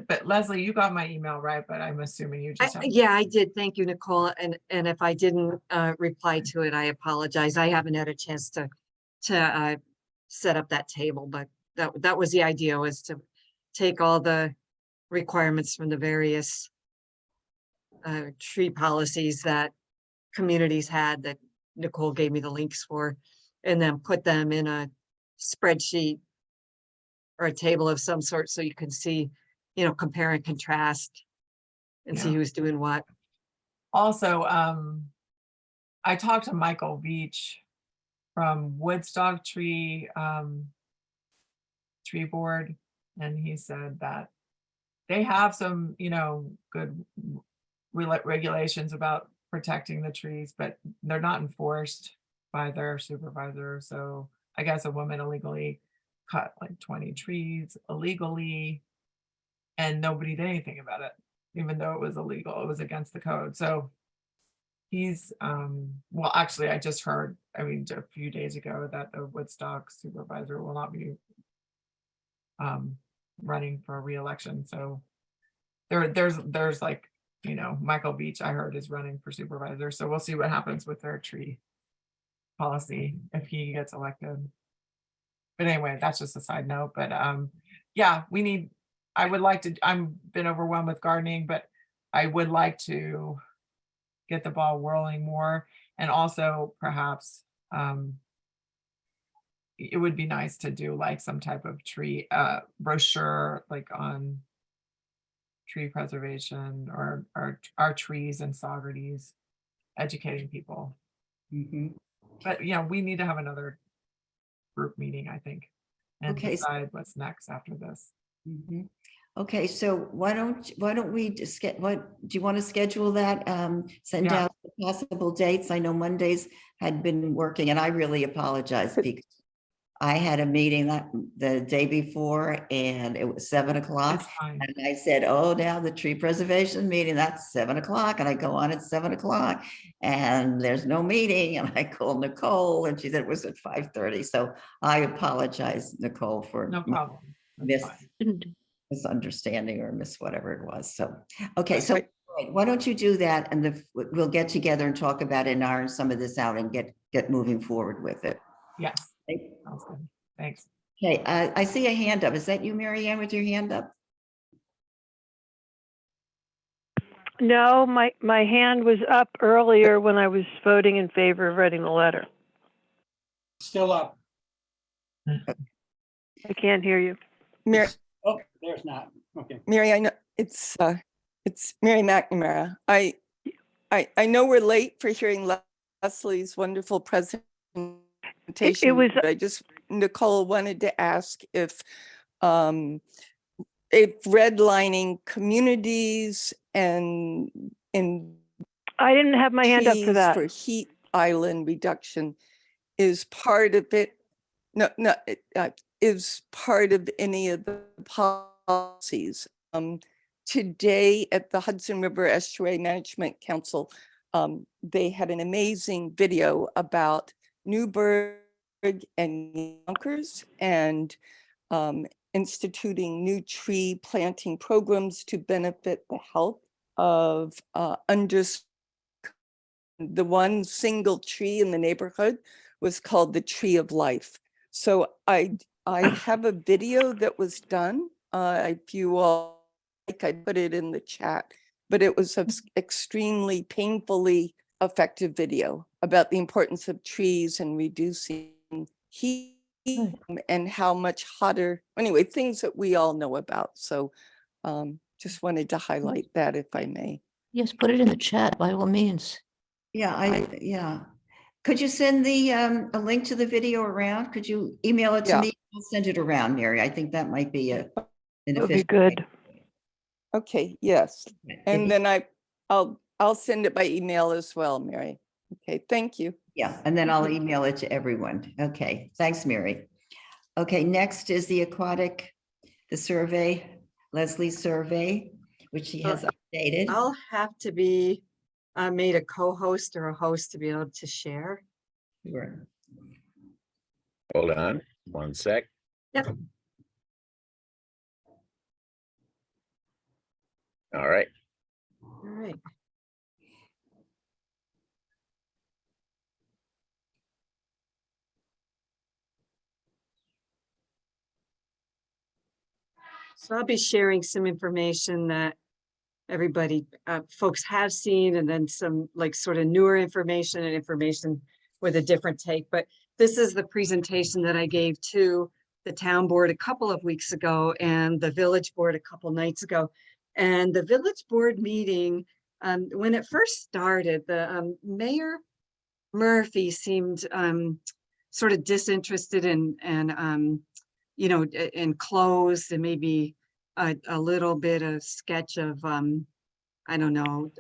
but Leslie, you got my email, right? But I'm assuming you just have. Yeah, I did. Thank you, Nicole. And if I didn't reply to it, I apologize. I haven't had a chance to set up that table, but that was the idea, was to take all the requirements from the various tree policies that communities had that Nicole gave me the links for, and then put them in a spreadsheet or a table of some sort so you can see, compare and contrast and see Yeah. who's doing what. Also, I talked to Michael Veach from Woodstock Tree Board, and he said that they have some, good regulations about protecting the trees, but they're not enforced by their supervisor. So I guess a woman illegally cut like 20 trees illegally. and nobody did anything about it, even though it was illegal, it was against the code, so. He's, well, actually, I just heard, I mean, a few days ago that the Woodstock supervisor will not be running for re-election, so there's like, you know, Michael Beach, I heard, is running for supervisor, so we'll see what happens with their tree policy if he gets elected. But anyway, that's just a side note, but yeah, I would like to, I'm been overwhelmed with gardening, but I would like to get the ball whirling more, and also perhaps it would be nice to do like some type of tree brochure, like on tree preservation or our trees in Saugerties, educating people. But yeah, we need to have another group meeting, I think, and Okay. decide what's next after this. Okay, so why don't we just get, do you want to schedule that? Send Yeah. out the possible dates. I know Mondays had been working, and I really apologize because I had a meeting the day before and it was 7 o'clock. It's fine. And I said, oh, now the tree preservation meeting, that's 7 o'clock. And I go on at 7 o'clock and there's no meeting. And I called Nicole and she said it was at 5:30. So I apologize, Nicole, for No my problem. That's fine. misunderstanding or miss whatever it was. So, okay, so why don't you do that and we'll get together and talk about it and iron some of this out and get moving forward with it. Yes. Sounds good. Thanks. Okay, I see a hand up. Is that you, Mary Ann, with your hand up? No, my hand was up earlier when I was voting in favor of writing the letter. Still up. I can't hear you. Mary, Oh, there's not. Okay. Mary, I know it's Mary McNamara. I know we're late for hearing Leslie's wonderful presentation. was- But I just, Nicole wanted to ask if redlining communities and I didn't have my hand up for trees that. for heat island reduction is part of it. No, is part of any of the policies. Today at the Hudson River Estuary Management Council, they had an amazing video about Newburgh and Yonkers and instituting new tree planting programs to benefit the health of the one single tree in the neighborhood was called the Tree of Life. So I have a video that was done. If you all like, I put it in the chat, but it was an extremely painfully effective video about the importance of trees and reducing heat and how much hotter, anyway, things that we all know about. So just wanted to highlight that if I may. Yes, put it in the chat by all means. Yeah, yeah. Could you send a link to the video around? Could you email it to Yeah. me? I'll send it around, Mary. I think that might be an That would be efficient good. way. Okay, yes. Did And you- then I'll send it by email as well, Mary. Okay, thank you. Yeah, and then I'll email it to everyone. Okay, thanks, Mary. Okay, next is the survey, Leslie's survey, which she has updated. I'll have to be made a co-host or a host to be able to share. Sure. Hold on, 1 sec. Yep. All right. All right. So I'll be sharing some information that everybody, folks have seen, and then some like sort of newer information and information with a different take. But this is the presentation that I gave to the town board a couple of weeks ago and the village board a couple nights ago. And the village board meeting, when it first started, the Mayor Murphy seemed sort of disinterested and you know, enclosed, and maybe a little bit of sketch of, I don't know,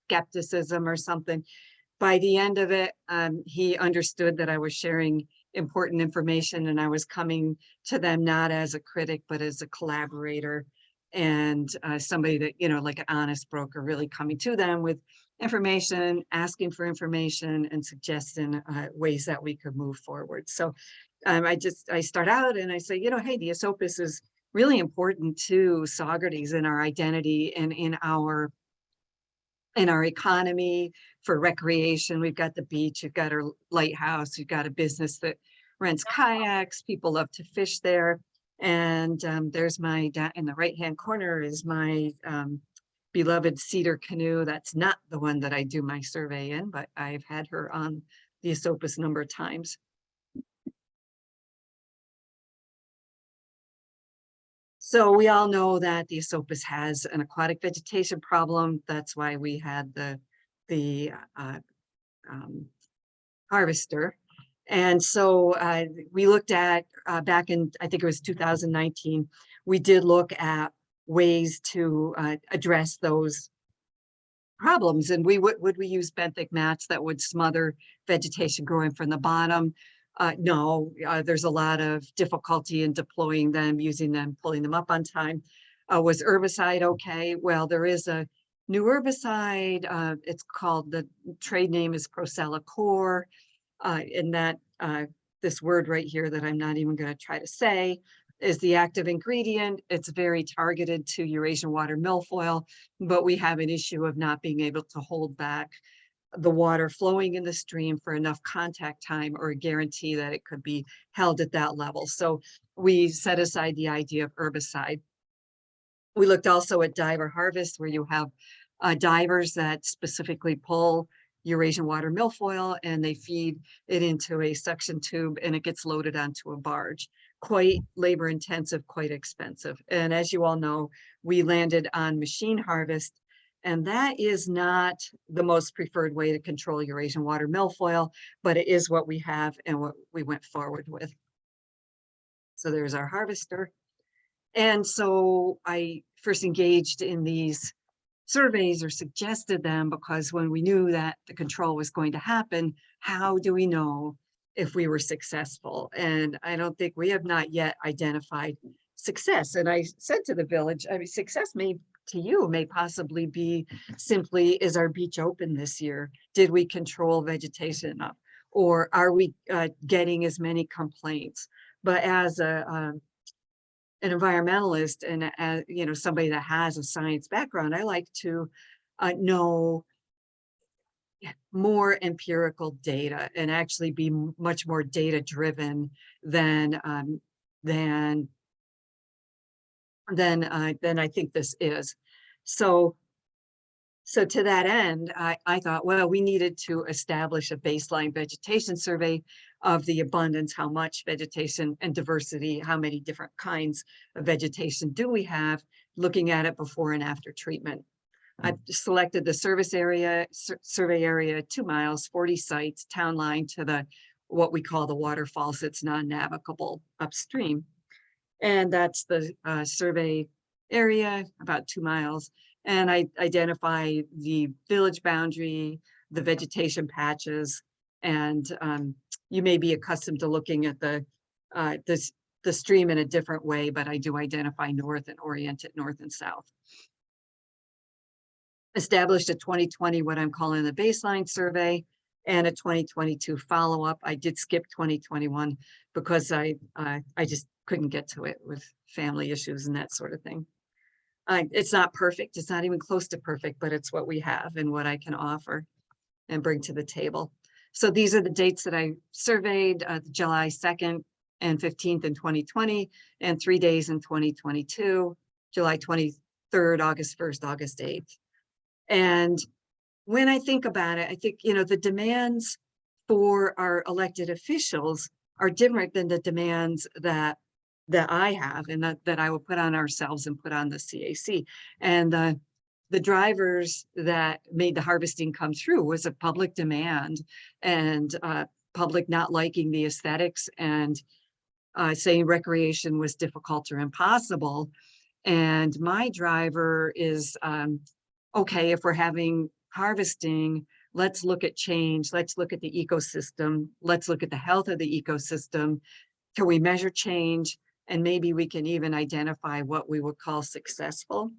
skepticism or something. By the end of it, he understood that I was sharing important information and I was coming to them not as a critic, but as a collaborator. and somebody that, you know, like an honest broker really coming to them with information, asking for information and suggesting ways that we could move forward. So I start out and I say, you know, hey, the Esopus is really important to Saugerties in our identity and in our economy for recreation. We've got the beach, you've got our lighthouse, you've got a business that rents kayaks, people love to fish there. And there's my, in the right-hand corner is my beloved cedar canoe. That's not the one that I do my survey in, but I've had her on the Esopus a number of times. So we all know that the Esopus has an aquatic vegetation problem. That's why we had the harvester. And so we looked at back in, I think it was 2019, we did look at ways to address those problems. And would we use benthic mats that would smother vegetation growing from the bottom? No, there's a lot of difficulty in deploying them, using them, pulling them up on time. Was herbicide okay? Well, there is a new herbicide. It's called, the trade name is Procella Core. In that this word right here that I'm not even going to try to say is the active ingredient. It's very targeted to Eurasian water milfoil, but we have an issue of not being able to hold back the water flowing in the stream for enough contact time or a guarantee that it could be held at that level. So we set aside the idea of herbicide. We looked also at diver harvest, where you have divers that specifically pull Eurasian water milfoil and they feed it into a suction tube and it gets loaded onto a barge. Quite labor intensive, quite expensive. And as you all know, we landed on machine harvest, and that is not the most preferred way to control Eurasian water milfoil, but it is what we have and what we went forward with. So there's our harvester. And so I first engaged in these surveys or suggested them because when we knew that the control was going to happen, how do we know if we were successful? And I don't think we have not yet identified success. And I said to the village, I mean, success to you may possibly be simply, is our beach open this year? Did we control vegetation enough? Or are we getting as many complaints? But as an environmentalist and as you know, somebody that has a science background, I like to know more empirical data and actually be much more data driven than I think this is. So to that end, I thought, well, we needed to establish a baseline vegetation survey of the abundance, how much vegetation and diversity, how many different kinds of vegetation do we have, looking at it before and after treatment. I selected the survey area, 2 miles, 40 sites, town line to what we call the waterfalls. It's non-navigable upstream. And that's the survey area, about 2 miles. And I identify the village boundary, the vegetation patches, and you may be accustomed to looking at the stream in a different way, but I do identify north and orient it north and south. Established a 2020, what I'm calling the baseline survey, and a 2022 follow-up. I did skip 2021 because I just couldn't get to it with family issues and that sort of thing. It's not perfect. It's not even close to perfect, but it's what we have and what I can offer and bring to the table. So these are the dates that I surveyed, July 2nd and 15th in 2020, and 3 days in 2022, July 23rd, August 1st, August 8th. And when I think about it, I think, you know, the demands for our elected officials are different than the demands that I have and that I will put on ourselves and put on the CAC. And the drivers that made the harvesting come through was a public demand and public not liking the aesthetics and saying recreation was difficult or impossible. And my driver is, okay, if we're having harvesting, let's look at change. Let's look at the ecosystem. Let's look at the health of the ecosystem. Can we measure change? And maybe we can even identify what we would call successful.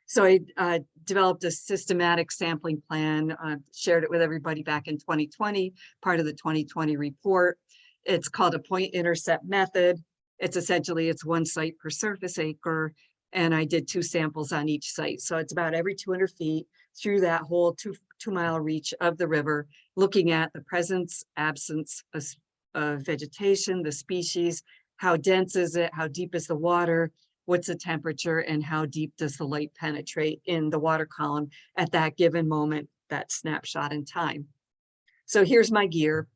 So I developed a systematic sampling plan, shared it with everybody back in 2020, part of the 2020 report. It's called a point intercept method. It's essentially, it's one site per surface acre. And I did 2 samples on each site. So it's about every 200 feet through that whole two-mile reach of the river, looking at the presence, absence of vegetation, the species, how dense is it, how deep is the water, what's the temperature, and how deep does the light penetrate in the water column at that given moment, that snapshot in time. So here's my gear.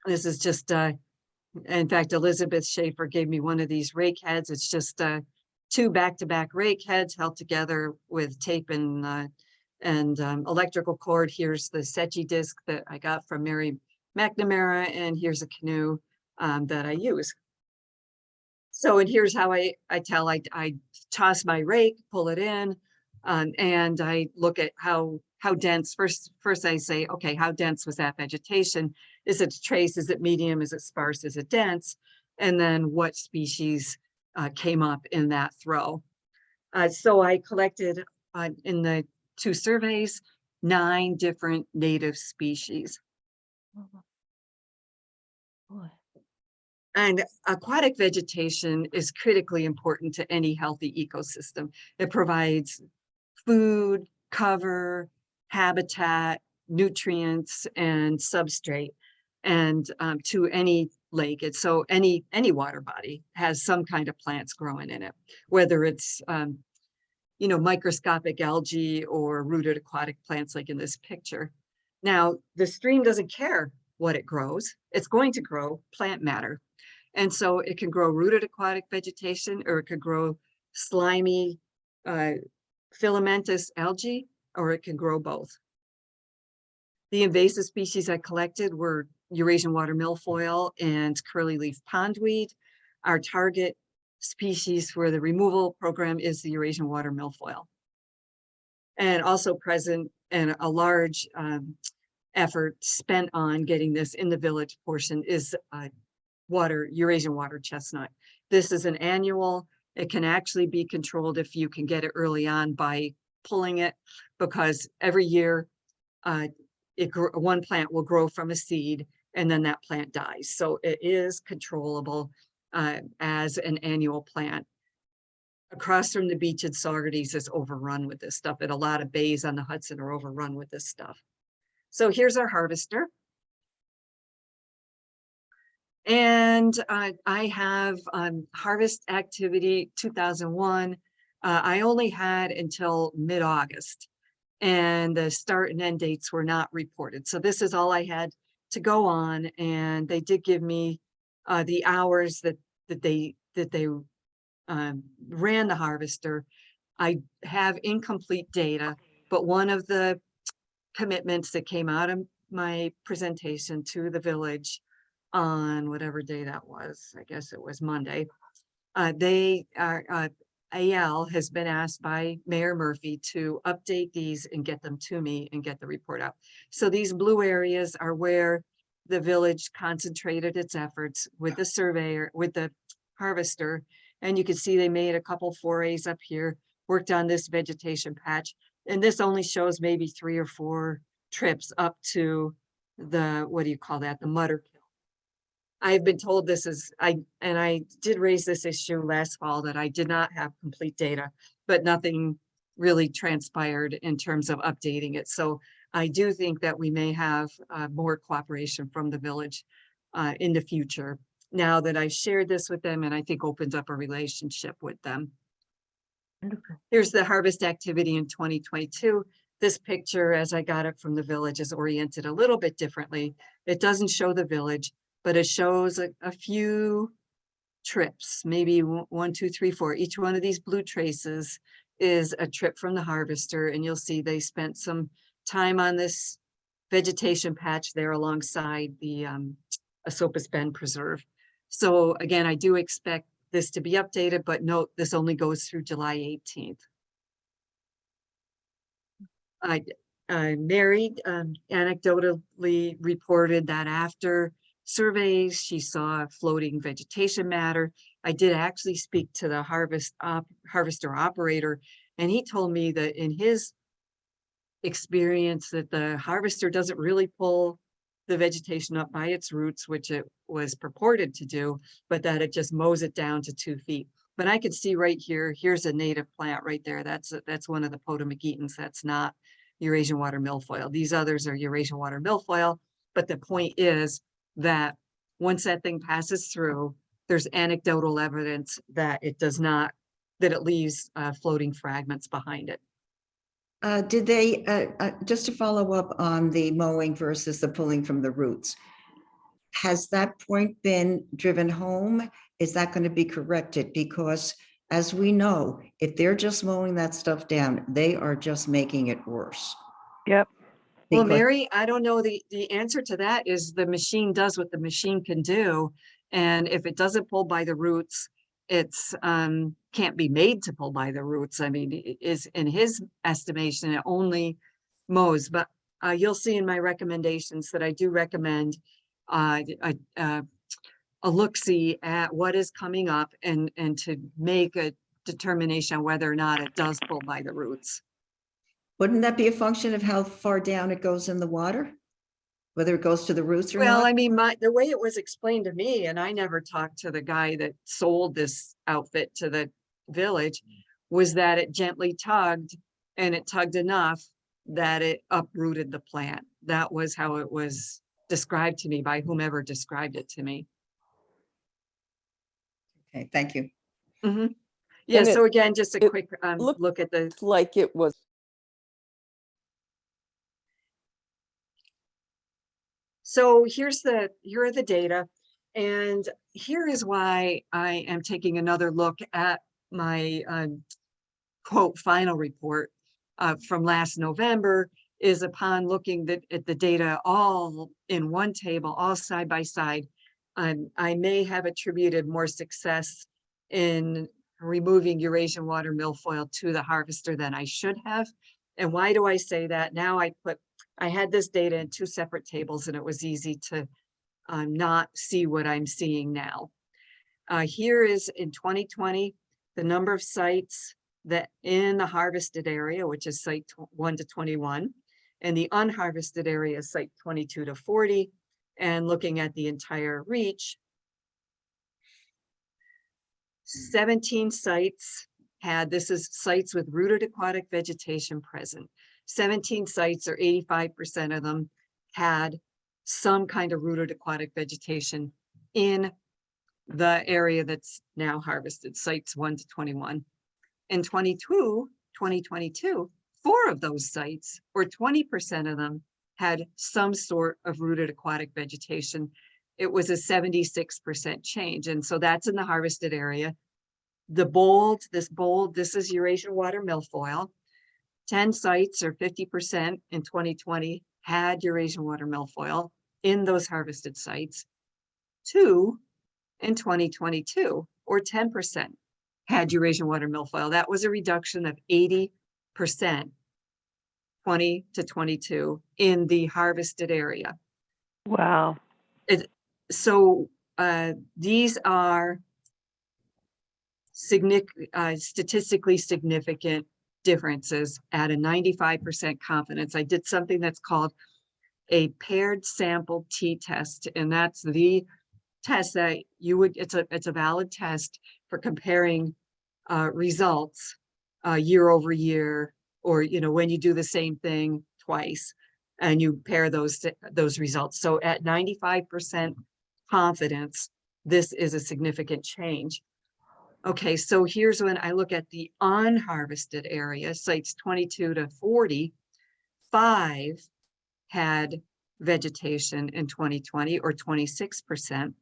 This is just, in fact, Elizabeth Schaefer gave me one of these rake heads. It's just 2 back-to-back rake heads held together with tape and electrical cord. Here's the Secchi disc that I got from Mary McNamara, and here's a canoe that I use. So, and here's how I toss my rake, pull it in, and I look at how dense. First I say, okay, how dense was that vegetation? Is it trace? Is it medium? Is it sparse? Is it dense? And then what species came up in that throw? So I collected in the 2 surveys 9 different native species. Boy. And aquatic vegetation is critically important to any healthy ecosystem. It provides food, cover, habitat, nutrients, and substrate, and to any lake. It's so any water body has some kind of plants growing in it, whether it's microscopic algae or rooted aquatic plants like in this picture. Now, the stream doesn't care what it grows. It's going to grow plant matter. And so it can grow rooted aquatic vegetation, or it could grow slimy filamentous algae, or it can grow both. The invasive species I collected were Eurasian water milfoil and curly leaf pondweed. Our target species for the removal program is the Eurasian water milfoil. And also present and a large effort spent on getting this in the village portion is Eurasian water chestnut. This is an annual. It can actually be controlled if you can get it early on by pulling it, because every year one plant will grow from a seed and then that plant dies. So it is controllable as an annual plant. Across from the beach at Saugerties is overrun with this stuff, and a lot of bays on the Hudson are overrun with this stuff. So here's our harvester. And I have harvest activity 2001. I only had until mid-August, and the start and end dates were not reported. So this is all I had to go on, and they did give me the hours that they ran the harvester. I have incomplete data, but one of the commitments that came out of my presentation to the village on whatever day that was, I guess it was Monday, AL has been asked by Mayor Murphy to update these and get them to me and get the report out. So these blue areas are where the village concentrated its efforts with the surveyor, with the harvester. And you can see they made a couple forays up here, worked on this vegetation patch. And this only shows maybe 3 or 4 trips up to the, what do you call that? The mutter kill. I've been told this is, I did raise this issue last fall that I did not have complete data, but nothing really transpired in terms of updating it. So I do think that we may have more cooperation from the village in the future, now that I've shared this with them, and I think opens up a relationship with them. Wonderful. Here's the harvest activity in 2022. This picture, as I got it from the village, is oriented a little bit differently. It doesn't show the village, but it shows a few trips, maybe 1, 2, 3, 4. Each one of these blue traces is a trip from the harvester, and you'll see they spent some time on this vegetation patch there alongside the Esopus Bend Preserve. So again, I do expect this to be updated, but note this only goes through July 18th. Mary anecdotally reported that after surveys. She saw floating vegetation matter. I did actually speak to the harvester operator, and he told me that in his experience that the harvester doesn't really pull the vegetation up by its roots, which it was purported to do, but that it just mows it down to 2 feet. But I could see right here, here's a native plant right there. That's one of the Potamogitans. That's not Eurasian water milfoil. These others are Eurasian water milfoil. But the point is that once that thing passes through, there's anecdotal evidence that it does not, that it leaves floating fragments behind it. Did they, just to follow up on the mowing versus the pulling from the roots, has that point been driven home? Is that going to be corrected? Because as we know, if they're just mowing that stuff down, they are just making it worse. Yep. Well, Because- Mary, I don't know. The answer to that is the machine does what the machine can do. And if it doesn't pull by the roots, it's can't be made to pull by the roots. I mean, it is in his estimation, it only mows. But you'll see in my recommendations that I do recommend a look-see at what is coming up and to make a determination on whether or not it does pull by the roots. Wouldn't that be a function of how far down it goes in the water? Whether it goes to the roots or Well, not? I mean, the way it was explained to me, and I never talked to the guy that sold this outfit to the village, was that it gently tugged, and it tugged enough that it uprooted the plant. That was how it was described to me by whomever described it to me. Okay, thank you. Yeah, And so again, just a it quick looked look at the, Like it was. so here are the data. And here is why I am taking another look at my quote final report from last November, is upon looking at the data all in one table, all side by side. I may have attributed more success in removing Eurasian water milfoil to the harvester than I should have. And why do I say that? Now I had this data in 2 separate tables, and it was easy to not see what I'm seeing now. Here is in 2020, the number of sites that in the harvested area, which is site 1 to 21, and the unharvested area, site 22 to 40, and looking at the entire reach. 17 sites had, this is sites with rooted aquatic vegetation present. 17 sites, or 85% of them, had some kind of rooted aquatic vegetation in the area that's now harvested, sites 1 to 21. In 2022, 4 of those sites, or 20% of them, had some sort of rooted aquatic vegetation. It was a 76% change. And so that's in the harvested area. This bold, this is Eurasian water milfoil. 10 sites, or 50% in 2020, had Eurasian water milfoil in those harvested sites. 2 in 2022, or 10%, had Eurasian water milfoil. That was a reduction of 80%, 20 to 22 in the harvested area. Wow. So these are statistically significant differences at a 95% confidence. I did something that's called a paired sample t-test, and that's the test that you would, it's a valid test for comparing results year over year, or when you do the same thing twice and you pair those results. So at 95% confidence, this is a significant change. Okay, so here's when I look at the unharvested area, sites 22 to 40, 5 had vegetation in 2020, or 26%.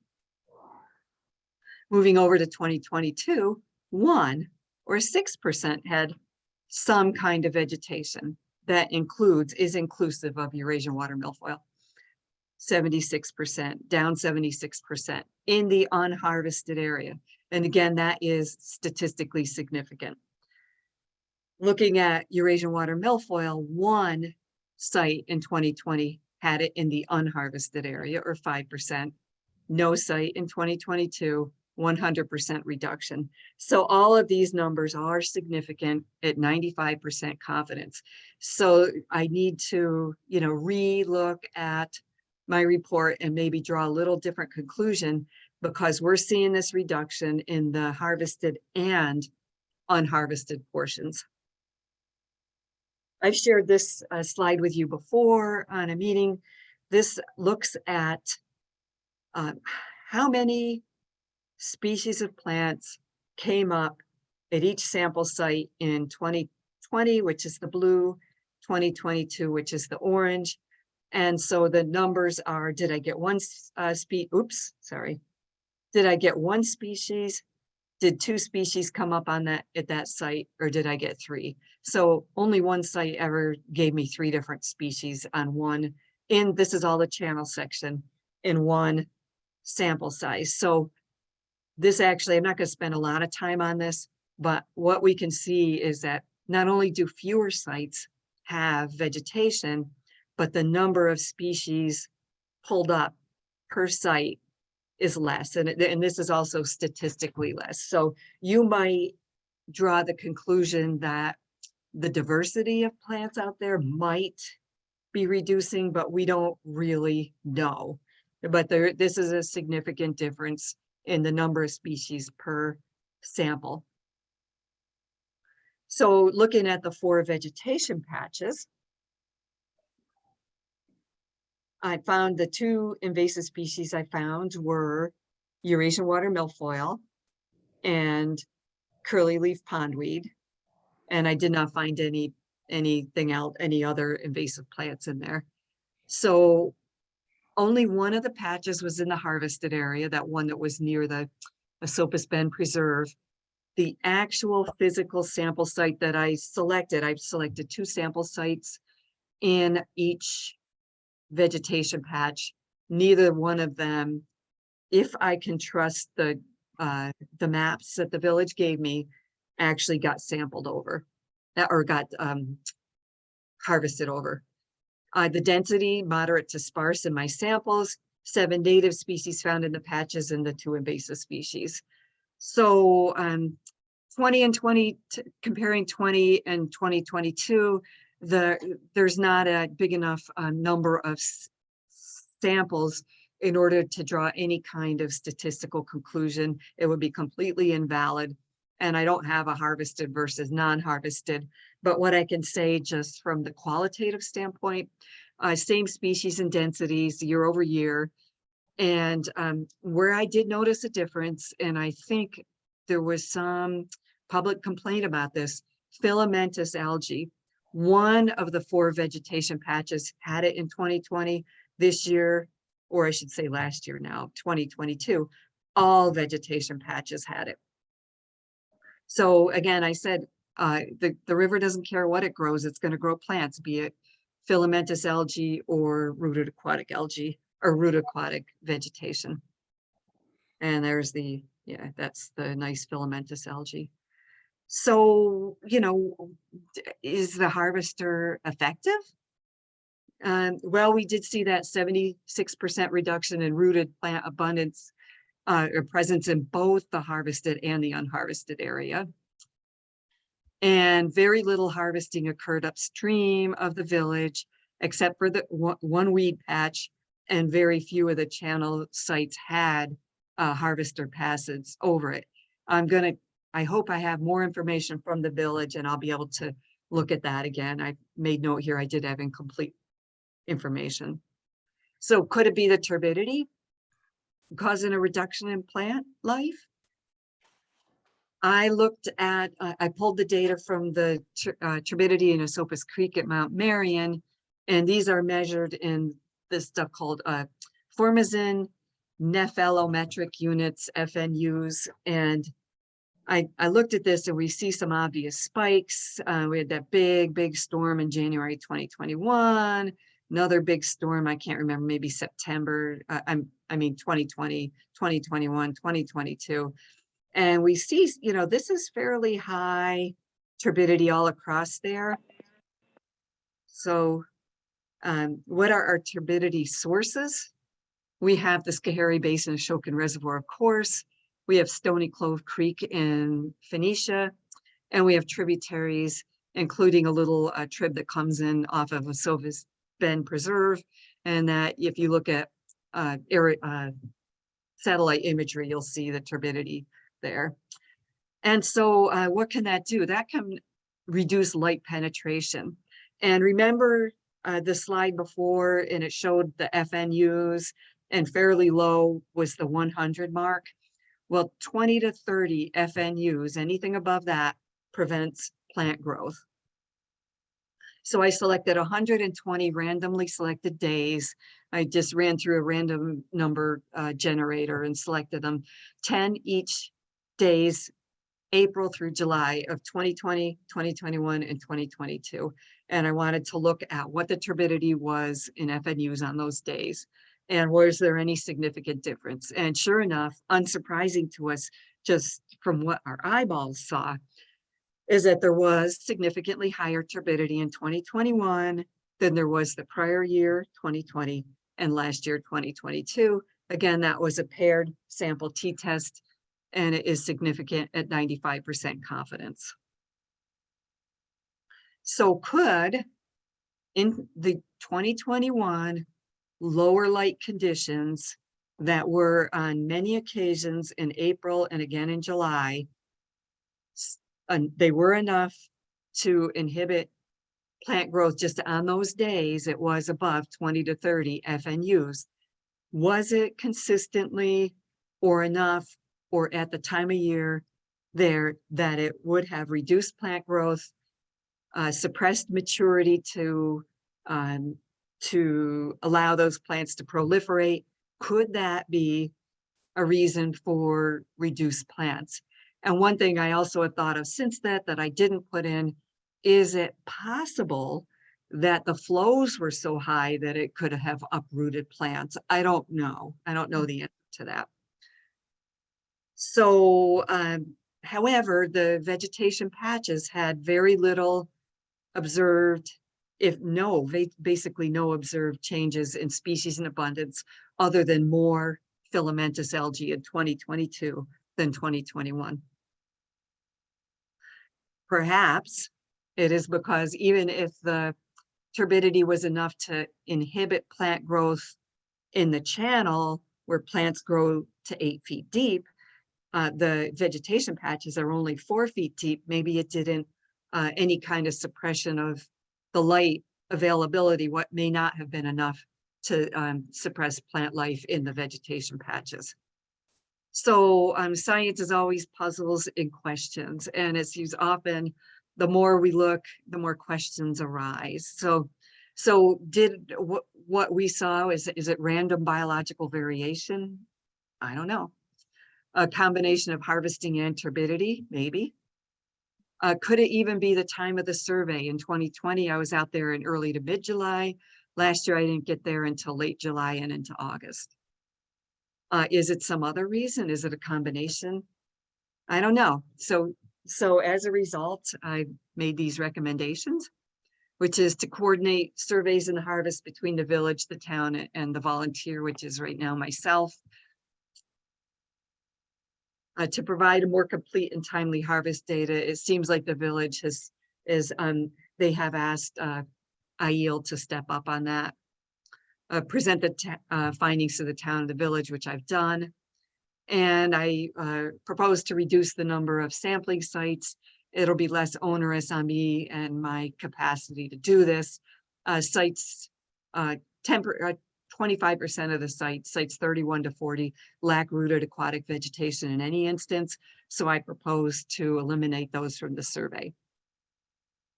Moving over to 2022, 1 or 6% had some kind of vegetation that is inclusive of Eurasian water milfoil. 76%, down 76% in the unharvested area. And again, that is statistically significant. Looking at Eurasian water milfoil, 1 site in 2020 had it in the unharvested area, or 5%. no site in 2022, 100% reduction. So all of these numbers are significant at 95% confidence. So I need to, re-look at my report and maybe draw a little different conclusion, because we're seeing this reduction in the harvested and unharvested portions. I've shared this slide with you before on a meeting. This looks at how many species of plants came up at each sample site in 2020, which is the blue, 2022, which is the orange. And so the numbers are, did I get one Did I get one species? Did two species come up on that at that site, or did I get three? So only one site ever gave me three different species on one, this is all the channel section, in one sample size. So this actually, I'm not going to spend a lot of time on this, but what we can see is that not only do fewer sites have vegetation, but the number of species pulled up per site is less. And this is also statistically less. So you might draw the conclusion that the diversity of plants out there might be reducing, but we don't really know. But this is a significant difference in the number of species per sample. So looking at the 4 vegetation patches, I found the 2 invasive species I found were Eurasian water milfoil and curly leaf pondweed. And I did not find anything else, any other invasive plants in there. So only one of the patches was in the harvested area, that one that was near the Esopus Bend Preserve. The actual physical sample site that I've selected 2 sample sites in each vegetation patch. Neither one of them, if I can trust the maps that the village gave me, actually got sampled over or got harvested over. The density, moderate to sparse in my samples, 7 native species found in the patches and the 2 invasive species. So 20 and 20, comparing 20 and 2022, there's not a big enough number of samples in order to draw any kind of statistical conclusion. It would be completely invalid. And I don't have a harvested versus non-harvested. But what I can say just from the qualitative standpoint, same species and densities year over year. And where I did notice a difference, and I think there was some public complaint about this, filamentous algae. One of the 4 vegetation patches had it in 2020. This year, or I should say last year now, 2022, all vegetation patches had it. So again, I said, the river doesn't care what it grows, it's going to grow plants, be it filamentous algae or rooted aquatic algae or root aquatic vegetation. And there's that's the nice filamentous algae. So, is the harvester effective? Well, we did see that 76% reduction in rooted plant abundance or presence in both the harvested and the unharvested area. And very little harvesting occurred upstream of the village, except for the one weed patch, and very few of the channel sites had harvester passes over it. I hope I have more information from the village and I'll be able to look at that again. I made note here, I did have incomplete information. So could it be the turbidity causing a reduction in plant life? I looked at, I pulled the data from the turbidity in Esopus Creek at Mount Marion, and these are measured in this stuff called Formazin nephelometric units, FNUs. And I looked at this and we see some obvious spikes. We had that big storm in January 2021, another big storm, I can't remember, maybe September, 2020, 2021, 2022. And we see, this is fairly high turbidity all across there. So what are our turbidity sources? We have the Schoharie Basin and Ashokan Reservoir, of course. We have Stony Clove Creek in Phoenicia, and we have tributaries, including a little trib that comes in off of Vesuvius Bend Preserve. And that if you look at satellite imagery, you'll see the turbidity there. And so what can that do? That can reduce light penetration. And remember the slide before, and it showed the FNUs, and fairly low was the 100 mark. Well, 20 to 30 FNUs, anything above that, prevents plant growth. So I selected 120 randomly selected days. I just ran through a random number generator and selected them, 10 each days, April through July of 2020, 2021, and 2022. And I wanted to look at what the turbidity was in FNUs on those days. And was there any significant difference? And sure enough, unsurprising to us, just from what our eyeballs saw, is that there was significantly higher turbidity in 2021 than there was the prior year, 2020, and last year, 2022. Again, that was a paired sample t-test, and it is significant at 95% confidence. So could, in the 2021 lower light conditions that were on many occasions in April and again in July, they were enough to inhibit plant growth just on those days. It was above 20 to 30 FNUs. Was it consistently or enough or at the time of year there that it would have reduced plant growth, suppressed maturity to allow those plants to proliferate? Could that be a reason for reduced plants? And one thing I also have thought of since that I didn't put in, is it possible that the flows were so high that it could have uprooted plants? I don't know. I don't know the answer to that. So, however, the vegetation patches had very little observed, basically no observed changes in species and abundance other than more filamentous algae in 2022 than 2021. Perhaps it is because even if the turbidity was enough to inhibit plant growth in the channel where plants grow to 8 feet deep, the vegetation patches are only 4 feet deep. Maybe it didn't any kind of suppression of the light availability, what may not have been enough to suppress plant life in the vegetation patches. So science is always puzzles and questions, and it's used often, the more we look, the more questions arise. So what we saw, is it random biological variation? I don't know. A combination of harvesting and turbidity, maybe. Could it even be the time of the survey? In 2020, I was out there in early to mid-July. Last year, I didn't get there until late July and into August. Is it some other reason? Is it a combination? I don't know. So as a result, I made these recommendations, which is to coordinate surveys and harvest between the village, the town, and the volunteer, which is right now myself. To provide a more complete and timely harvest data. It seems like the village they have asked IEL to step up on that. Present the findings to the town and the village, which I've done. And I propose to reduce the number of sampling sites. It'll be less onerous on me and my capacity to do this. Sites, 25% of the sites 31 to 40, lack rooted aquatic vegetation in any instance. So I propose to eliminate those from the survey.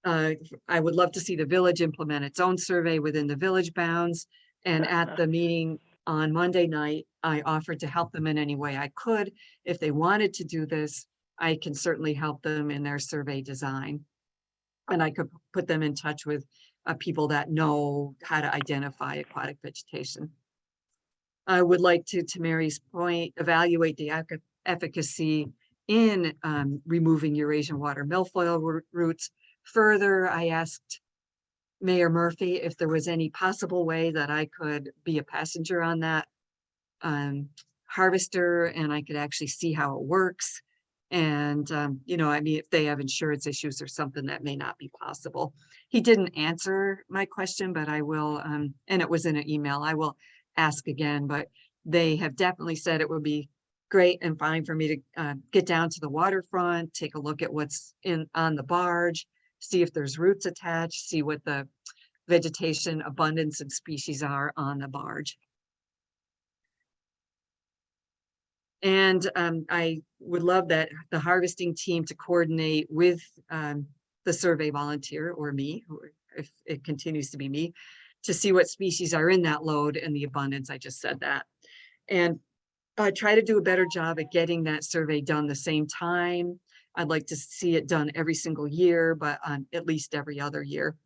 I would love to see the village implement its own survey within the village bounds. And at the meeting on Monday night, I offered to help them in any way I could. If they wanted to do this, I can certainly help them in their survey design. And I could put them in touch with people that know how to identify aquatic vegetation. I would like to Mary's point, evaluate the efficacy in removing Eurasian water milfoil roots. Further, I asked Mayor Murphy if there was any possible way that I could be a passenger on that harvester and I could actually see how it works. And, you know, I mean, if they have insurance issues or something, that may not be possible. He didn't answer my question, but I will, and it was in an email, I will ask again, but they have definitely said it would be great and fine for me to get down to the waterfront, take a look at what's on the barge, see if there's roots attached, see what the vegetation abundance and species are on the barge. And I would love that the harvesting team to coordinate with the survey volunteer or me, or if it continues to be me, to see what species are in that load and the abundance. I just said that. And try to do a better job at getting that survey done the same time. I'd like to see it done every single year, but at least every other year.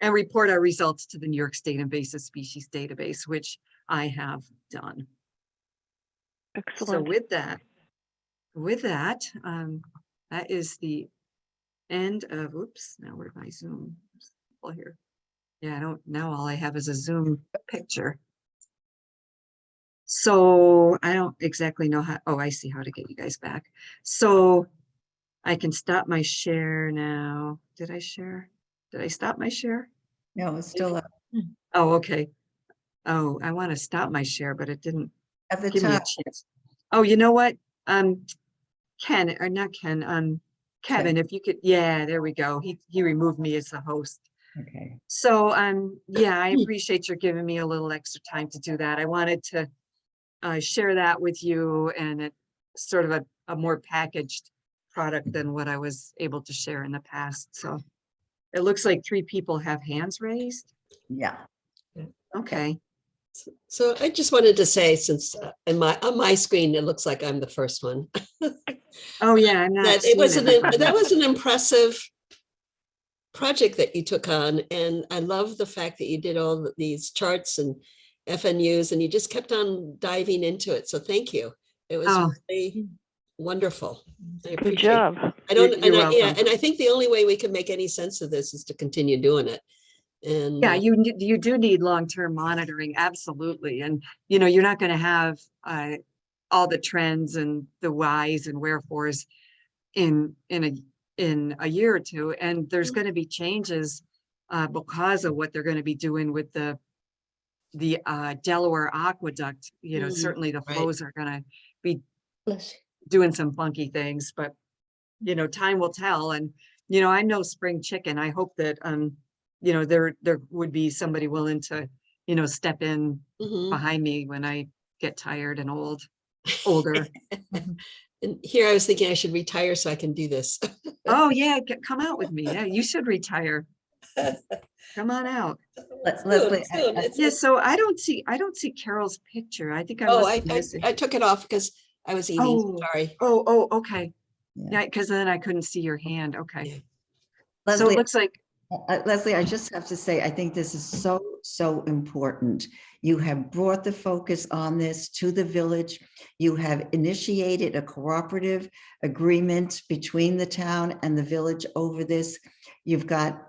And report our results to the New York State Invasive Species Database, which I have done. So Excellent. with that, that is the end of, oops, now where's my Zoom? Oh, here. Yeah, I don't, now all I have is a Zoom picture. So I don't exactly know how, oh, I see how to get you guys back. So I can stop my share now. Did I share? Did I stop my share? No, it's still up Oh, okay. Oh, I want to stop my share, but it didn't at the give me a top. chance. Oh, you know what? Ken, or not Ken, Kevin, if you could, yeah, there we go. He removed me as the host. Okay. So, yeah, I appreciate your giving me a little extra time to do that. I wanted to share that with you, and it's sort of a more packaged product than what I was able to share in the past. So it looks like 3 people have hands raised. Yeah. Okay. So I just wanted to say, since on my screen, it looks like I'm the first one. Oh, yeah, I'm not. That it was that was an impressive project that you took on. And I love the fact that you did all these charts and FNUs and you just kept on diving into it. So thank you. It was really wonderful. I Good appreciate job. it. I don't, You're and yeah, welcome. and I think the only way we can make any sense of this is to continue doing it. And Yeah, you do need long-term monitoring, absolutely. And, you know, you're not going to have all the trends and the whys and wherefores in a year or two. And there's going to be changes because of what they're going to be doing with the Delaware Aqueduct. You know, certainly the flows are going to be doing some funky things, but, you know, time will tell. And, you know, I'm no spring chicken. I hope that, you know, there would be somebody willing to, you know, step in behind me when I get tired and older. And here I was thinking I should retire so I can do this. Oh yeah, come out with me. Yeah, you should retire. Come on out. Leslie, Yeah, so I don't see Carol's picture. I think I must have missed it. I took it off because I was eating. Sorry. Oh, okay. Yeah, because then I couldn't see your hand. Okay. So Leslie, it looks like Leslie, I just have to say, I think this is so important. You have brought the focus on this to the village. You have initiated a cooperative agreement between the town and the village over this. You've got,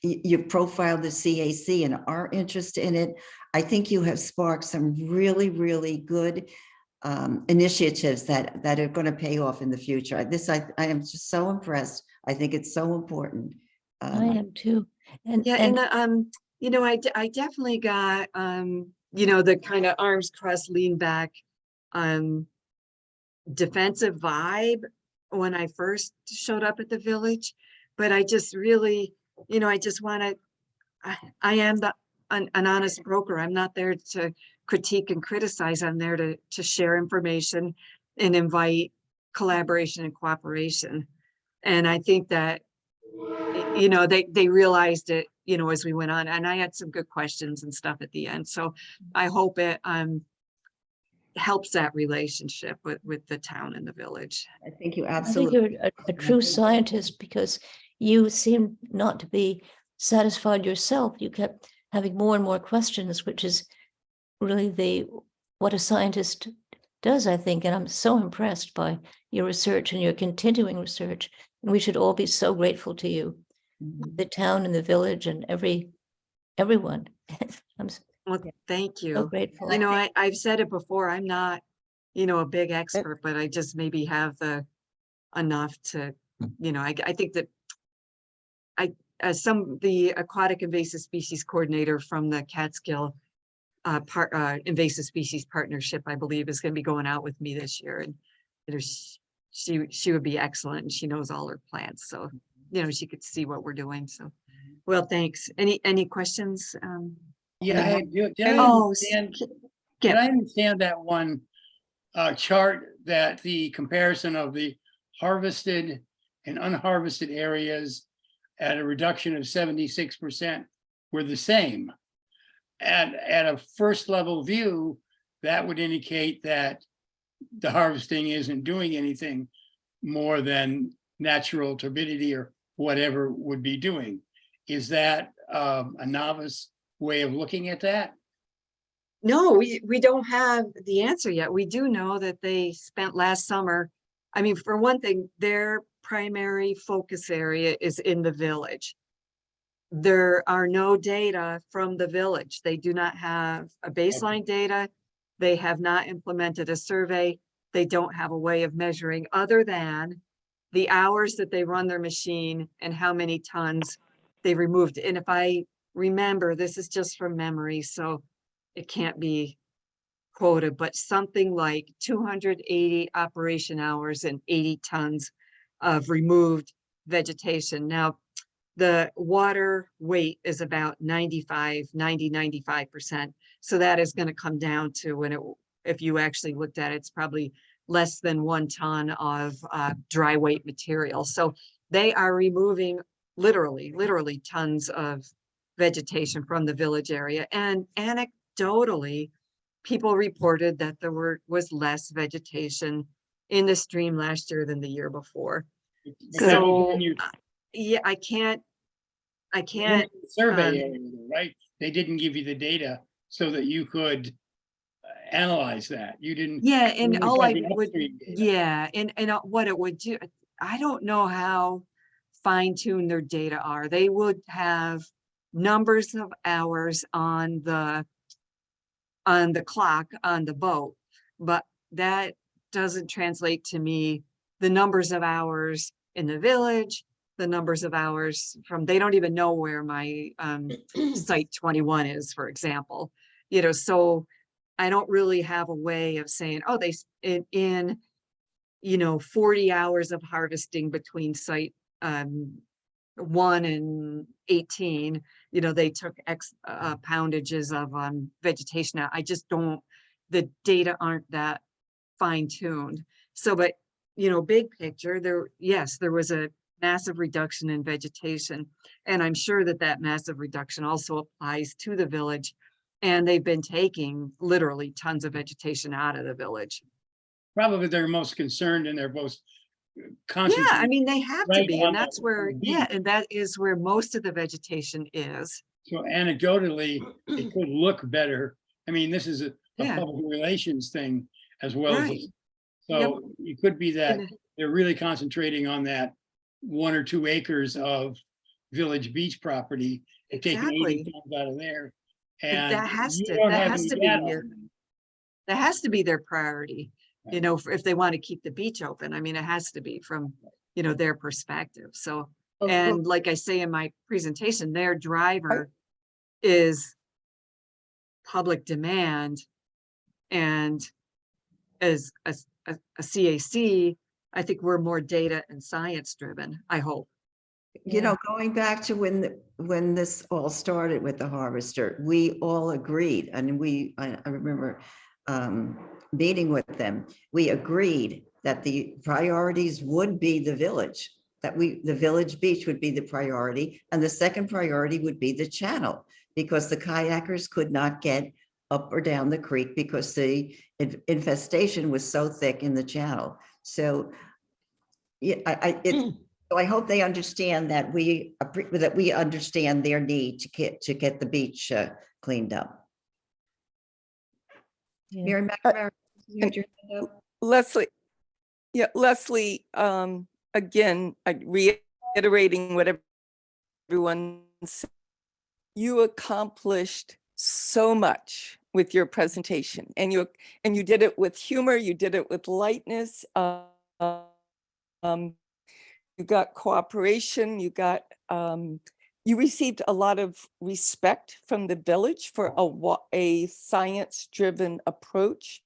you've profiled the CAC and our interest in it. I think you have sparked some really, really good initiatives that are going to pay off in the future. I am just so impressed. I think it's so important. I am too. And yeah, and you know, I definitely got you know, the kind of arms crossed, lean back, defensive vibe when I first showed up at the village. But I just really, you know, I just want to, I am an honest broker. I'm not there to critique and criticize. I'm there to share information and invite collaboration and cooperation. And I think that, you know, they realized it, you know, as we went on, and I had some good questions and stuff at the end. So I hope it helps that relationship with the town and the village. I think you I think absolutely. you're a true scientist because you seem not to be satisfied yourself. You kept having more and more questions, which is really what a scientist does, I think. And I'm so impressed by your research and your continuing research. And we should all be so grateful to you, the town and the village and everyone. Well, Yeah. thank So you. grateful. You know, I've said it before, I'm not, you know, a big expert, but I just maybe have the enough to, you know, I think that the aquatic invasive species coordinator from the Catskill invasive species partnership, I believe, is going to be going out with me this year, and you know, she would be excellent, and she knows all her plants, so you know she could see what we're doing. So, well, thanks. Any questions? Yeah, hey, did I Oh, understand, did Skip. I understand that one chart that the comparison of the harvested and unharvested areas at a reduction of 76% were the same? And at a first level view, that would indicate that the harvesting isn't doing anything more than natural turbidity or whatever would be doing. Is that a novice way of looking at that? No, we don't have the answer yet. We do know that they spent last summer. I mean, for one thing, their primary focus area is in the village. There are no data from the village. They do not have a baseline data. They have not implemented a survey. They don't have a way of measuring other than the hours that they run their machine and how many tons they removed. And if I remember, this is just from memory, so it can't be quoted, but something like 280 operation hours and 80 tons of removed vegetation. Now, the water weight is about 95%. So that is going to come down to if you actually looked at it, it's probably less than 1 ton of dry weight material. So they are removing literally tons of vegetation from the village area. And anecdotally, people reported that there was less vegetation in the stream last year than the year before. So yeah, I can't. Survey area, right? They didn't give you the data so that you could analyze that. You didn't. Yeah, and you all got I the would, upstream data. yeah, and what it would do, I don't know how fine-tuned their data are. They would have numbers of hours on the clock on the boat, but that doesn't translate to me the numbers of hours in the village, the numbers of hours from, they don't even know where my site 21 is, for example, you know, so I don't really have a way of saying, oh, they in you know, 40 hours of harvesting between site 1 and 18, you know, they took X poundages of vegetation out. I just don't, the data aren't that fine tuned. So, but, you know, big picture, yes, there was a massive reduction in vegetation. And I'm sure that massive reduction also applies to the village. And they've been taking literally tons of vegetation out of the village. Probably they're most concerned and they're most Yeah, concentrated. I mean, they have to right be, on and that's the- where, on the yeah, beach. and that is where most of the vegetation is. So anecdotally, it could look better. I mean, this is a Yeah. public relations thing as well as, Right. so it could be that And- they're really concentrating on that 1 or 2 acres of village beach property, and taking 80 Exactly. tons out of there. But And that has you to, don't that have has any to be data your, on that. that has to be their priority, you know, if they want to keep the beach open. I mean, it has to be from, you know, their perspective. So, and like I say in my presentation, their driver is public demand. And as a CAC, I think we're more data and science driven, I hope. You know, going back to when this all started with the harvester, we all agreed, and I remember meeting with them. We agreed that the priorities would be the village, that the village beach would be the priority, and the second priority would be the channel, because the kayakers could not get up or down the creek because the infestation was so thick in the channel. So yeah, so I hope they understand that we understand their need to get the beach cleaned up. Yeah. Mary McNamara, you had your hand up? Leslie, yeah, Leslie, again, reiterating what everyone said, you accomplished so much with your presentation, and you did it with humor, you did it with lightness. You got cooperation, you received a lot of respect from the village for a science-driven approach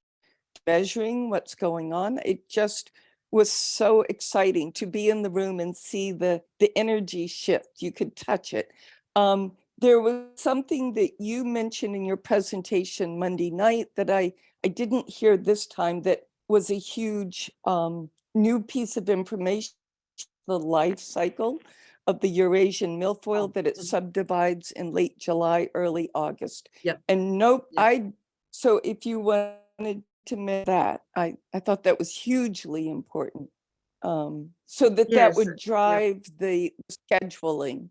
to measuring what's going on. It just was so exciting to be in the room and see the energy shift. You could touch it. There was something that you mentioned in your presentation Monday night that I didn't hear this time, that was a huge new piece of information, the life cycle of the Eurasian milfoil, that it subdivides in late July, early August. Yep. And so if you wanted to make that, I thought that was hugely important. So that Yes, would drive the scheduling.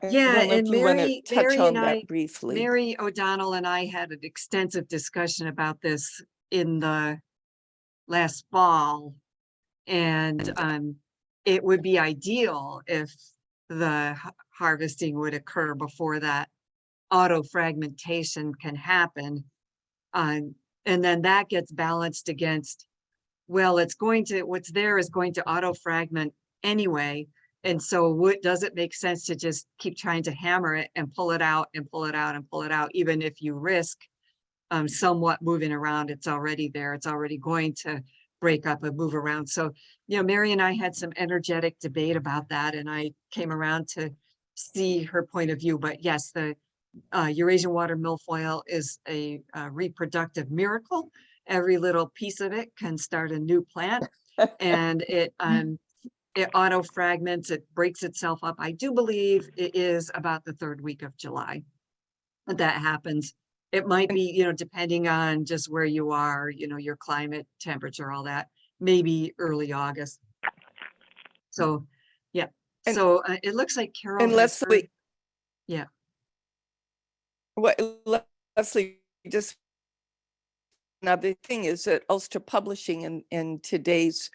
I Yeah, don't know if and you want to Mary, touch Mary on and that I, briefly. Mary O'Donnell and I had an extensive discussion about this in the last fall. And it would be ideal if the harvesting would occur before that auto fragmentation can happen. And then that gets balanced against, well, what's there is going to auto fragment anyway. And so does it make sense to just keep trying to hammer it and pull it out and pull it out and pull it out, even if you risk somewhat moving around? It's already there. It's already going to break up and move around. So, Mary and I had some energetic debate about that, and I came around to see her point of view. But yes, the Eurasian water milfoil is a reproductive miracle. Every little piece of it can start a new plant, and it auto fragments, it breaks itself up. I do believe it is about the 3rd week of July that happens. It might be, depending on just where you are, your climate, temperature, all that, maybe early August. So, yeah. And- So it looks like Carol. And has Leslie, yeah. Leslie, just another thing is that Ulster Publishing in today's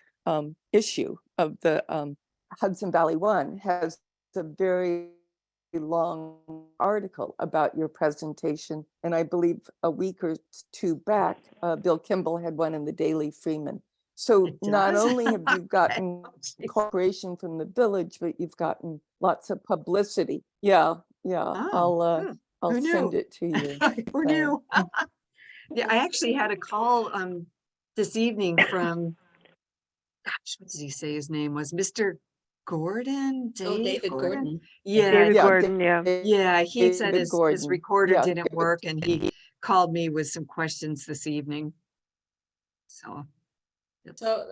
issue of the Hudson Valley One has a very long article about your presentation. And I believe a week or two back, Bill Kimball had one in the Daily Freeman. So It not does? only have you gotten cooperation from the village, but you've gotten lots of publicity. Yeah. Oh, I'll who send knew? it to you. Who knew? Yeah, I actually had a call this evening from, gosh, what did he say his name was? Mr. Gordon? Oh, David Gordon. Yeah, David Yeah, Gordon, yeah. yeah, he said David his Gordon. recorder Yeah, didn't it was- work, and he called me with some questions this evening. So, So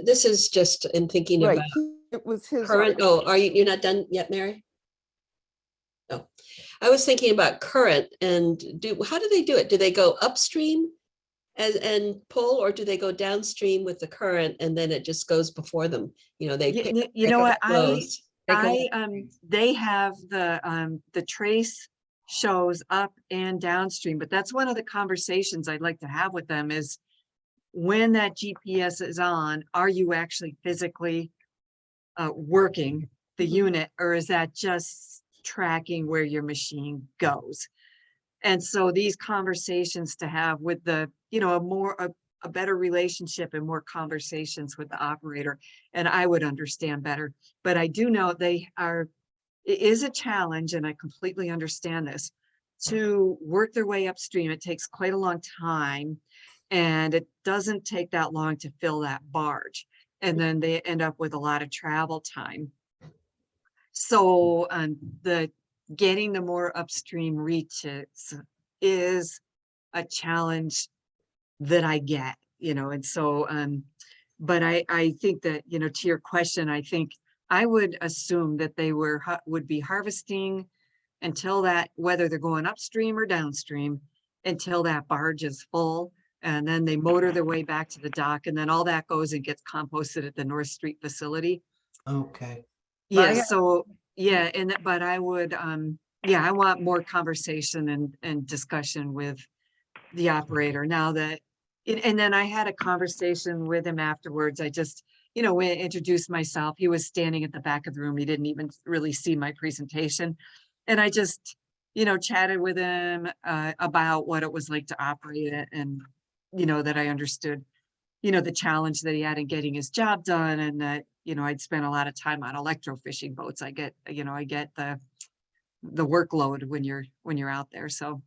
this is just in thinking Right, about it was his. current. Oh, you're not done yet, Mary? No, I was thinking about current and how do they do it? Do they go upstream and pull, or do they go downstream with the current and then it just goes before them? They pick, you know what, they they have the trace shows up and downstream, but that's one of the conversations I'd like to have with them is, when that GPS is on, are you actually physically working the unit, or is that just tracking where your machine goes? And so these conversations to have with the, a better relationship and more conversations with the operator, and I would understand better. But I do know it is a challenge, and I completely understand this, to work their way upstream. It takes quite a long time, and it doesn't take that long to fill that barge. And then they end up with a lot of travel time. So getting the more upstream reaches is a challenge that I get, and so, but I think that, to your question, I think I would assume that they would be harvesting until that, whether they're going upstream or downstream, until that barge is full. And then they motor their way back to the dock, and then all that goes and gets composted at the North Street facility. Okay. Yeah, so, yeah, but I would, I want more conversation and discussion with the operator now that, and then I had a conversation with him afterwards. I just, introduced myself. He was standing at the back of the room. He didn't even really see my presentation. And I just chatted with him about what it was like to operate it, and, that I understood, the challenge that he had in getting his job done, and that, I'd spent a lot of time on electrofishing boats. I get the workload when you're out there. So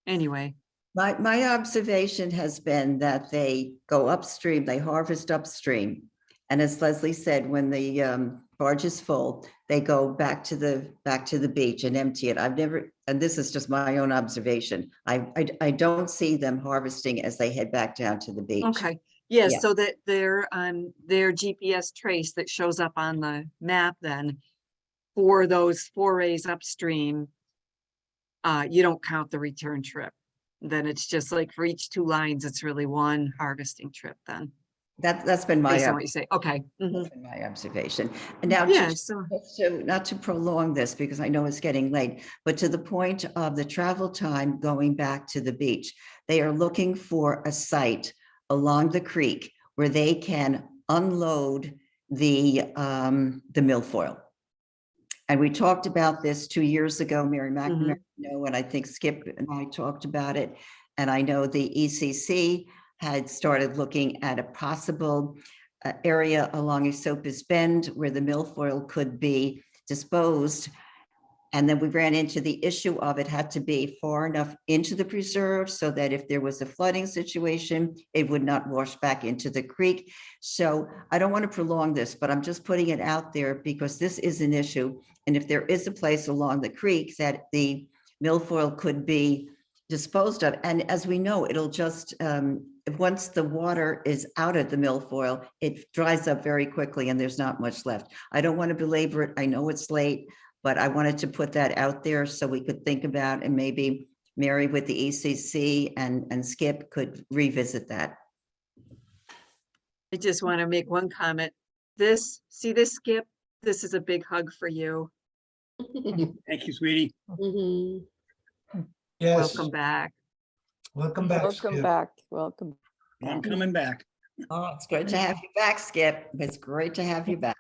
anyway, My observation has been that they go upstream, they harvest upstream. And as Leslie said, when the barge is full, they go back to the beach and empty it. I've never, and this is just my own observation. I don't see them harvesting as they head back down to the beach. okay. Yeah, Yeah. so that their GPS trace that shows up on the map then for those forays upstream, you don't count the return trip. Then it's just like for each 2 lines, it's really one harvesting trip then. That's been my, Based on what you say. Okay. Mhm. that's been my observation. And now, Yeah, just so not to prolong this because I know it's getting late, but to the point of the travel time going back to the beach, they are looking for a site along the creek where they can unload the milfoil. And we talked about this 2 years ago, Mary McNamara, and I think Skip and I talked about it. And I know the ECC had started looking at a possible area along Esopus Bend where the milfoil could be disposed. And then we ran into the issue of it had to be far enough into the preserve so that if there was a flooding situation, it would not wash back into the creek. So I don't want to prolong this, but I'm just putting it out there because this is an issue. And if there is a place along the creek that the milfoil could be disposed of, and as we know, it'll just, once the water is out of the milfoil, it dries up very quickly and there's not much left. I don't want to belabor it. I know it's late, but I wanted to put that out there so we could think about, and maybe Mary with the ECC and Skip could revisit that. I just want to make one comment. See this, Skip? This is a big hug for you. Thank you, sweetie. Mhm. Yes, Welcome back. welcome back. Welcome Skip. back. Welcome. I'm coming back. Oh, it's great to have you back, Skip. It's great to have you back.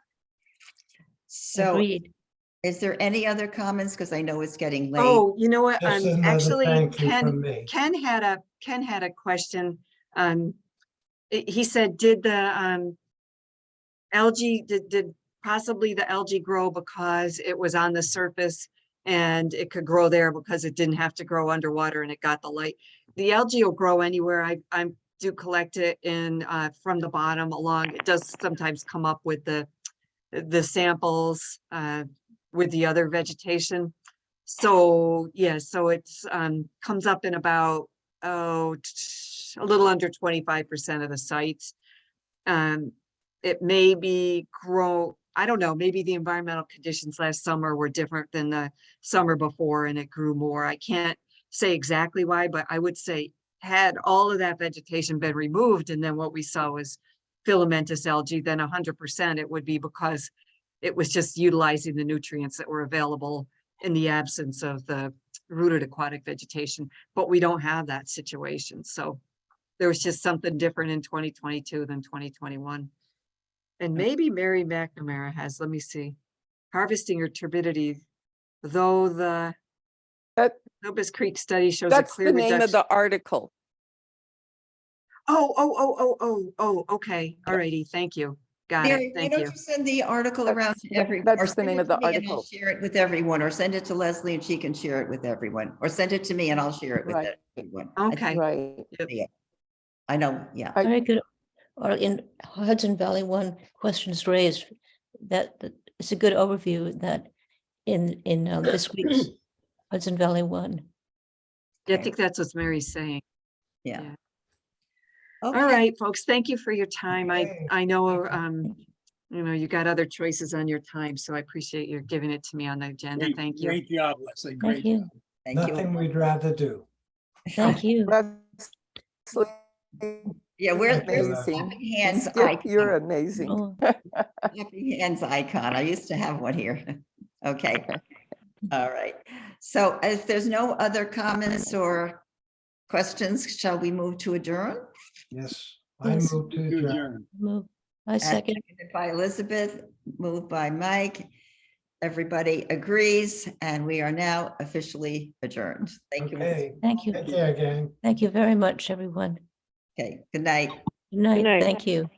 So Agreed. is there any other comments? Because I know it's getting late. Oh, you know what? Just another Actually, thank you from me. Ken had a question. He said, did the algae, did possibly the algae grow because it was on the surface and it could grow there because it didn't have to grow underwater and it got the light? The algae will grow anywhere. I do collect it in from the bottom along. It does sometimes come up with the samples with the other vegetation. So yeah, so it's comes up in about a little under 25% of the sites. It may be grow, I don't know, maybe the environmental conditions last summer were different than the summer before and it grew more. I can't say exactly why, but I would say had all of that vegetation been removed and then what we saw was filamentous algae, then 100% it would be because it was just utilizing the nutrients that were available in the absence of the rooted aquatic vegetation, but we don't have that situation. So there was just something different in 2022 than 2021. And maybe Mary McNamara has, let me see, harvesting or turbidity, though the That, Esopus Creek study shows a that's clear the name of reduction. the article. Okay. All righty. Thank you. Got Mary, it. why Thank don't you. you send the article around to everyone? That's or the send name it of the to me and I'll article. Share it with everyone, or send it to Leslie and she can share it with everyone, or send it to me and I'll share it with Right. everyone. Okay. Right. I know, yeah. I- Very good. Or in Hudson Valley One, questions raised, that it's a good overview that in this week's Hudson Valley One. Yeah, I Okay. think that's what Mary's saying. Yeah. Yeah. Okay. All right, folks, thank you for your time. Okay. I know, you got other choices on your time, so I appreciate you giving it to me on the agenda. Great- Thank you. Great job, Leslie. Thank Great you. job. Thank you. Nothing we'd rather do. Thank you. Leslie, Yeah, where's the amazing. clapping hands Skip, you're icon? amazing. Oh, Clapping hands icon. I used to have one here. Okay. All right. So if there's no other comments or questions, shall we move to adjourn? Yes, I Yes. move to To adjourn. adjourn. move. I And second. seconded by Elizabeth, moved by Mike. everybody agrees, and we are now officially adjourned. Thank you. Okay, Thank you. take care, gang. Thank you very much, everyone. Okay, good night. Good night. night. Thank you.